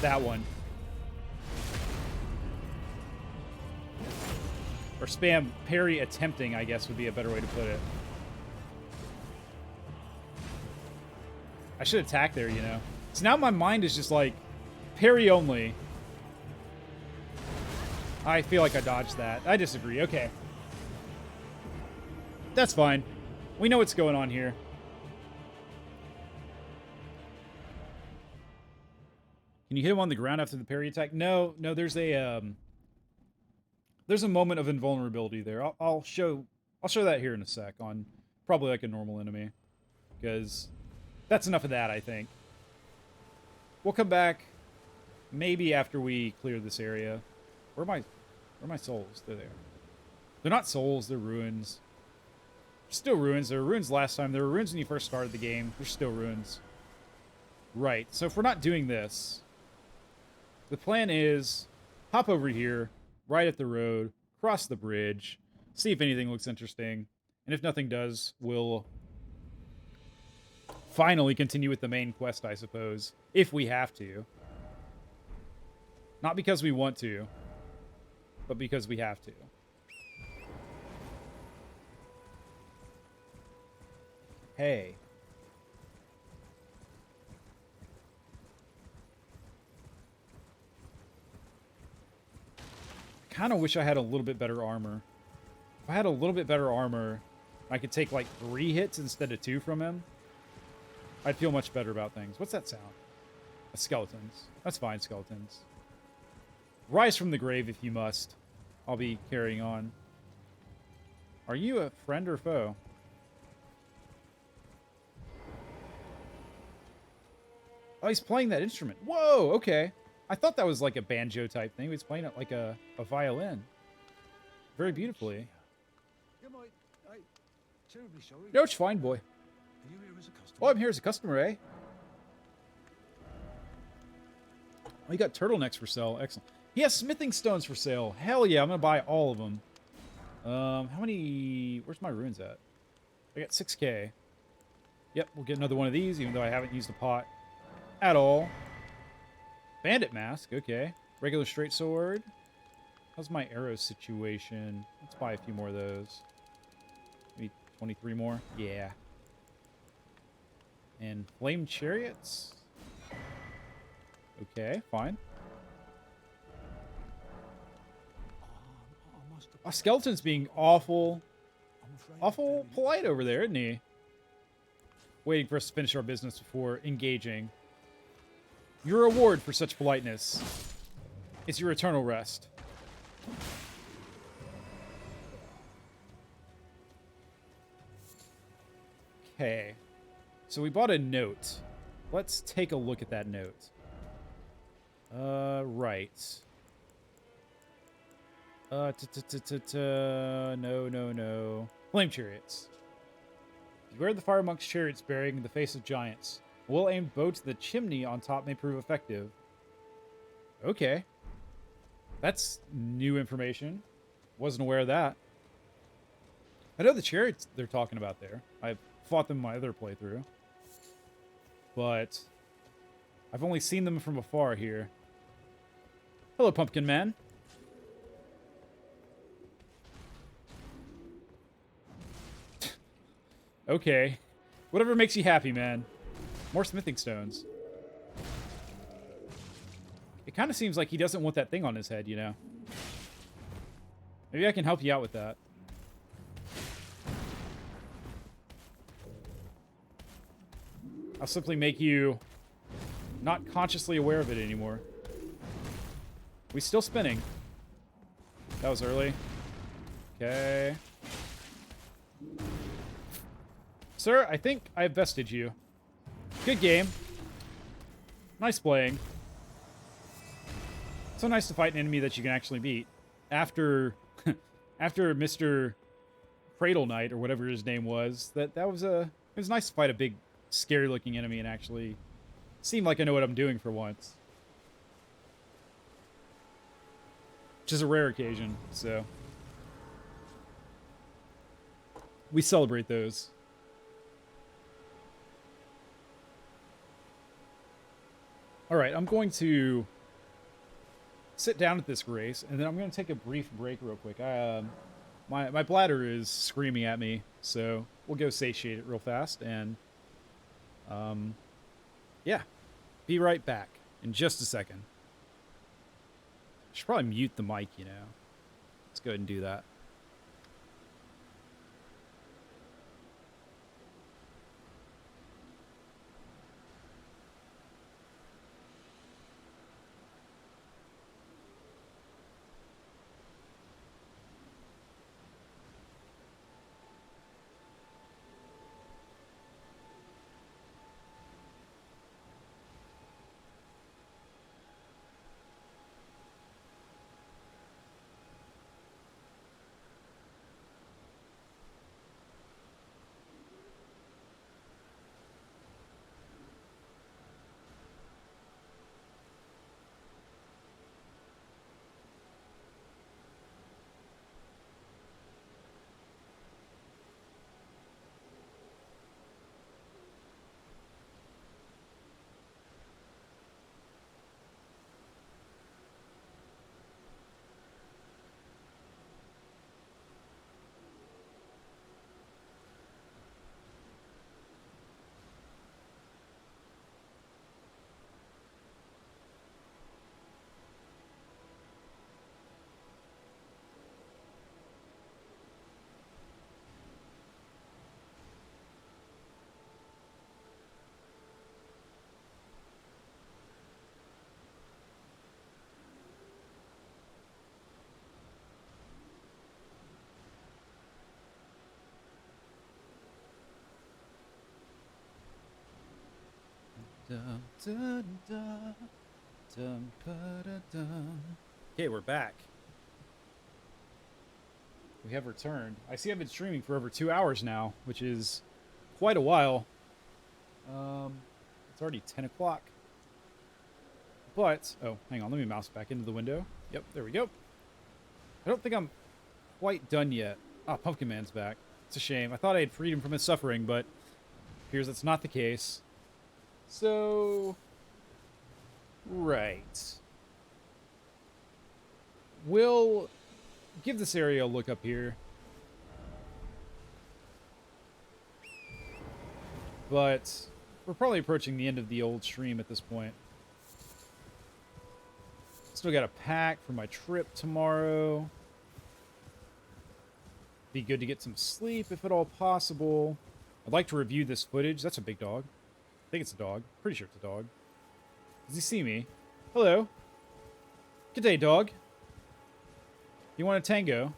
That one. Or spam parry attempting, I guess, would be a better way to put it. I should attack there, you know. So now my mind is just like, parry only. I feel like I dodged that. I disagree. Okay. That's fine. We know what's going on here. Can you hit him on the ground after the parry attack? No, there's a moment of invulnerability there. I'll show that here in a sec on probably like a normal enemy, because that's enough of that, I think. We'll come back maybe after we clear this area. Where are my souls? They're there. They're not souls, they're ruins. Still ruins. There were ruins last time. There were ruins when you first started the game. There's still ruins. Right. So if we're not doing this, the plan is hop over here, right at the road, cross the bridge, see if anything looks interesting, and if nothing does, we'll finally continue with the main quest, I suppose, if we have to. Not because we want to, but because we have to. Hey. Kind of wish I had a little bit better armor. If I had a little bit better armor, I could take like 3 hits instead of 2 from him. I'd feel much better about things. What's that sound? Skeletons. That's fine, skeletons. Rise from the grave if you must. I'll be carrying on. Are you a friend or foe? Oh, he's playing that instrument. Whoa, okay. I thought that was like a banjo type thing. He was playing it like a violin. Very beautifully. No, it's fine, boy. Oh, I'm here as a customer, eh? Oh, you got turtlenecks for sale. Excellent. He has smithing stones for sale. Hell yeah, I'm going to buy all of them. How many... Where's my runes at? I got 6k. Yep, we'll get another one of these, even though I haven't used a pot at all. Bandit mask, okay. Regular straight sword. How's my arrow situation? Let's buy a few more of those. Maybe 23 more? Yeah. And flame chariots? Okay, fine. Oh, skeletons being awful. awful polite over there, isn't he? Waiting for us to finish our business before engaging. Your reward for such politeness is your eternal rest. Okay. So we bought a note. Let's take a look at that note. Right. No. Flame chariots. Beware the fire monk's chariots bearing the face of giants. A well-aimed bow to the chimney on top may prove effective. Okay. That's new information. Wasn't aware of that. I know the chariots they're talking about there. I've fought them in my other playthrough. But I've only seen them from afar here. Hello, Pumpkin Man. Okay. Whatever makes you happy, man. More smithing stones. It kind of seems like he doesn't want that thing on his head, you know? Maybe I can help you out with that. I'll simply make you not consciously aware of it anymore. We still spinning. That was early. Okay. Sir, I think I've bested you. Good game. Nice playing. So nice to fight an enemy that you can actually beat. After after Mr. Cradle Knight, or whatever his name was, it was nice to fight a big, scary-looking enemy and actually seem like I know what I'm doing for once. Which is a rare occasion, so we celebrate those. Alright, I'm going to sit down at this race, and then I'm going to take a brief break real quick. My bladder is screaming at me, so we'll go satiate it real fast, and yeah, be right back in just a second. I should probably mute the mic, you know. Let's go ahead and do that. Okay, we're back. We have returned. I see I've been streaming for over 2 hours now, which is quite a while. It's already 10 o'clock. But, oh, hang on, let me mouse back into the window. Yep, there we go. I don't think I'm quite done yet. Ah, Pumpkin Man's back. It's a shame. I thought I had freed him from his suffering, but appears that's not the case. So, right. We'll give this area a look up here. But we're probably approaching the end of the old stream at this point. Still got a pack for my trip tomorrow. Be good to get some sleep if at all possible. I'd like to review this footage. That's a big dog. I think it's a dog. Pretty sure it's a dog. Does he see me? Hello. Good day, dog. You want a tango?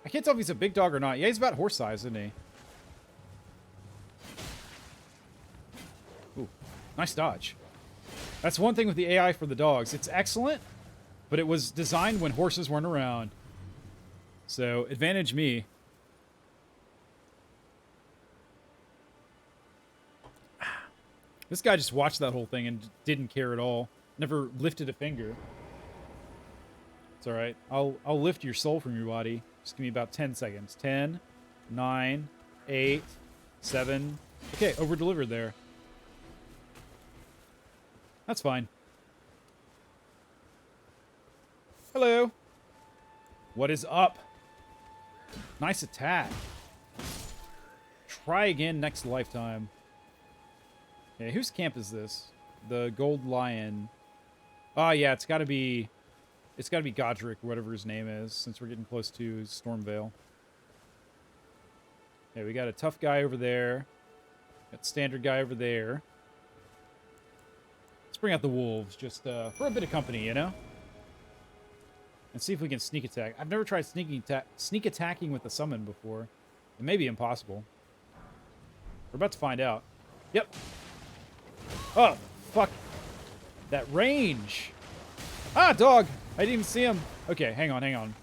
I can't tell if he's a big dog or not. Yeah, he's about horse size, isn't he? Ooh, nice dodge. That's one thing with the AI for the dogs. It's excellent, but it was designed when horses weren't around. So, advantage me. This guy just watched that whole thing and didn't care at all. Never lifted a finger. It's alright. I'll lift your soul from your body. Just give me about 10 seconds. 10, 9, 8, 7. Okay, over-delivered there. That's fine. Hello. What is up? Nice attack. Try again next lifetime. Okay, whose camp is this? The Gold Lion. Oh, yeah, it's got to be Godric, or whatever his name is, since we're getting close to StormVeil. Okay, we got a tough guy over there. Got standard guy over there. Let's bring out the wolves, just for a bit of company, you know? And see if we can sneak attack. I've never tried sneak attacking with the summon before. It may be impossible. We're about to find out. Yep. Oh, fuck. That range. Ah, dog. I didn't even see him. Okay, hang on, hang on.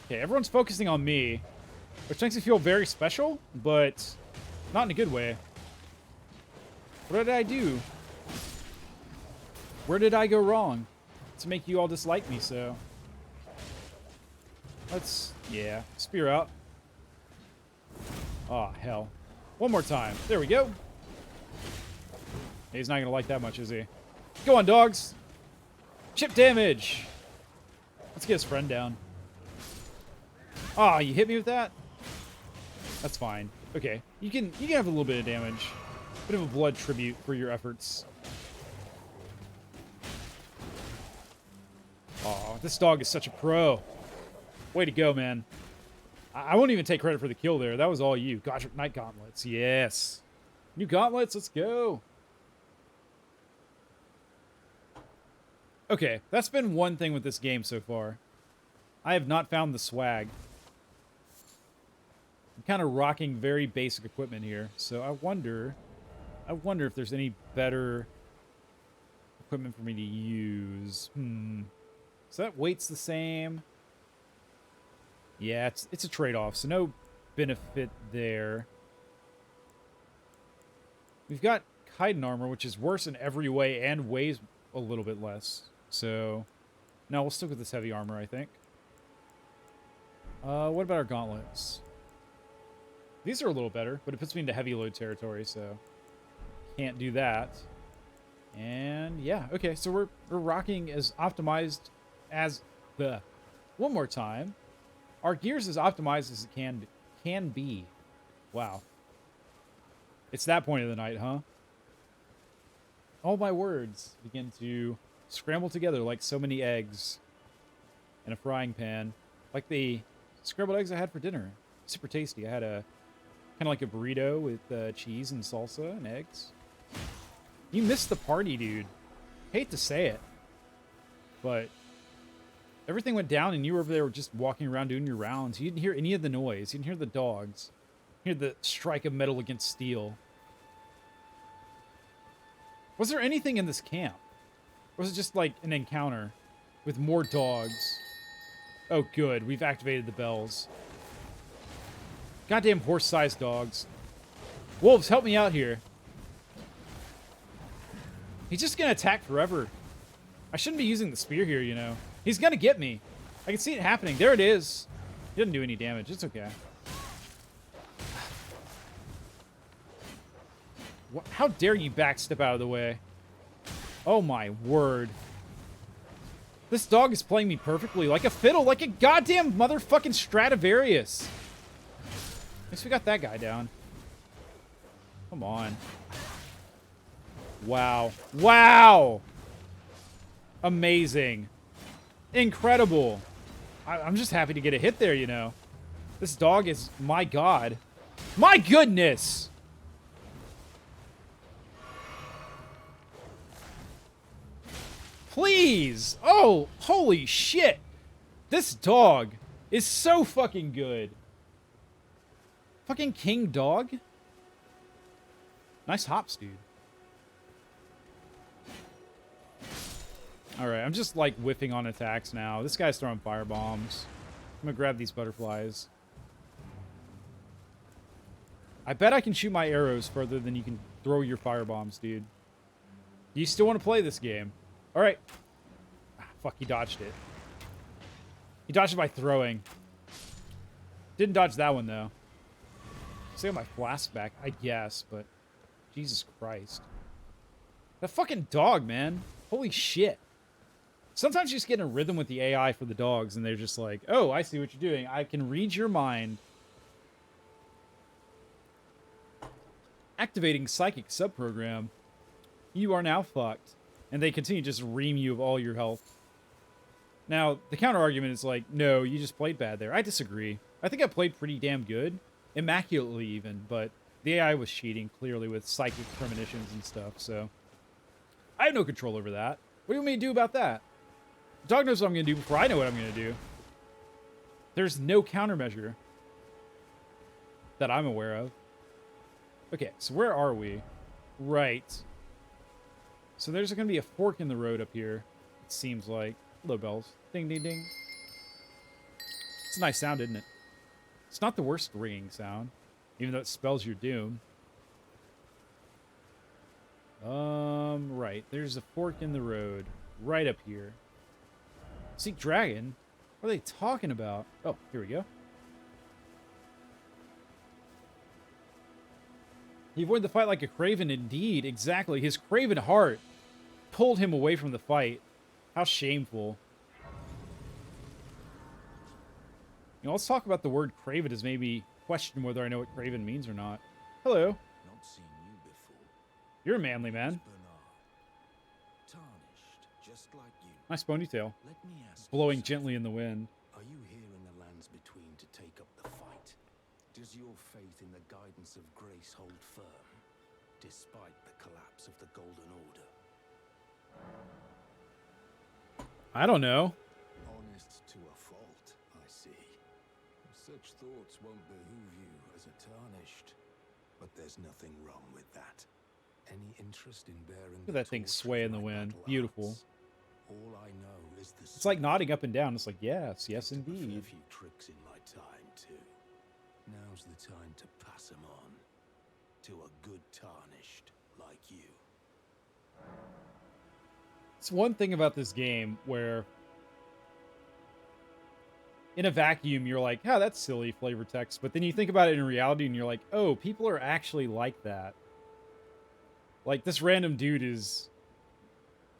Okay, everyone's focusing on me, which makes me feel very special, but not in a good way. What did I do? Where did I go wrong to make you all dislike me so? Let's, yeah, spear out. Oh, hell. One more time. There we go. He's not going to like that much, is he? Go on, dogs. Chip damage. Let's get his friend down. Ah, oh, you hit me with that? That's fine. Okay, you can have a little bit of damage. Bit of a blood tribute for your efforts. Oh, this dog is such a pro. Way to go, man. I won't even take credit for the kill there. That was all you. Gosh, Night Gauntlets. Yes. New gauntlets. Let's go. Okay, that's been one thing with this game so far. I have not found the swag. I'm kind of rocking very basic equipment here, so I wonder if there's any better equipment for me to use. So that weight's the same. Yeah, it's a trade-off, so no benefit there. We've got chitin armor, which is worse in every way and weighs a little bit less. So, no, we'll stick with this heavy armor, I think. What about our gauntlets? These are a little better, but it puts me into heavy load territory, so can't do that. And yeah, okay, so we're rocking as optimized as the one more time. Our gear's as optimized as it can be. Wow. It's that point of the night, huh? All my words begin to scramble together like so many eggs in a frying pan. Like the scrambled eggs I had for dinner. Super tasty. I had a kind of like a burrito with cheese and salsa and eggs. You missed the party, dude. Hate to say it, but everything went down and you were over there just walking around doing your rounds. You didn't hear any of the noise. You didn't hear the dogs. You hear the strike of metal against steel. Was there anything in this camp? Or was it just like an encounter with more dogs? Oh, good. We've activated the bells. Goddamn horse-sized dogs. Wolves, help me out here. He's just gonna attack forever. I shouldn't be using the spear here, you know. He's gonna get me. I can see it happening. There it is. He doesn't do any damage. It's okay. What? How dare you backstep out of the way? Oh my word. This dog is playing me perfectly. Like a fiddle. Like a goddamn motherfucking Stradivarius. At least we got that guy down. Come on. Wow. Wow! Amazing. Incredible. I'm just happy to get a hit there, you know. This dog is, my god. My goodness! Please! Oh, holy shit! This dog is so fucking good. Fucking king dog. Nice hops, dude. Alright, I'm just, like, whiffing on attacks now. This guy's throwing fire bombs. I'm gonna grab these butterflies. I bet I can shoot my arrows further than you can throw your fire bombs, dude. You still want to play this game? Alright. Ah, fuck, he dodged it. He dodged it by throwing. Didn't dodge that one, though. Still got my flask back, I guess, but... Jesus Christ. That fucking dog, man. Holy shit. Sometimes you just get in a rhythm with the AI for the dogs, and they're just like, oh, I see what you're doing. I can read your mind. Activating psychic subprogram. You are now fucked. And they continue to just ream you of all your health. Now, the counter argument is like, no, you just played bad there. I disagree. I think I played pretty damn good. Immaculately even, but the AI was cheating clearly with psychic premonitions and stuff, so I have no control over that. What do you want me to do about that? The dog knows what I'm going to do before I know what I'm going to do. There's no countermeasure that I'm aware of. Okay, so where are we? Right. So there's going to be a fork in the road up here, it seems like. Hello, bells. Ding, ding, ding. It's a nice sound, isn't it? It's not the worst ringing sound, even though it spells your doom. Right. There's a fork in the road. Right up here. Seek Dragon? What are they talking about? Oh, here we go. He avoided the fight like a craven indeed. Exactly. His craven heart pulled him away from the fight. How shameful. You know, let's talk about the word craven as maybe question whether I know what craven means or not. Hello. Not seen you before. You're a manly man. Bernard. Tarnished, just like you. Nice ponytail. Let me ask Blowing you gently in the wind. something. Are you here in the lands between to take up the fight? Does your faith in the guidance of grace hold firm, despite the collapse of the Golden Order? I don't know. Honest to a fault, I see. Such thoughts won't behoove you as a tarnished. But there's nothing wrong with that. Any interest in bearing Look at that thing sway in the wind. Beautiful. All I know is the It's like nodding up and down. It's like, yes, yes, a fair indeed. few tricks in my time too. Now's the time to pass 'em on to a good tarnished like you. It's one thing about this game where in a vacuum you're like, oh, that's silly flavor text. But then you think about it in reality and you're like, oh, people are actually like that. Like this random dude is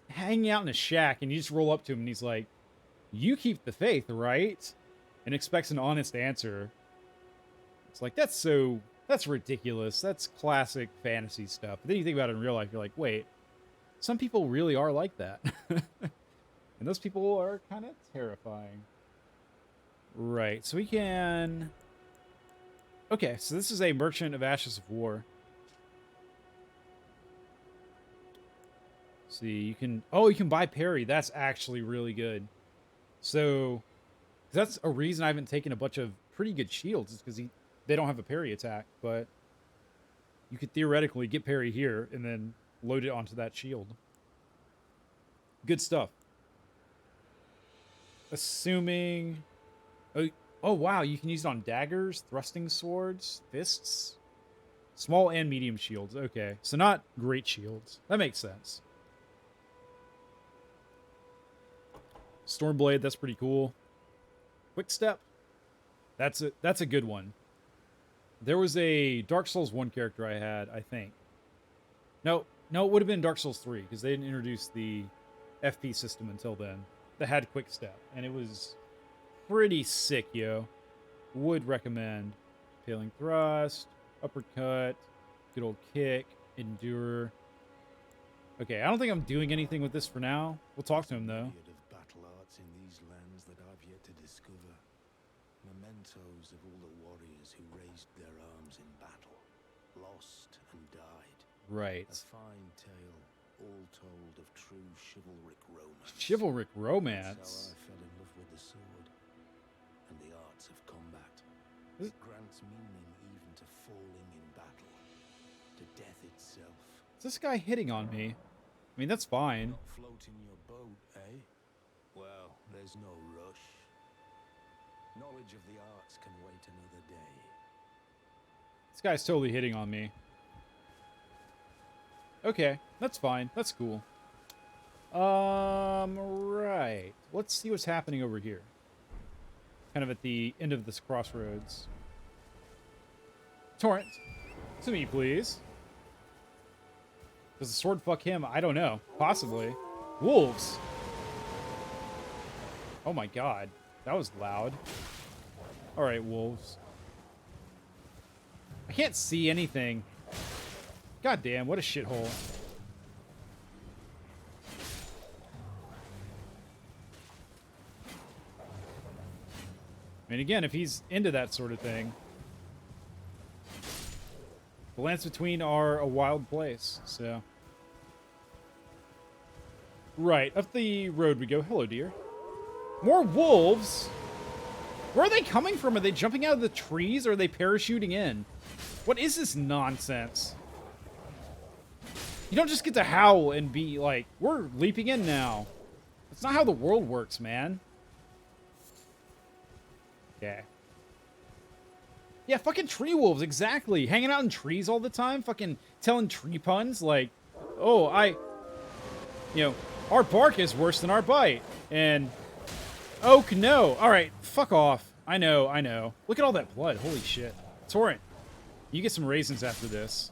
hanging out in a shack and you just roll up to him and he's like, you keep the faith, right? And expects an honest answer. It's like, that's ridiculous. That's classic fantasy stuff. But then you think about it in real life, you're like, wait, some people really are like that. And those people are kind of terrifying. Right, so we can... Okay, so this is a Merchant of Ashes of War. See, you can... Oh, you can buy parry. That's actually really good. So, that's a reason I haven't taken a bunch of pretty good shields, is because they don't have a parry attack, but you could theoretically get parry here and then load it onto that shield. Good stuff. Assuming... Oh, wow, you can use it on daggers, thrusting swords, fists, small and medium shields. Okay, so not great shields. That makes sense. Stormblade, that's pretty cool. Quick step. That's a good one. There was a Dark Souls 1 character I had, I think. No, it would have been Dark Souls 3, because they didn't introduce the FP system until then. That had quick step, and it was pretty sick, yo. Would recommend. Paling thrust, uppercut, good old kick, endure. Okay, I don't think I'm doing anything with this for now. We'll talk to him, though. Myriad of battle arts in these lands that I've yet to discover. Mementos of all the warriors who raised their arms in battle, lost and died. Right. A fine tale, all told of true chivalric romance. Chivalric That's romance. how I fell in love with the sword and the arts of combat. This- It grants meaning even to falling in battle, to death itself. Is this guy hitting on me? I mean, that's fine. Not floating your boat, eh? Well, there's no rush. Knowledge of the arts can wait another day. This guy's totally hitting on me. Okay, that's fine. That's cool. Right. Let's see what's happening over here. Kind of at the end of this crossroads. Torrent, to me, please. Does the sword fuck him? I don't know. Possibly. Wolves. Oh my god. That was loud. Alright, wolves. I can't see anything. God damn, what a shithole. I mean, again, if he's into that sort of thing. The lands between are a wild place, so. Right, up the road we go. Hello, dear. More wolves? Where are they coming from? Are they jumping out of the trees or are they parachuting in? What is this nonsense? You don't just get to howl and be like, we're leaping in now. That's not how the world works, man. Okay. Yeah, fucking tree wolves, exactly. Hanging out in trees all the time, fucking telling tree puns like, oh, our bark is worse than our bite. And, oak, no. All right, fuck off. I know. Look at all that blood. Holy shit. Torrent, you get some raisins after this.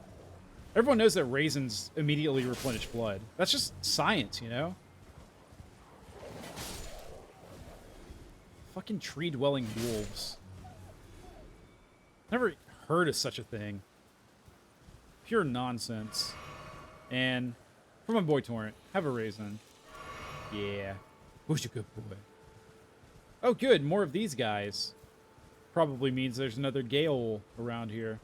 Everyone knows that raisins immediately replenish blood. That's just science, you know? Fucking tree-dwelling wolves. Never heard of such a thing. Pure nonsense. And for my boy Torrent, have a raisin. Yeah. Who's a good boy? Oh, good. More of these guys. Probably means there's another Gale around here.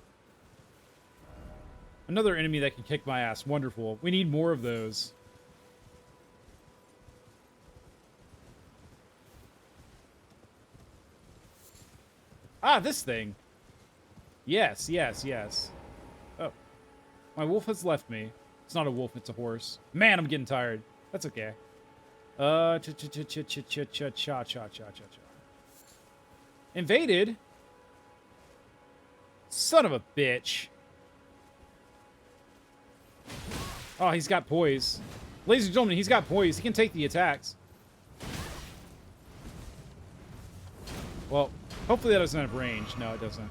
Another enemy that can kick my ass. Wonderful. We need more of those. Ah, this thing. Yes. Oh. My wolf has left me. It's not a wolf, it's a horse. Man, I'm getting tired. That's okay. Cha. Invaded? Son of a bitch. Oh, he's got poise. Ladies and gentlemen, he's got poise. He can take the attacks. Well, hopefully that doesn't have range. No, it doesn't.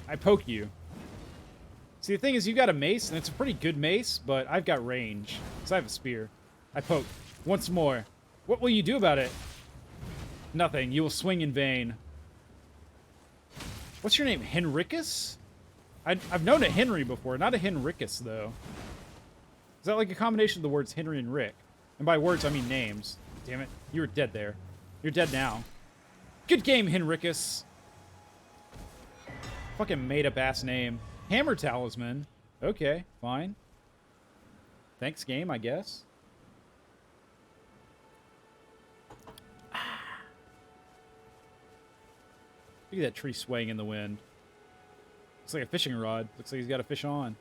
I poke you. See, the thing is, you've got a mace, and it's a pretty good mace, but I've got range, because I have a spear. I poke. Once more. What will you do about it? Nothing. You will swing in vain. What's your name? Henricus? I've known a Henry before, not a Henricus, though. Is that like a combination of the words Henry and Rick? And by words, I mean names. Damn it. You were dead there. You're dead now. Good game, Henricus. Fucking made-up-ass name. Hammer Talisman. Okay, fine. Thanks, game, I guess. Look at that tree swaying in the wind. Looks like a fishing rod. Looks like he's got a fish on.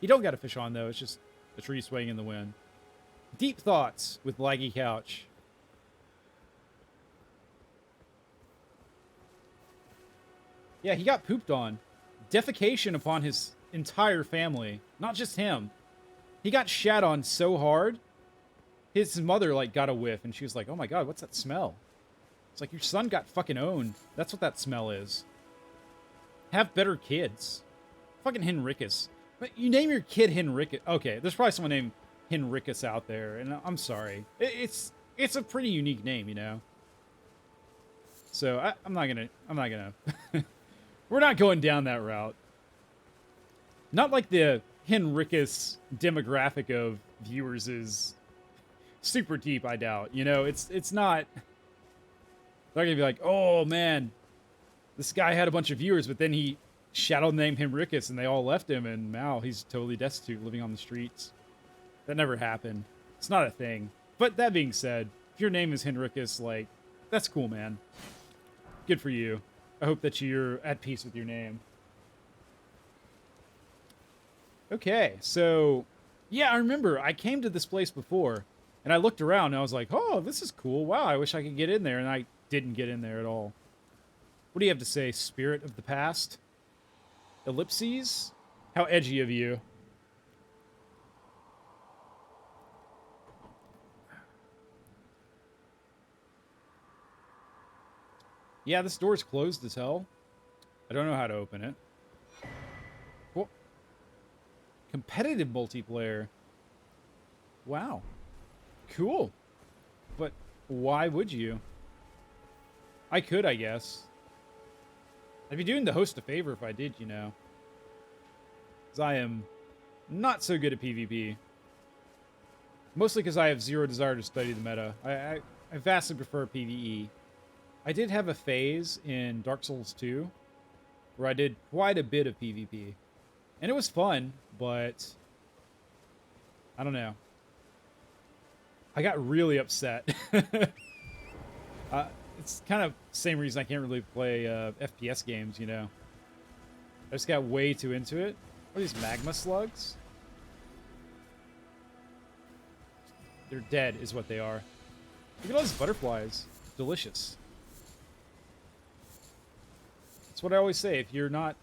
He don't got a fish on, though. It's just the tree swaying in the wind. Deep thoughts with Laggy Couch. Yeah, he got pooped on. Defecation upon his entire family. Not just him. He got shat on so hard, his mother, like, got a whiff, and she was like, oh my god, what's that smell? It's like, your son got fucking owned. That's what that smell is. Have better kids. Fucking Henricus. But you name your kid Henricus. Okay, there's probably someone named Henricus out there, and I'm sorry. It's a pretty unique name, you know? So, I'm not gonna... We're not going down that route. Not like the Henricus demographic of viewers is super deep, I doubt. You know, it's not... They're gonna be like, oh, man, this guy had a bunch of viewers, but then he shadow named Henricus, and they all left him, and now he's totally destitute, living on the streets. That never happened. It's not a thing. But that being said, if your name is Henricus, like, that's cool, man. Good for you. I hope that you're at peace with your name. Okay, so, yeah, I remember I came to this place before, and I looked around, and I was like, oh, this is cool. Wow, I wish I could get in there, and I didn't get in there at all. What do you have to say, spirit of the past? Ellipses? How edgy of you. Yeah, this door's closed as hell. I don't know how to open it. Cool. Competitive multiplayer. Wow. Cool. But why would you? I could, I guess. I'd be doing the host a favor if I did, you know. Because I am not so good at PvP. Mostly because I have zero desire to study the meta. I vastly prefer PvE. I did have a phase in Dark Souls 2 where I did quite a bit of PvP. And it was fun, but I don't know. I got really upset. It's kind of the same reason I can't really play FPS games, you know. I just got way too into it. What are these magma slugs? They're dead, is what they are. Look at all these butterflies. Delicious. That's what I always say. If you're not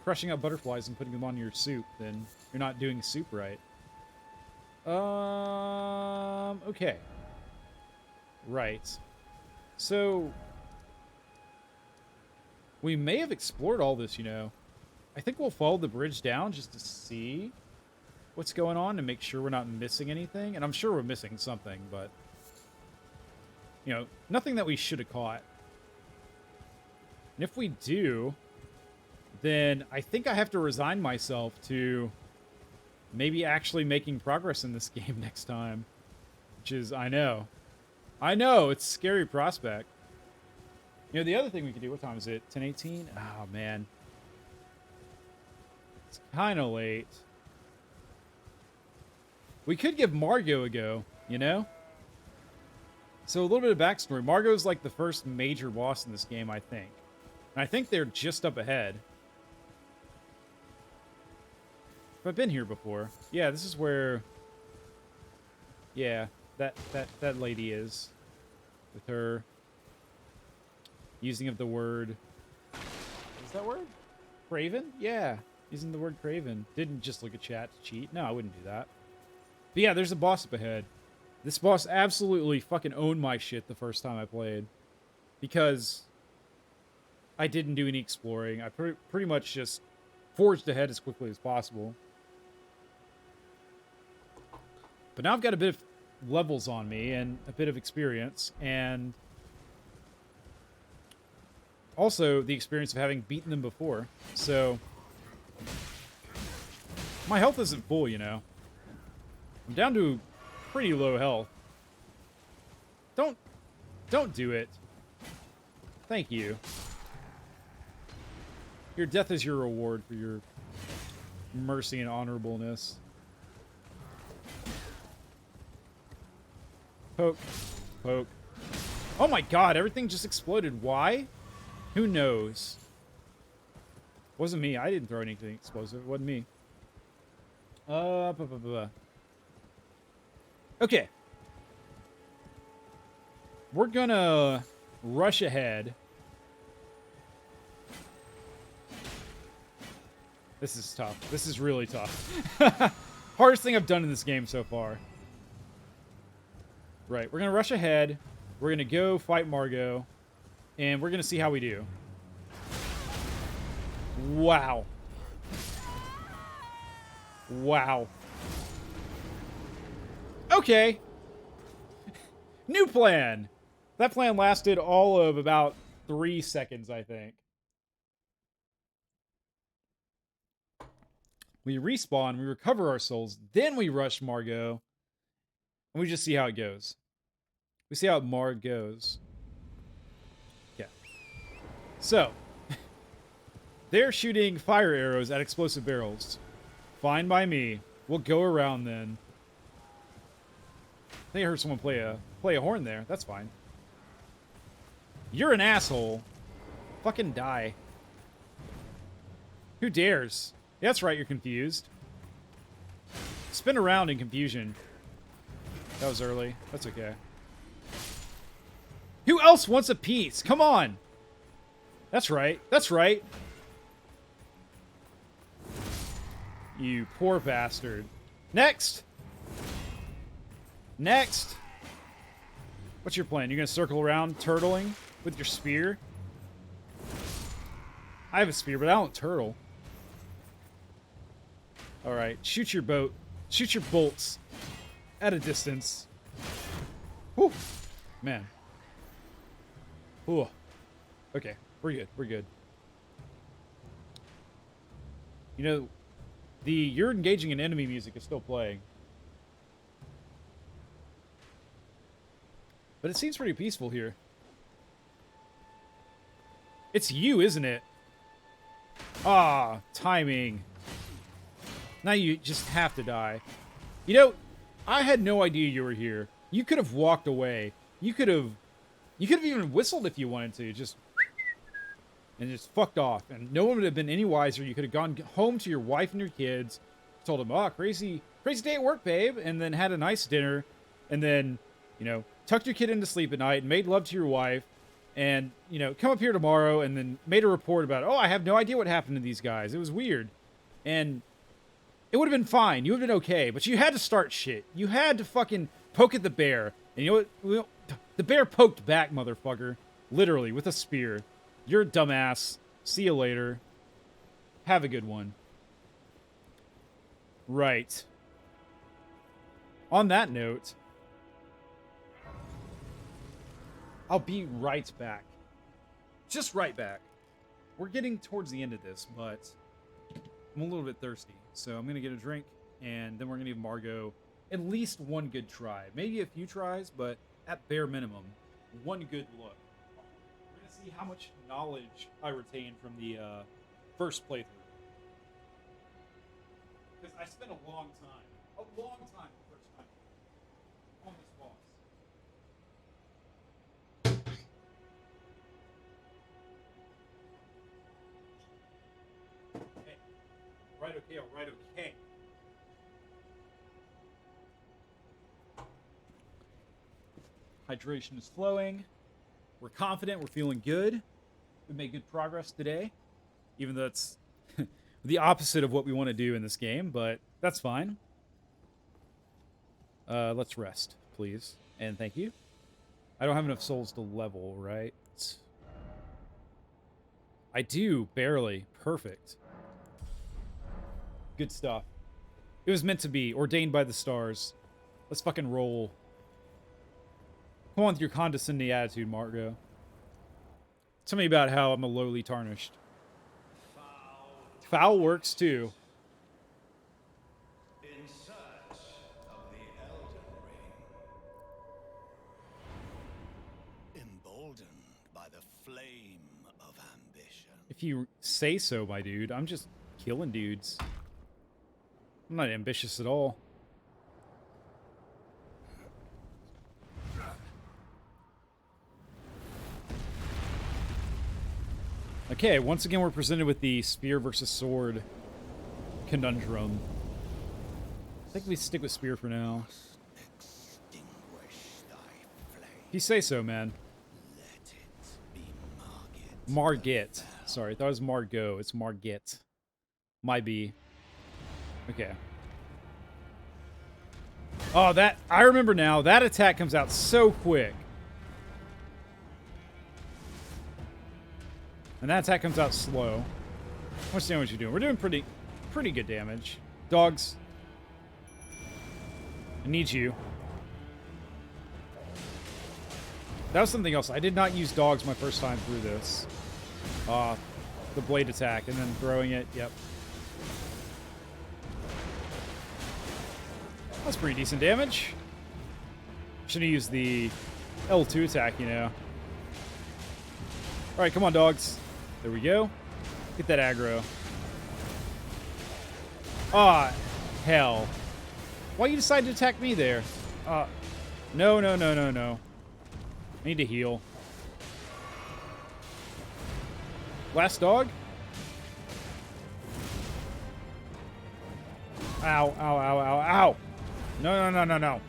crushing up butterflies and putting them on your soup, then you're not doing soup right. Okay. Right. So, we may have explored all this, you know. I think we'll follow the bridge down just to see what's going on and make sure we're not missing anything. And I'm sure we're missing something, but, you know, nothing that we should have caught. And if we do, then I think I have to resign myself to maybe actually making progress in this game next time. Which is, I know, it's a scary prospect. You know, the other thing we could do, what time is it? 10:18? Oh, man. It's kind of late. We could give Margot a go, you know? So a little bit of backstory. Margot's like the first major boss in this game, I think. And I think they're just up ahead. I've been here before. Yeah, this is where... Yeah, that lady is. With her using of the word... Is that word? Craven? Yeah, using the word Craven. Didn't just look at chat to cheat. No, I wouldn't do that. But yeah, there's a boss up ahead. This boss absolutely fucking owned my shit the first time I played. Because I didn't do any exploring. I pretty much just forged ahead as quickly as possible. But now I've got a bit of levels on me and a bit of experience. And also the experience of having beaten them before. So my health isn't full, you know. I'm down to pretty low health. Don't do it. Thank you. Your death is your reward for your mercy and honorableness. Poke. Poke. Oh my god, everything just exploded. Why? Who knows? Wasn't me. I didn't throw anything explosive. It wasn't me. Okay. We're gonna rush ahead. This is tough. This is really tough. Hardest thing I've done in this game so far. Right, we're gonna rush ahead. We're gonna go fight Margot. And we're gonna see how we do. Wow. Wow. Okay. New plan. That plan lasted all of about 3 seconds, I think. We respawn, we recover our souls, then we rush Margot, and we just see how it goes. We see how Marg goes. Yeah. So, they're shooting fire arrows at explosive barrels. Fine by me. We'll go around then. I think I heard someone play a horn there. That's fine. You're an asshole. Fucking die. Who dares? Yeah, that's right, you're confused. Spin around in confusion. That was early. That's okay. Who else wants a piece? Come on! That's right. That's right. You poor bastard. Next! Next! What's your plan? You're gonna circle around turtling with your spear? I have a spear, but I don't turtle. Alright, shoot your boat. Shoot your bolts. At a distance. Whew. Man. Ooh. Okay, we're good. We're good. You know, the you're engaging in enemy music is still playing. But it seems pretty peaceful here. It's you, isn't it? Ah, timing. Now you just have to die. You know, I had no idea you were here. You could have walked away. You could have even whistled if you wanted to. Just fucked off. And no one would have been any wiser. You could have gone home to your wife and your kids. Told them, oh, crazy day at work, babe. And then had a nice dinner. And then, you know, tucked your kid into sleep at night and made love to your wife. And, you know, come up here tomorrow and then made a report about, oh, I have no idea what happened to these guys. It was weird. And it would have been fine. You would have been okay. But you had to start shit. You had to fucking poke at the bear. And you know what? The bear poked back, motherfucker. Literally, with a spear. You're a dumbass. See you later. Have a good one. Right. On that note, I'll be right back. Just right back. We're getting towards the end of this, but I'm a little bit thirsty. So I'm going to get a drink, and then we're going to give Margot at least one good try. Maybe a few tries, but at bare minimum, one good look. We're going to see how much knowledge I retain from the first playthrough. Because I spent a long time the first time on this boss. Okay. Right, okay. Hydration is flowing. We're confident. We're feeling good. We made good progress today. Even though it's the opposite of what we want to do in this game, but that's fine. Let's rest, please. And thank you. I don't have enough souls to level, right? I do, barely. Perfect. Good stuff. It was meant to be. Ordained by the stars. Let's fucking roll. Come on with your condescending attitude, Margot. Tell me about how I'm a lowly tarnished. Foul works too. In search of the Elden Ring. Emboldened by the flame of ambition. If you say so, my dude. I'm just killing dudes. I'm not ambitious at all. Okay, once again we're presented with the spear versus sword conundrum. I think we stick with spear for now. If you say so, man. Let it be Margit. Sorry, I thought it was Margot. It's Margit. My B. Okay. Oh, that... I remember now. That attack comes out so quick. And that attack comes out slow. I understand what you're doing. We're doing pretty good damage. Dogs. I need you. That was something else. I did not use dogs my first time through this. The blade attack and then throwing it. Yep. That's pretty decent damage. Should have used the L2 attack, you know. Alright, come on, dogs. There we go. Get that aggro. Ah, hell. Why you decide to attack me there? No, no, no, no, no. I need to heal. Last dog? Ow, ow, ow, ow, ow. No, no, no, no, no.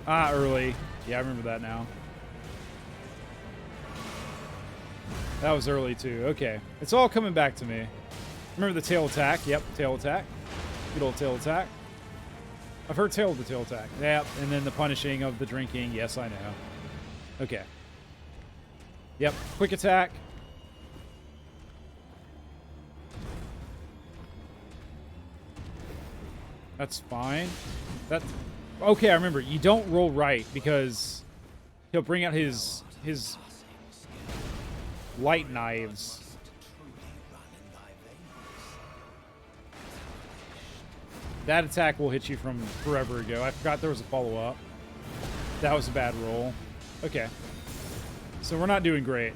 Ah, early. Yeah, I remember that now. That was early, too. Okay. It's all coming back to me. Remember the tail attack? Yep, tail attack. Good old tail attack. I've heard tail of the tail attack. Yep, and then the punishing of the drinking. Yes, I know. Okay. Yep, quick attack. That's fine. That's... Okay, I remember. You don't roll right because he'll bring out his light knives. That attack will hit you from forever ago. I forgot there was a follow-up. That was a bad roll. Okay. So we're not doing great.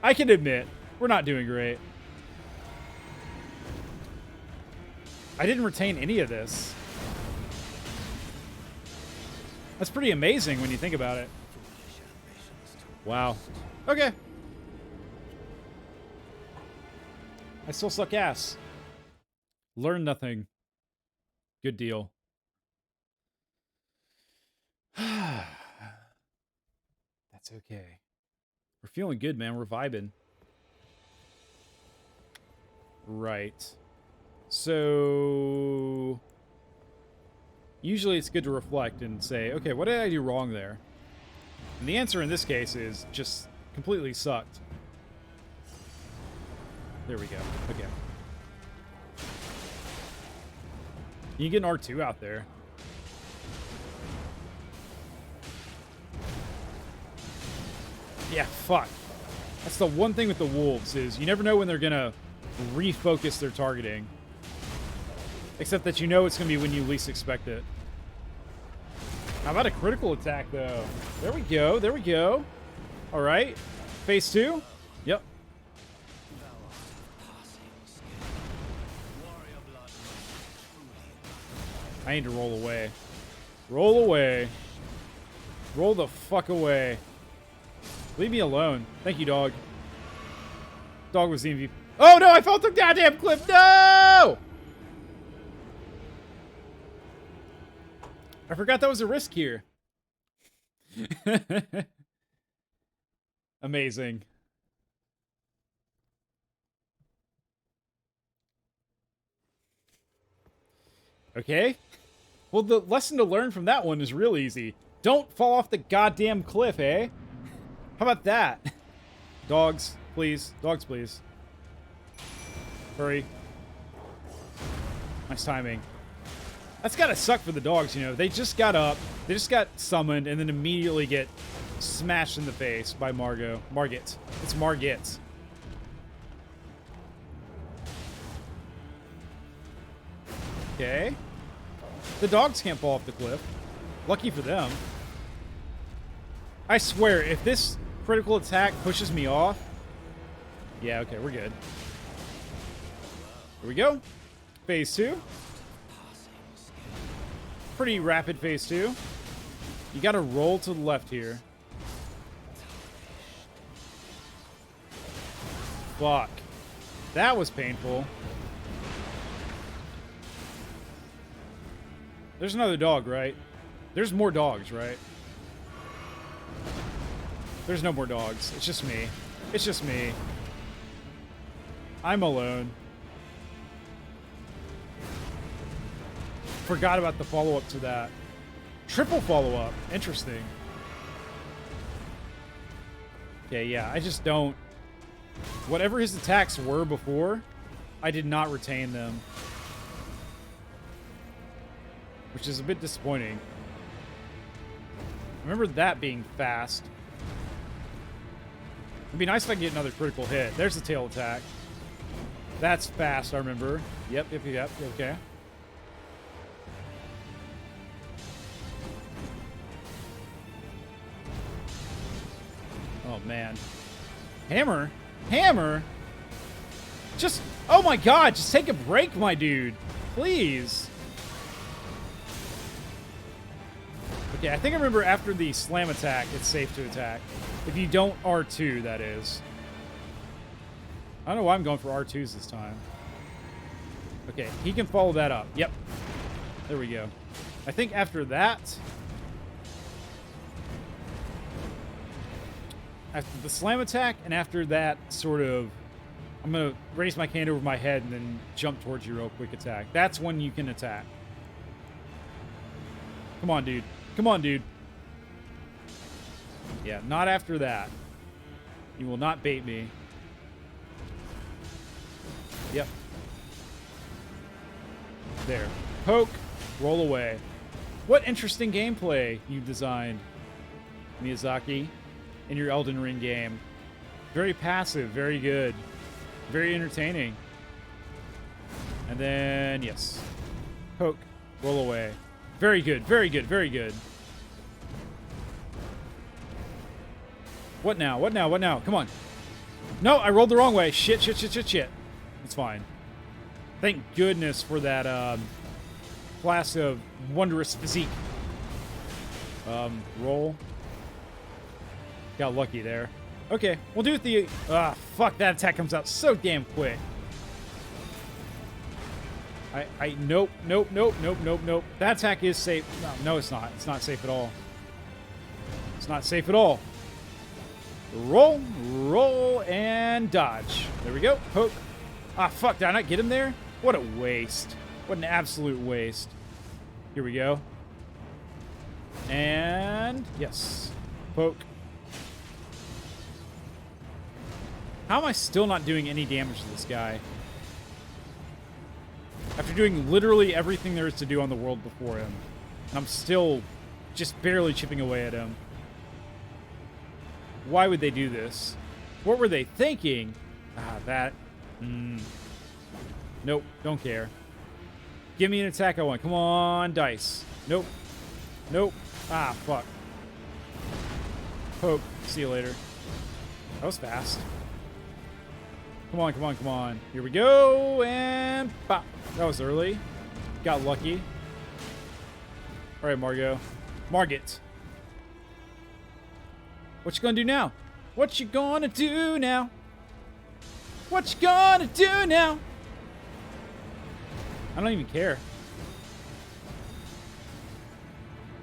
I can admit, we're not doing great. I didn't retain any of this. That's pretty amazing when you think about it. Wow. Okay. I still suck ass. Learn nothing. Good deal. That's okay. We're feeling good, man. We're vibing. Right. So... usually it's good to reflect and say, okay, what did I do wrong there? And the answer in this case is just completely sucked. There we go. Okay. You can get an R2 out there. Yeah, fuck. That's the one thing with the wolves is you never know when they're gonna refocus their targeting. Except that you know it's gonna be when you least expect it. How about a critical attack, though? There we go. There we go. All right. Phase 2? Yep. I need to roll away. Roll away. Roll the fuck away. Leave me alone. Thank you, dog. Dog was the MVP. Oh, no! I fell off the goddamn cliff! No! I forgot that was a risk here. Amazing. Okay. Well, the lesson to learn from that one is real easy. Don't fall off the goddamn cliff, eh? How about that? Dogs, please. Dogs, please. Hurry. Nice timing. That's gotta suck for the dogs, you know. They just got up, they just got summoned, and then immediately get smashed in the face by Margot. Margit. It's Margit. Okay. The dogs can't fall off the cliff. Lucky for them. I swear, if this critical attack pushes me off... Yeah, okay, we're good. Here we go. Phase 2. Pretty rapid phase 2. You gotta roll to the left here. Fuck. That was painful. There's another dog, right? There's more dogs, right? There's no more dogs. It's just me. It's just me. I'm alone. Forgot about the follow-up to that. Triple follow-up. Interesting. Okay, yeah, I just don't... Whatever his attacks were before, I did not retain them. Which is a bit disappointing. I remember that being fast. It'd be nice if I could get another critical hit. There's the tail attack. That's fast, I remember. Yep, okay. man. Hammer? Hammer? Just, oh my god, just take a break, my dude. Please. Okay, I think I remember after the slam attack, it's safe to attack. If you don't R2, that is. I don't know why I'm going for R2s this time. Okay, he can follow that up. Yep. There we go. I think after that... After the slam attack, and after that sort of... I'm going to raise my hand over my head and then jump towards you real quick attack. That's when you can attack. Come on, dude. Come on, dude. Yeah, not after that. You will not bait me. Yep. There. Poke. Roll away. What interesting gameplay you designed, Miyazaki, in your Elden Ring game. Very passive. Very good. Very entertaining. And then, yes. Poke. Roll away. Very good. Very good. Very good. What now? What now? What now? Come on. No, I rolled the wrong way. Shit, shit, shit, shit, shit. It's fine. Thank goodness for that class of wondrous physique. Roll. Got lucky there. Okay, we'll do it the... fuck, that attack comes out so damn quick. Nope, nope, nope, nope, nope, nope. That attack is safe. No, it's not. It's not safe at all. It's not safe at all. Roll, roll, and dodge. There we go. Poke. Ah, fuck, did I not get him there? What a waste. What an absolute waste. Here we go. And, yes. Poke. How am I still not doing any damage to this guy? After doing literally everything there is to do on the world before him. And I'm still just barely chipping away at him. Why would they do this? What were they thinking? That. Nope, don't care. Give me an attack I want. Come on, dice. Nope. Nope. Fuck. Poke. See you later. That was fast. Come on, come on, come on. Here we go, and pop. That was early. Got lucky. All right, Margot. Margit. What you gonna do now? What you gonna do now? What you gonna do now? I don't even care.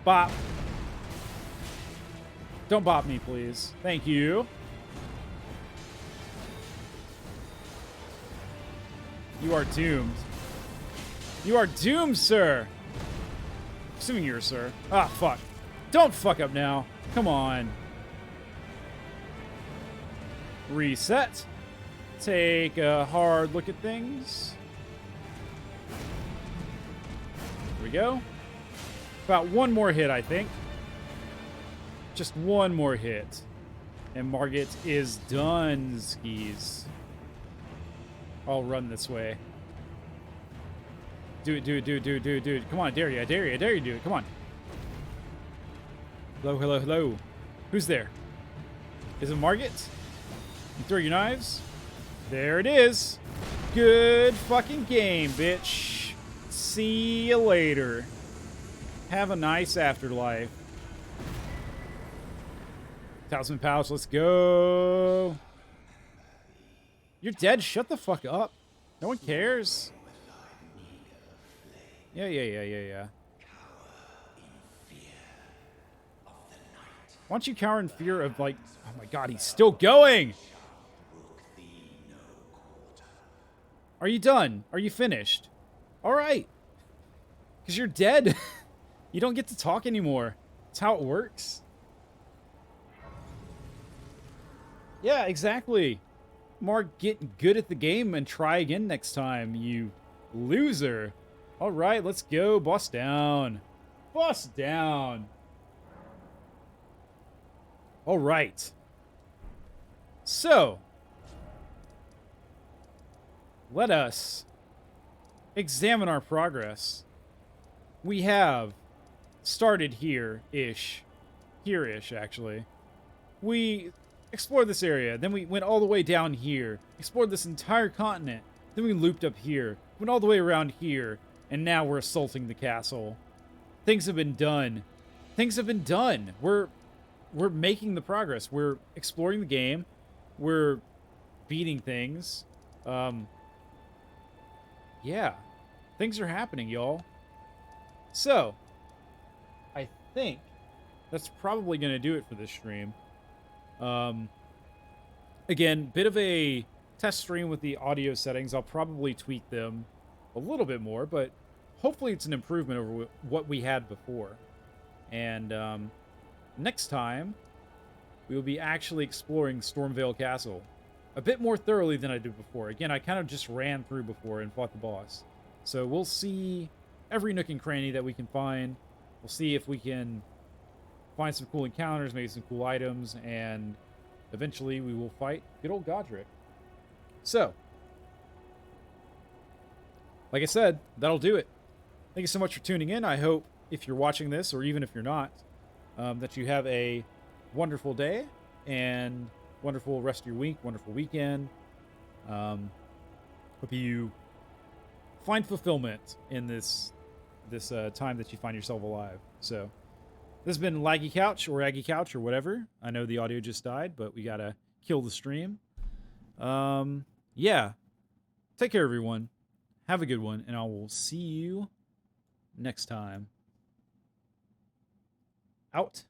Bop. Don't bop me, please. Thank you. You are doomed. You are doomed, sir. Assuming you're a sir. Fuck. Don't fuck up now. Come on. Reset. Take a hard look at things. Here we go. About one more hit, I think. Just one more hit. And Margit is done, skis. I'll run this way. Do it, do it, do it, do it, do it, do it. Come on, I dare you, I dare you, I dare you to do it. Come on. Hello, hello, hello. Who's there? Is it Margit? You throw your knives? There it is. Good fucking game, bitch. See you later. Have a nice afterlife. Talisman pouch, let's go. You're dead. Shut the fuck up. No one cares. Yeah. Why don't you cower in fear of, like... Oh my god, he's still going! Are you done? Are you finished? Alright. Because you're dead. You don't get to talk anymore. That's how it works. Yeah, exactly. Mark, get good at the game and try again next time, you loser. Alright, let's go. Boss down. Boss down. Alright. So, let us examine our progress. We have started here-ish. Here-ish, actually. We explored this area. Then we went all the way down here, explored this entire continent. Then we looped up here, went all the way around here, and now we're assaulting the castle. Things have been done. Things have been done. We're making the progress. We're exploring the game. We're beating things. Yeah. Things are happening, y'all. So, I think that's probably going to do it for this stream. Again, bit of a test stream with the audio settings. I'll probably tweak them a little bit more, but hopefully it's an improvement over what we had before. And next time, we will be actually exploring StormVeil Castle a bit more thoroughly than I did before. Again, I kind of just ran through before and fought the boss. So we'll see every nook and cranny that we can find. We'll see if we can find some cool encounters, maybe some cool items, and eventually we will fight good old Godric. So, like I said, that'll do it. Thank you so much for tuning in. I hope if you're watching this, or even if you're not, that you have a wonderful day and wonderful rest of your week, wonderful weekend. Hope you find fulfillment in this time that you find yourself alive. So, this has been Laggy Couch or Aggy Couch or whatever. I know the audio just died, but we gotta kill the stream. Yeah. Take care, everyone. Have a good one, and I will see you next time. Out.